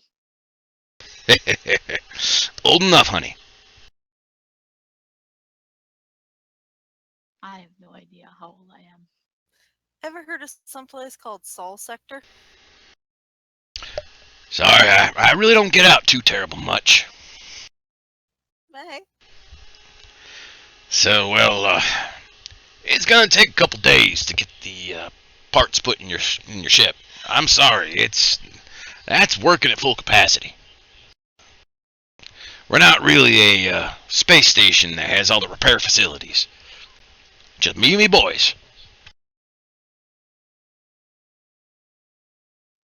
Old enough, honey. I have no idea how old I am. Ever heard of someplace called Sol Sector? Sorry, I really don't get out too terrible much. Hey, So, well, it's gonna take a couple days to get the parts put in your ship. I'm sorry, that's working at full capacity. We're not really a space station that has all the repair facilities. Just me and me boys.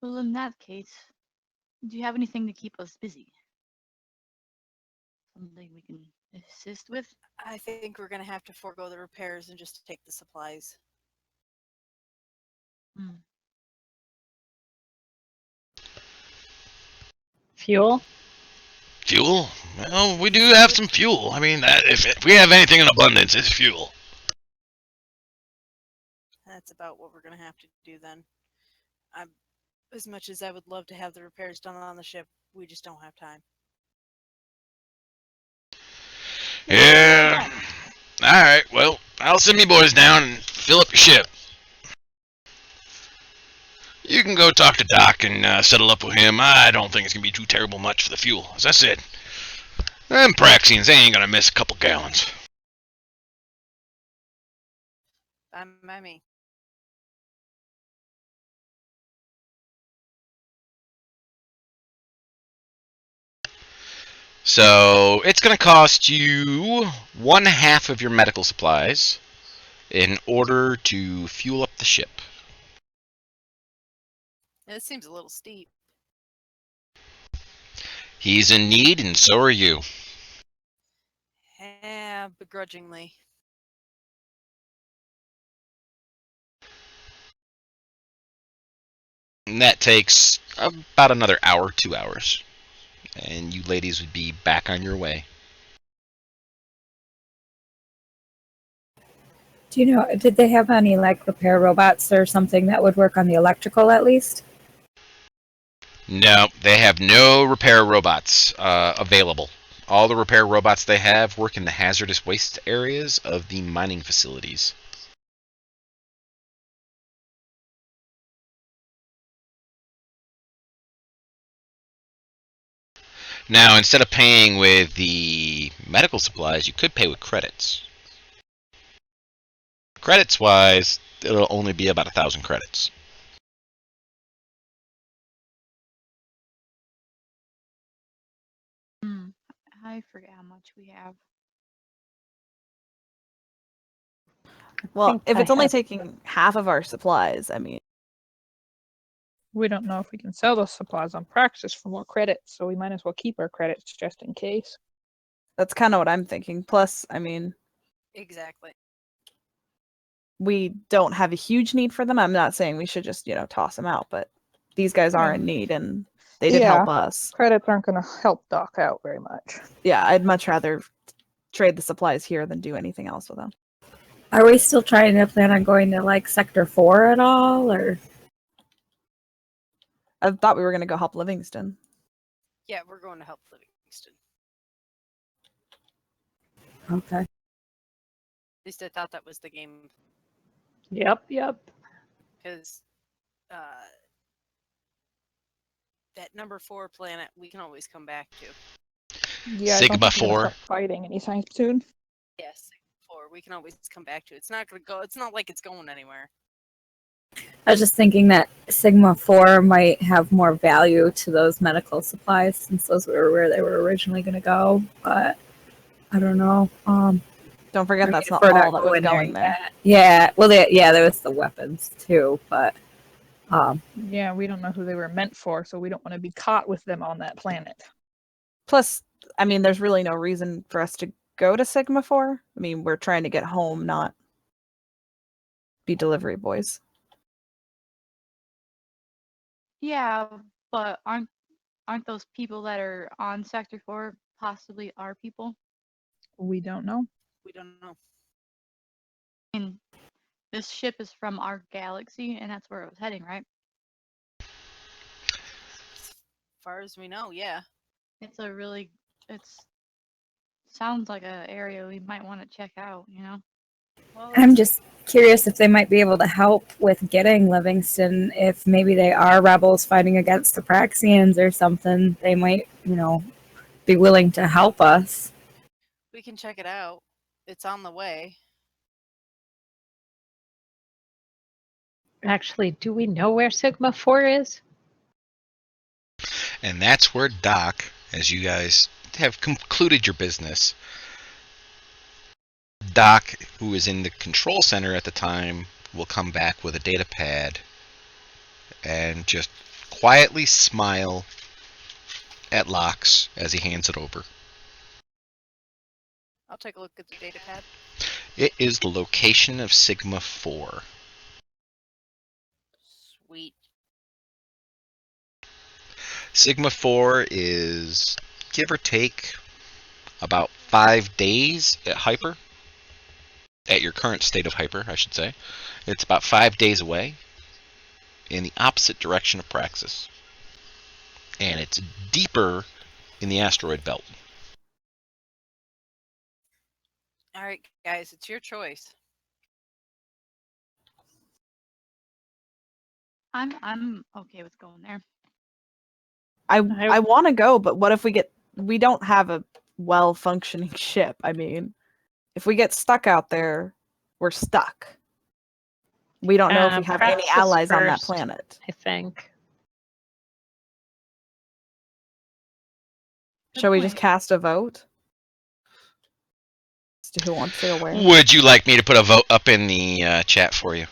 Well, in that case, do you have anything to keep us busy? Something we can assist with? I think we're gonna have to forego the repairs and just take the supplies. Hmm. Fuel? Fuel? Well, we do have some fuel. I mean, if we have anything in abundance, it's fuel. That's about what we're gonna have to do then. I'm, as much as I would love to have the repairs done on the ship, we just don't have time. Yeah. Alright, well, I'll send me boys down and fill up your ship. You can go talk to Doc and settle up with him. I don't think it's going to be too terrible much for the fuel. As I said, them Praxians, they ain't going to miss a couple gallons. By me. So, it's going to cost you 1/2 of your medical supplies in order to fuel up the ship. It seems a little steep. He's in need, and so are you. Yeah, begrudgingly. And that takes about another hour, 2 hours. And you ladies would be back on your way. Do you know, did they have any like repair robots or something that would work on the electrical at least? No, they have no repair robots available. All the repair robots they have work in the hazardous waste areas of the mining facilities. Now, instead of paying with the medical supplies, you could pay with credits. Credits wise, it'll only be about 1,000 credits. Hmm. I forget how much we have. Well, think if I it's only have- taking half of our supplies, I mean, We don't know if we can sell those supplies on Praxis for more credits, so we might as well keep our credits just in case. that's kind of what I'm thinking. Plus, I mean, Exactly. we don't have a huge need for them. I'm not saying we should just, toss them out, but these guys are in need and they did help us. Credits aren't going to help Doc out very much. Yeah, I'd much rather trade the supplies here than do anything else with them. Are we still trying to plan on going to like Sector 4 at all, or? I thought we were going to go help Livingston. Yeah, we're going to help Livingston. Okay. At least I thought that was the game, Yep. because that number 4 planet we can always come back to. Yeah, I Sigma don't think we're 4. gonna stop fighting anytime soon. Yes, 4 we can always come back to. It's not gonna go. It's not like it's going anywhere. I was just thinking that Sigma 4 might have more value to those medical supplies since those were where they were originally going to go, but I don't know. Don't forget that's not we're all that was going going there. yet. Yeah, well, there was the weapons too, but Yeah, we don't know who they were meant for, so we don't want to be caught with them on that planet. Plus, I mean, there's really no reason for us to go to Sigma 4. I mean, we're trying to get home, not be delivery boys. Yeah, but aren't Aren't those people that are on Sector 4 possibly our people? We don't know. We don't know. And this ship is from our galaxy, and that's where it was heading, right? As far as we know, yeah. It's a really, it's sounds like a area we might want to check out, you know? Well, I'm just curious if they might be able to help with getting Livingston. If maybe they are rebels fighting against the Praxians or something, they might, be willing to help us. we can check it out. It's on the way. Actually, do we know where Sigma 4 is? And that's where Doc, as you guys have concluded your business, Doc, who is in the control center at the time, will come back with a data pad and just quietly smile at Lox as he hands it over. I'll take a look at the data pad. It is the location of Sigma 4. Sweet. Sigma 4 is, give or take, about 5 days at Hyper. At your current state of Hyper, I should say. It's about 5 days away in the opposite direction of Praxis. And it's deeper in the asteroid belt. All right, guys, it's your choice. I'm okay with going there. I want to go, but what if we don't have a well functioning ship? I mean, if we get stuck out there, we're stuck. We don't know if we have any Praxis allies on that first, planet. I think. Shall we just point. cast a vote? As to who wants to go where? Would you like me to put a vote up in the chat for you?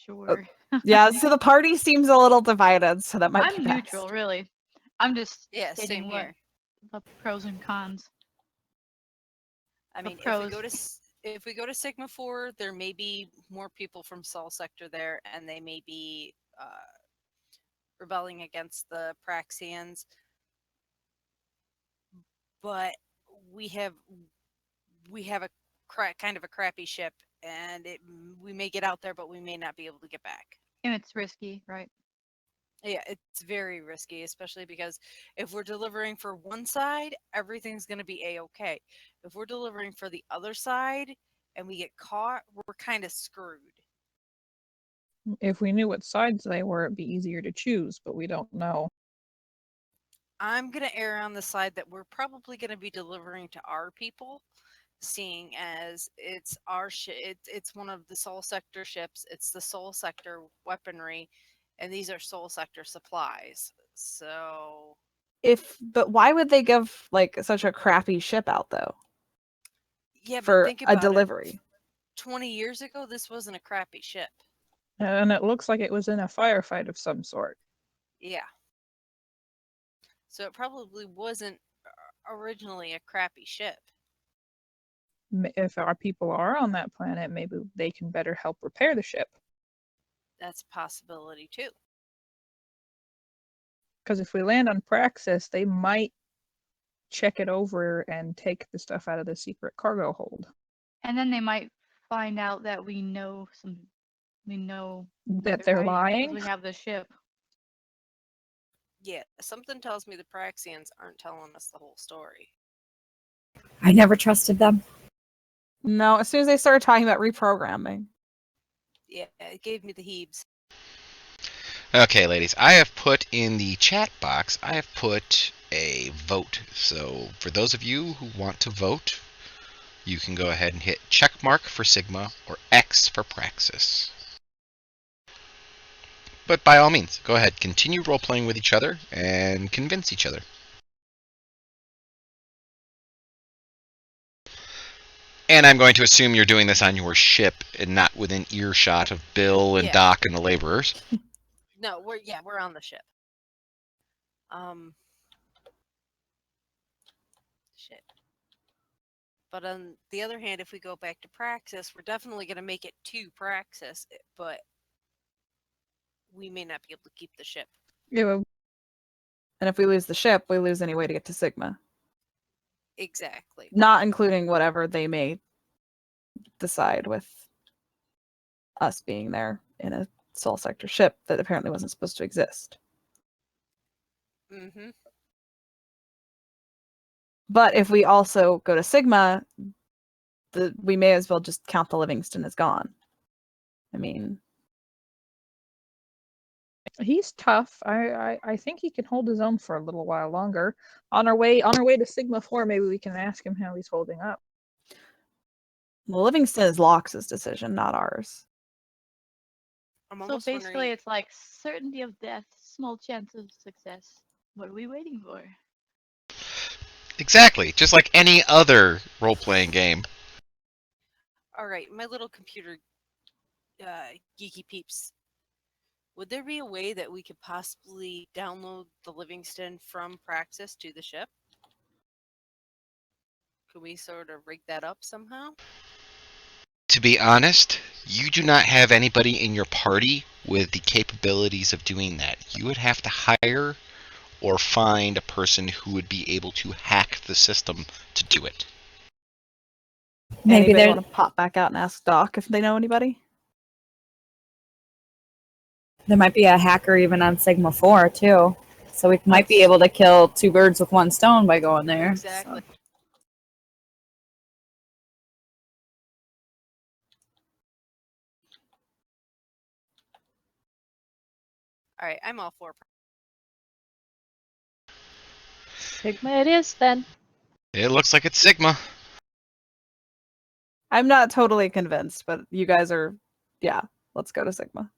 Sure. Yeah, so the party seems a little divided, so that might I'm be neutral, best. really. I'm just Yeah, stating same what here. the pros and cons. I The mean, pros. if we go to Sigma 4, there may be more people from Sol Sector there, and they may be rebelling against the Praxians. But we have a kind of a crappy ship, and we may get out there, but we may not be able to get back. And it's risky, right? Yeah, it's very risky, especially because if we're delivering for one side, everything's going to be a-okay. If we're delivering for the other side and we get caught, we're kind of screwed. If we knew what sides they were, it'd be easier to choose, but we don't know. I'm going to err on the side that we're probably going to be delivering to our people, seeing as it's our ship. It's one of the Sol Sector ships. It's the Sol Sector weaponry, and these are Sol Sector supplies. So But why would they give like such a crappy ship out though? yeah, but For think a about it. delivery. 20 years ago, this wasn't a crappy ship. And it looks like it was in a firefight of some sort. Yeah. So it probably wasn't originally a crappy ship. If our people are on that planet, maybe they can better help repair the ship. That's a possibility too. Because if we land on Praxis, they might check it over and take the stuff out of the secret cargo hold. And then they might find out that we know That they're lying? because we have the ship. Yeah, something tells me the Praxians aren't telling us the whole story. I never trusted them. No, as soon as they started talking about reprogramming. Yeah, it gave me the heebs. Okay, ladies, I have put in the chat box, I have put a vote. So for those of you who want to vote, you can go ahead and hit check mark for Sigma or X for Praxis. But by all means, go ahead, continue role-playing with each other and convince each other. And I'm going to assume you're doing this on your ship and not within earshot of Bill and Yeah. Doc and the laborers. No, we're on the ship. Shit. But on the other hand, if we go back to Praxis, we're definitely going to make it to Praxis, but we may not be able to keep the ship. Yeah, And if we lose the ship, we lose any way to get to Sigma, Exactly. not including whatever they may decide with us being there in a Soul Sector ship that apparently wasn't supposed to exist. Mm-hmm. But if we also go to Sigma, we may as well just count the Livingston as gone. I mean, he's tough. I think he can hold his own for a little while longer. On our way to Sigma 4, maybe we can ask him how he's holding up. the Livingston is Lox's decision, not ours. I'm So almost basically, wondering. it's like certainty of death, small chance of success. What are we waiting for? Exactly, just like any other role-playing game. All right, my little computer geeky peeps. Would there be a way that we could possibly download the Livingston from Praxis to the ship? Could we sort of rig that up somehow? To be honest, you do not have anybody in your party with the capabilities of doing that. You would have to hire or find a person who would be able to hack the system to do it. Maybe Anybody there want to pop back out and ask Doc if they know anybody? there might be a hacker even on Sigma 4 too. So we might be That's- able to kill two birds with one stone by going there. Exactly. So. All right, I'm all for. Sigma it is then. It looks like it's Sigma. I'm not totally convinced, but you guys are, yeah, let's go to Sigma.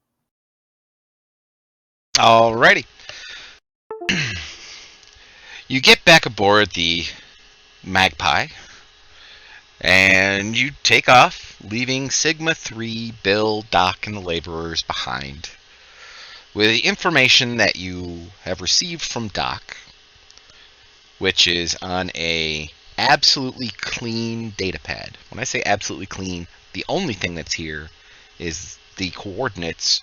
Alrighty. You get back aboard the Magpie, and you take off, leaving Sigma 3, Bill, Doc, and the laborers behind. With the information that you have received from Doc, which is on a absolutely clean data pad. When I say absolutely clean, the only thing that's here is the coordinates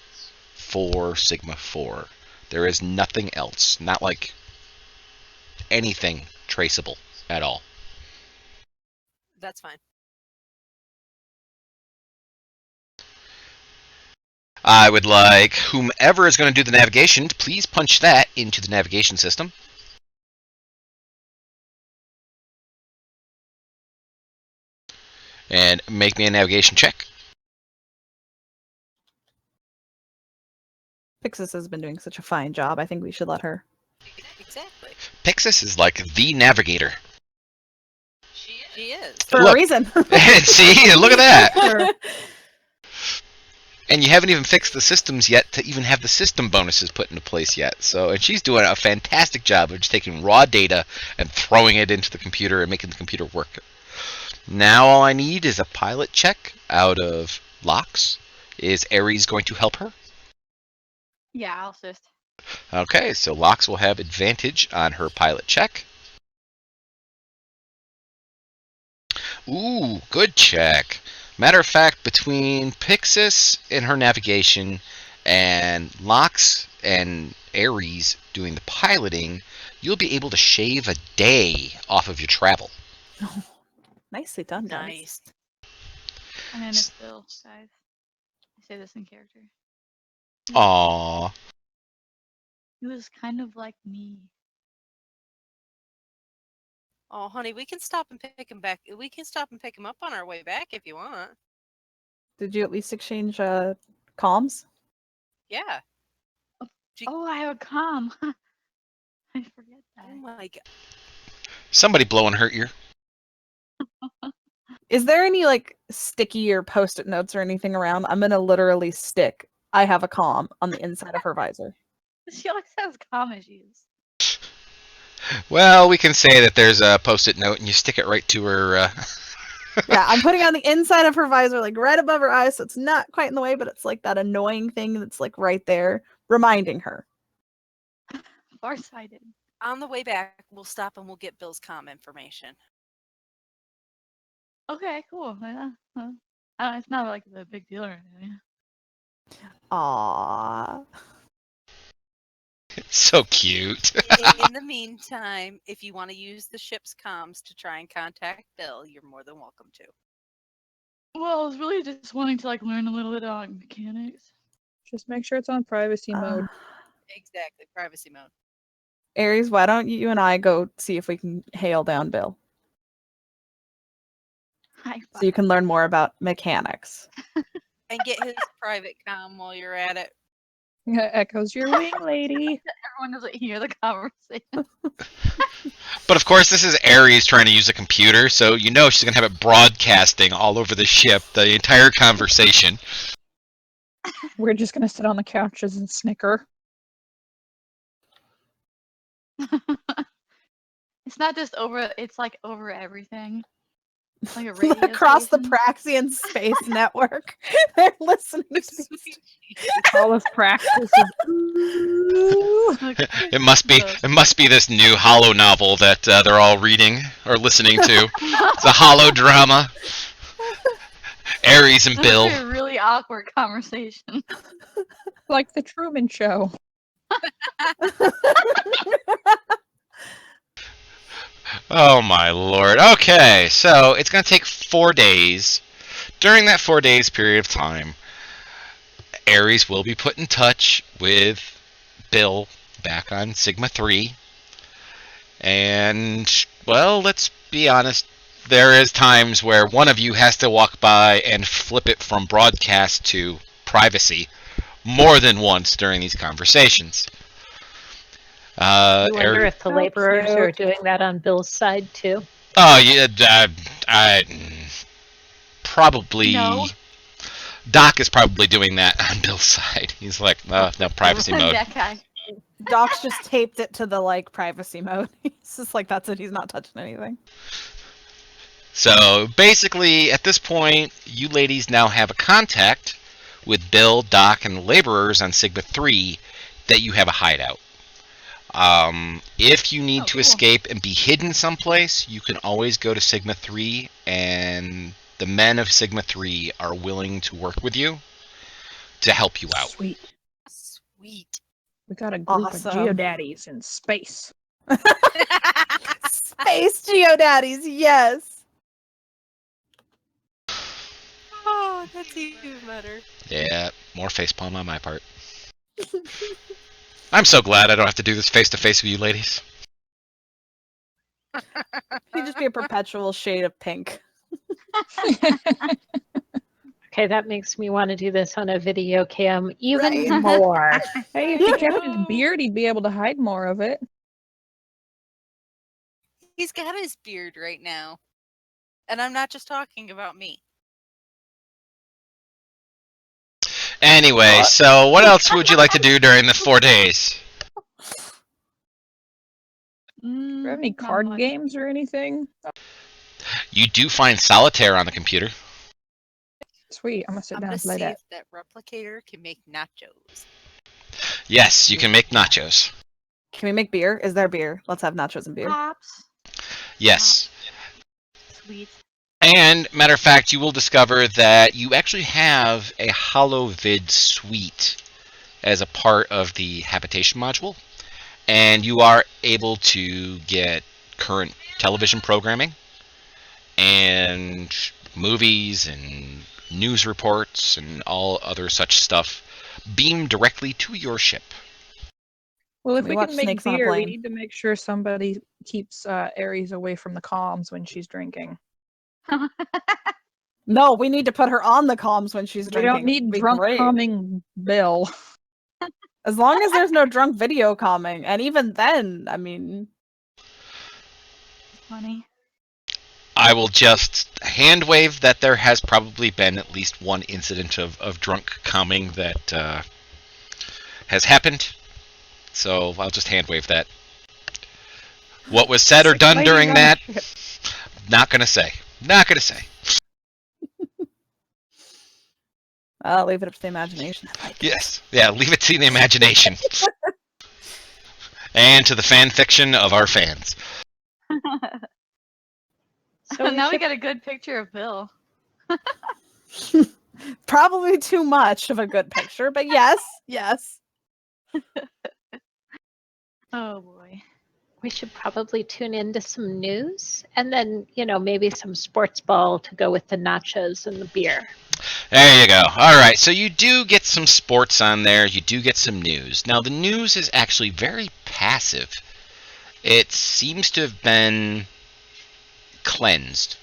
for Sigma 4. There is nothing else, not like anything traceable at all. That's fine. I would like whomever is going to do the navigation to please punch that into the navigation system. And make me a navigation check. Pixis has been doing such a fine job. I think we should let her. Exactly. Pixis is like the navigator. She is. For Look. a reason. See, look at that. Sure. And you haven't even fixed the systems yet to even have the system bonuses put into place yet. So, and she's doing a fantastic job of just taking raw data and throwing it into the computer and making the computer work. Now all I need is a pilot check out of Lox. Is Ares going to help her? Yeah, I'll assist. Okay, so Lox will have advantage on her pilot check. Ooh, good check. Matter of fact, between Pixis in her navigation and Lox and Ares doing the piloting, you'll be able to shave a day off of your travel. Nicely done, guys. Nice. And then it's Bill, guys. I say this in character. Aww. He was kind of like me. Oh, honey, we can stop and pick him back. We can stop and pick him up on our way back if you want. Did you at least exchange comms? Yeah. Oh, I have a comm. I forget that. Oh my god. Somebody blowing her ear. Is there any like sticky or post-it notes or anything around? I'm gonna literally stick "I have a comm" on the inside of her visor. She always has comm issues. Well, we can say that there's a post-it note and you stick it right to her. Yeah, I'm putting it on the inside of her visor, like right above her eyes, so it's not quite in the way, but it's like that annoying thing that's like right there, reminding her. Farsighted. On the way back, we'll stop and we'll get Bill's comm information. Okay, cool. Yeah. It's not like a big deal or anything. Aww. So cute. In the meantime, if you want to use the ship's comms to try and contact Bill, you're more than welcome to. Well, I was really just wanting to like learn a little bit about mechanics. Just make sure it's on privacy mode. Exactly, privacy mode. Aries, why don't you and I go see if we can hail down Bill High so five. you can learn more about mechanics. And get his private comm while you're at it. Echoes your wing, lady. Everyone doesn't hear the conversation. But of course, this is Ares trying to use a computer, so you know she's going to have it broadcasting all over the ship, the entire conversation. We're just gonna sit on the couches and snicker. It's not just over. It's like over everything. Like a radio Across the station. Praxian space network. They're listening to Sweet these. Jesus. All of practice is It must be this new Hollow novel that they're all reading or listening to. It's a Hollow drama. Ares and That Bill. would be a really awkward conversation. like the Truman Show. Oh my lord. Okay, so it's going to take 4 days. During that 4 days period of time, Ares will be put in touch with Bill back on Sigma 3. And, well, let's be honest, there is times where one of you has to walk by and flip it from broadcast to privacy more than once during these conversations. I wonder Ares, if the laborers are doing that on Bill's side too. oh yeah, probably. No. Doc is probably doing that on Bill's side. He's like, no, privacy mode. That guy. Doc's just taped it to the like privacy mode. He's just like, that's it. He's not touching anything. So basically, at this point, you ladies now have a contact with Bill, Doc, and the laborers on Sigma 3 that you have a hideout. If you need to cool. escape and be hidden someplace, you can always go to Sigma 3, and the men of Sigma 3 are willing to work with you to help you out. Sweet. Sweet. We got a group Awesome. of geodaddies in space. Space Geodaddies, yes. Oh, that's even better. Yeah, more facepalm on my part. I'm so glad I don't have to do this face-to-face with you ladies. He'd just be a perpetual shade of pink. Okay, that makes me want to do this on a video cam even Right. more. Hey, if he kept his beard, he'd be able to hide more of it. He's got his beard right now. And I'm not just talking about me. Anyway, so what else would you like to do during the 4 days? Do you have any Not card much. games or anything? You do find solitaire on the computer. Sweet, I'm gonna sit I'm down gonna and play see that. if that replicator can make nachos. Yes, you can make nachos. Can we make beer? Is there beer? Let's have nachos and beer. Pops. Yes. Sweet. And, matter of fact, you will discover that you actually have a HoloVid suite as a part of the habitation module. And you are able to get current television programming and movies and news reports and all other such stuff beamed directly to your ship. Well, if Can we we watch can make Snakes on a beer, we Plane? need to make sure somebody keeps Aries away from the comms when she's drinking. No, we need to put her on the comms when she's We drinking. don't need It'd be drunk great. calming Bill. As long as there's no drunk video calming. And even then, I mean, Funny. I will just hand wave that there has probably been at least one incident of drunk calming that has happened. So I'll just hand wave that. What was said or Six done ladies during on a that, ship. not gonna say. Not gonna say. I'll leave it up to the imagination. I like it. Yes. Yeah, leave it to the imagination. And to the fan fiction of our fans. So Now we should- got a good picture of Bill. Probably too much of a good picture, but yes, yes. Oh boy. We should probably tune into some news and then, maybe some sports ball to go with the nachos and the beer. There you go. All right, so you do get some sports on there. You do get some news. Now, the news is actually very passive. It seems to have been cleansed.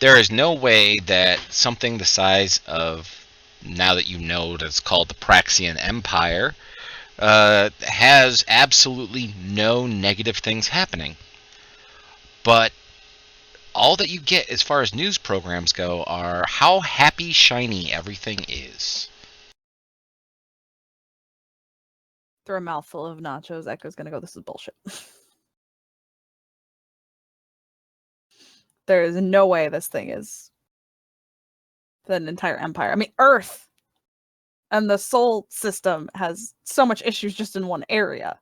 There is no way that something the size of, now that you know that it's called the Praxian Empire, has absolutely no negative things happening. But all that you get as far as news programs go are how happy, shiny everything is. Through a mouthful of nachos, Echo's gonna go, this is bullshit. There is no way this thing is an entire empire. I mean, Earth and the Sol system has so much issues just in one area.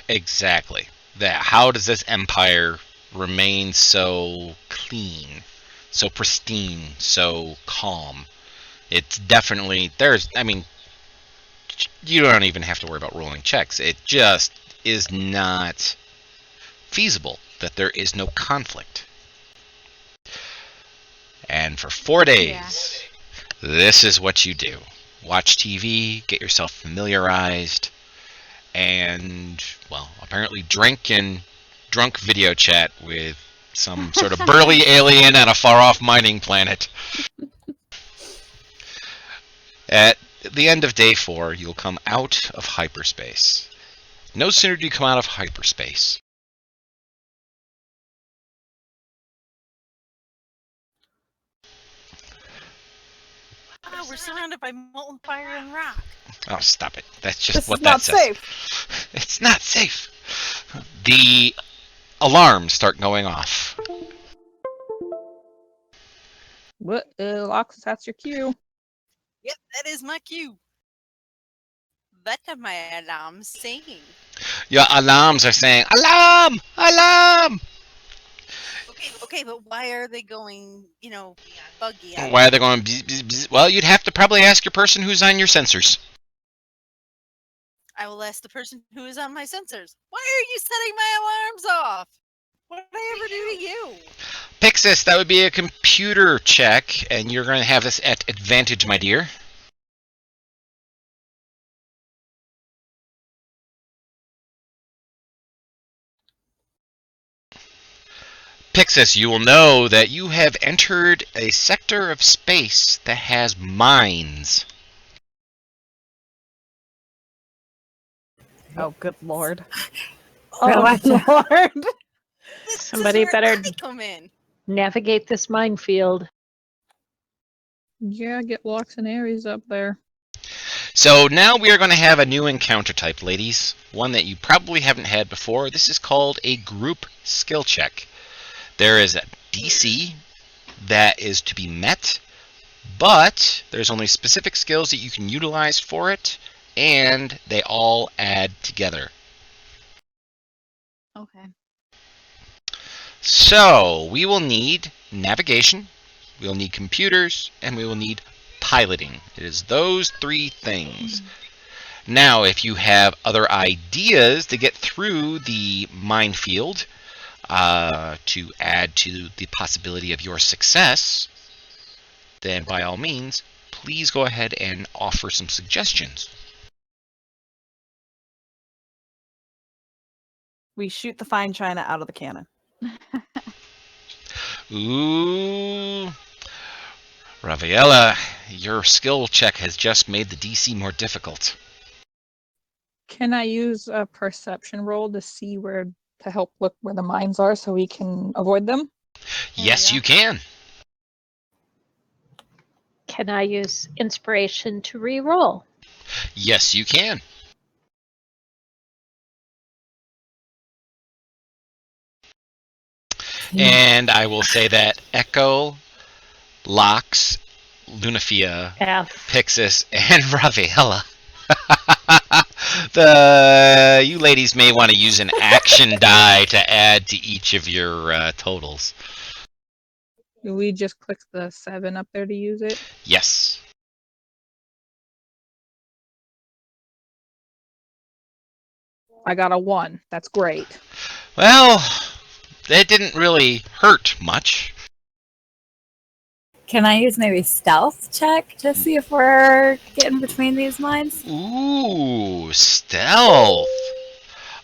Exactly. That. How does this empire remain so clean, so pristine, so calm? It's definitely you don't even have to worry about rolling checks. It just is not feasible that there is no conflict. And for 4 days, this is what you do. Watch TV, get yourself familiarized, and, well, apparently drink and drunk video chat with some sort of burly alien on a far-off mining planet. At the end of day 4, you'll come out of hyperspace. No sooner do you come out of hyperspace, Wow, we're surrounded by molten fire and rock. oh, stop it. That's just This what is that not says. safe. It's not safe. The alarms start going off. What? Lox, that's your cue. Yep, that is my cue. That are my alarms singing. Your alarms are saying, alarm! Alarm! Okay, but why are they going, buggy on Why are they going bzz, bzz, bzz? Well, you'd have to probably ask your person who's on your sensors. I will ask the person who is on my sensors. Why are you setting my alarms off? What did I ever do to you? Pixis, that would be a computer check, and you're going to have this at advantage, my dear. Pixis, you will know that you have entered a sector of space that has mines. Oh, good lord. Well, Oh, watch good lord. This Somebody is where better I come in. navigate this minefield. Yeah, get Lox and Aries up there. So now we are going to have a new encounter type, ladies. One that you probably haven't had before. This is called a group skill check. There is a DC that is to be met, but there's only specific skills that you can utilize for it, and they all add together. Okay. So we will need navigation, we'll need computers, and we will need piloting. It is those 3 things. Now, if you have other ideas to get through the minefield, to add to the possibility of your success, then by all means, please go ahead and offer some suggestions. We shoot the fine china out of the cannon. Ooh. Raviella, your skill check has just made the DC more difficult. Can I use a perception roll to see to help look where the mines are so we can avoid them? Yes, you can. Can I use inspiration to re-roll? Yes, you can. And I will say that Echo, Lox, Lunafia, F. Pixis, and Raviella. You ladies may want to use an action die to add to each of your totals. Do we just click the 7 up there to use it? Yes. I got a 1. That's great. Well, it didn't really hurt much. Can I use maybe stealth check to see if we're getting between these mines? Ooh, stealth.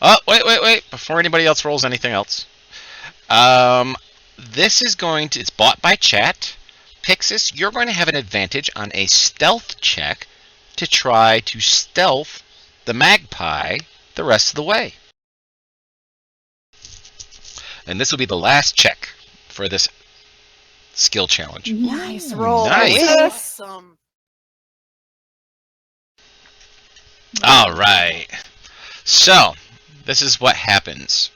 Oh, wait. Before anybody else rolls anything else. This is going to, it's bought by chat. Pixis, you're going to have an advantage on a stealth check to try to stealth the magpie the rest of the way. And this will be the last check for this skill challenge. Nice roll. Nice. Awesome. All right. So, this is what happens.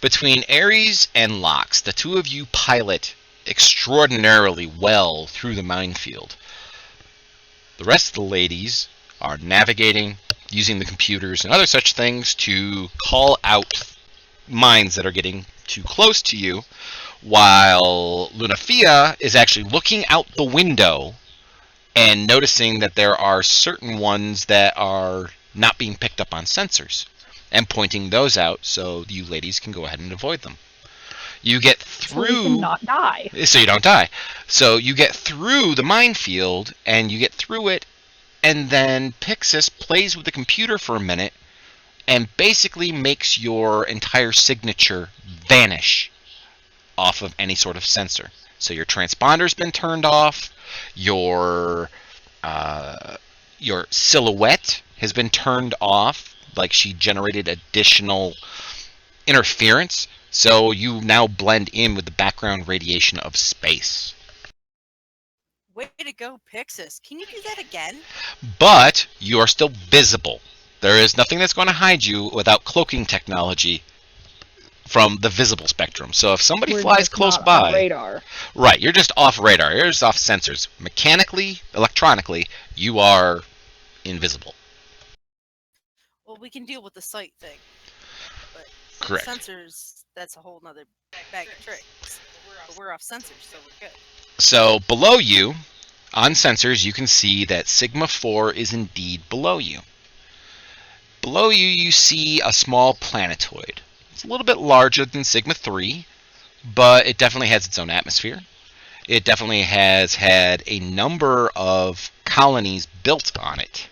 Between Ares and Lox, the two of you pilot extraordinarily well through the minefield. The rest of the ladies are navigating, using the computers and other such things to call out mines that are getting too close to you, while Lunafia is actually looking out the window and noticing that there are certain ones that are not being picked up on sensors, and pointing those out so you ladies can go ahead and avoid them. You get So we through, can not die. so you don't die. So you get through the minefield, and you get through it, and then Pixis plays with the computer for a minute, and basically makes your entire signature vanish off of any sort of sensor. So your transponder's been turned off, your silhouette has been turned off, like she generated additional interference, so you now blend in with the background radiation of space. Way to go, Pixis. Can you do that again? But you are still visible. There is nothing that's going to hide you without cloaking technology from the visible spectrum. So if somebody We're flies just close not on by, radar. right, you're just off radar, you're just off sensors. Mechanically, electronically, you are invisible. Well, we can deal with the sight thing. But Correct. sensors, that's a whole nother bag of tricks. But we're off sensors, so we're good. So below you, on sensors, you can see that Sigma 4 is indeed below you. Below you, you see a small planetoid. It's a little bit larger than Sigma 3, but it definitely has its own atmosphere. It definitely has had a number of colonies built on it.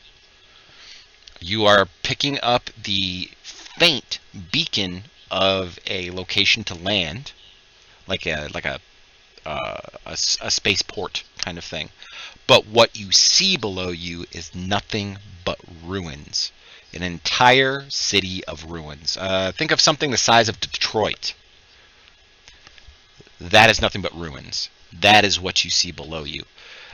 You are picking up the faint beacon of a location to land, like a spaceport kind of thing. But what you see below you is nothing but ruins. An entire city of ruins. Think of something the size of Detroit. That is nothing but ruins. That is what you see below you.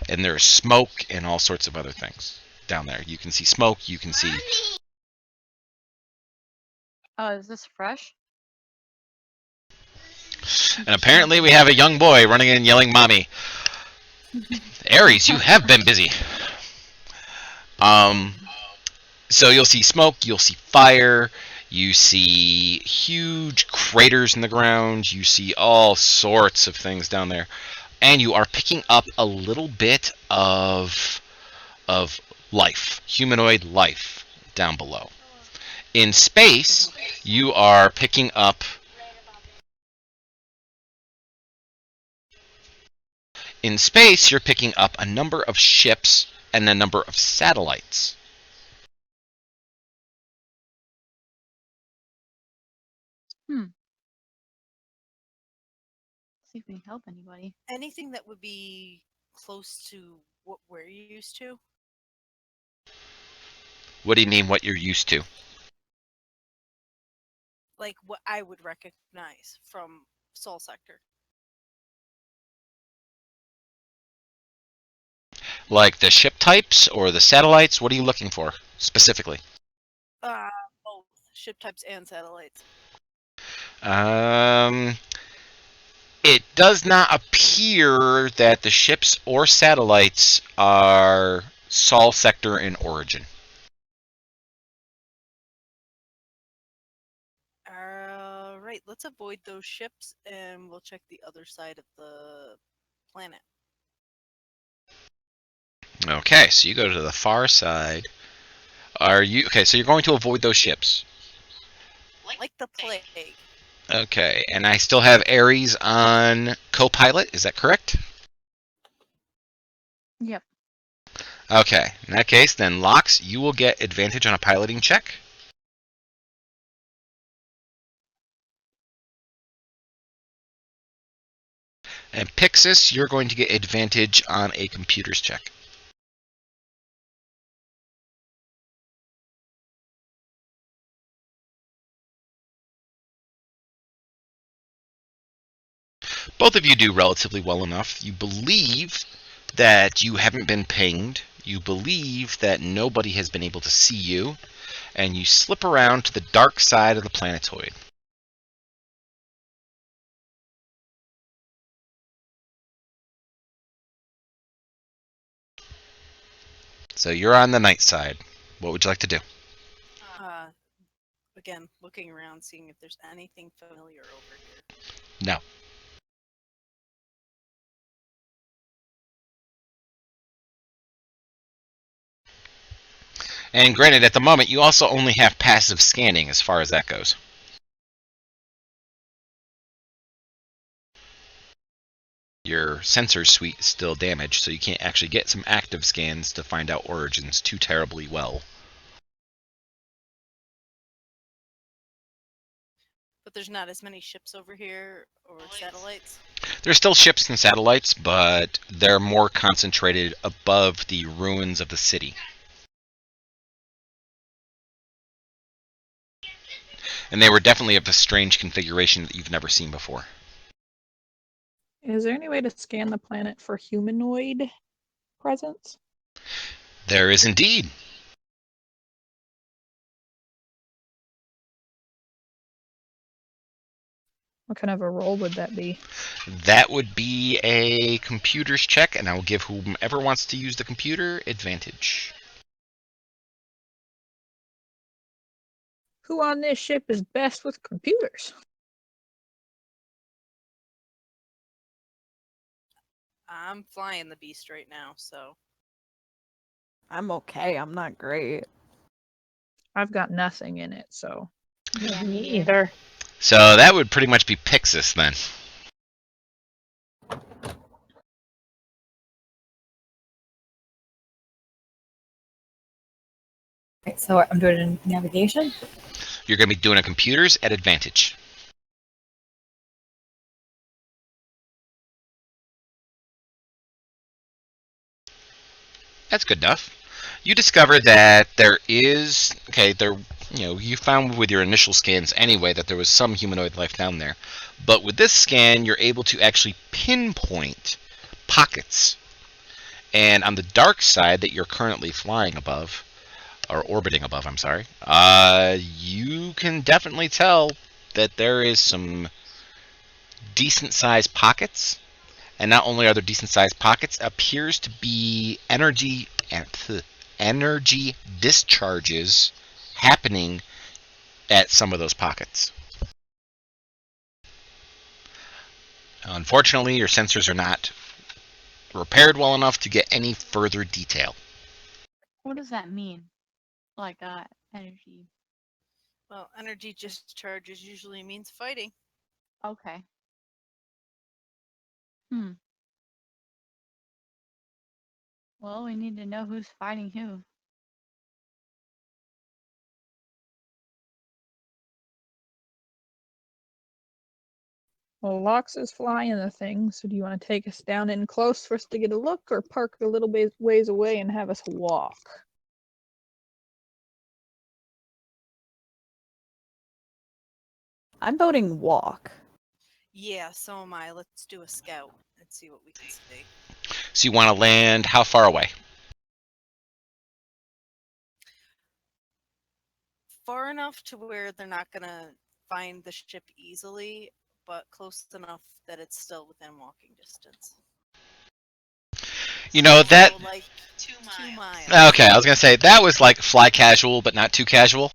And there's smoke and all sorts of other things down there. You can see smoke, you can see... Is this fresh? And apparently we have a young boy running in yelling, "Mommy." Ares, you have been busy. So you'll see smoke, you'll see fire, you see huge craters in the ground, you see all sorts of things down there. And you are picking up a little bit of life, humanoid life, down below. In space, you are picking up... In space, you're picking up a number of ships and a number of satellites. See if we can help anybody. Anything that would be close to what we're used to? What do you mean what you're used to? Like what I would recognize from Sol Sector. Like the ship types or the satellites? What are you looking for specifically? Both ship types and satellites. It does not appear that the ships or satellites are Sol Sector in origin. Alright, let's avoid those ships and we'll check the other side of the planet. Okay, so you go to the far side. Are you okay? So you're going to avoid those ships. like the plague. Okay, and I still have Aries on co-pilot. Is that correct? Yep. Okay, in that case, then Lox, you will get advantage on a piloting check. And Pixis, you're going to get advantage on a computers check. Both of you do relatively well enough. You believe that you haven't been pinged. You believe that nobody has been able to see you. And you slip around to the dark side of the planetoid. So you're on the night side. What would you like to do? Again, looking around, seeing if there's anything familiar over here. No. And granted, at the moment, you also only have passive scanning as far as that goes. Your sensor suite is still damaged, so you can't actually get some active scans to find out origins too terribly well. But there's not as many ships over here or satellites. There's still ships and satellites, but they're more concentrated above the ruins of the city. And they were definitely of a strange configuration that you've never seen before. Is there any way to scan the planet for humanoid presence? There is indeed. What kind of a roll would that be? That would be a computers check, and I will give whomever wants to use the computer advantage. Who on this ship is best with computers? I'm flying the beast right now, so. I'm okay. I'm not great. I've got nothing in it, so. Yeah, me either. So that would pretty much be Pixis then. Right, so I'm doing navigation. You're going to be doing a computers at advantage. That's good enough. You discover that there is, you found with your initial scans anyway that there was some humanoid life down there. But with this scan, you're able to actually pinpoint pockets. And on the dark side that you're currently flying above, or orbiting above, I'm sorry, you can definitely tell that there is some decent-sized pockets. And not only are there decent-sized pockets, appears to be energy discharges happening at some of those pockets. Unfortunately, your sensors are not repaired well enough to get any further detail. What does that mean? Like, energy. Well, energy discharges usually means fighting. Okay. Well, we need to know who's fighting who. Well, Lox is flying the thing, so do you want to take us down in close for us to get a look, or park a little bit ways away and have us walk? I'm voting walk. Yeah, so am I. Let's do a scout and see what we can see. So you want to land how far away? Far enough to where they're not going to find the ship easily, but close enough that it's still within walking distance. You know, that... So like 2 miles. Okay, I was going to say, that was like fly casual, but not too casual.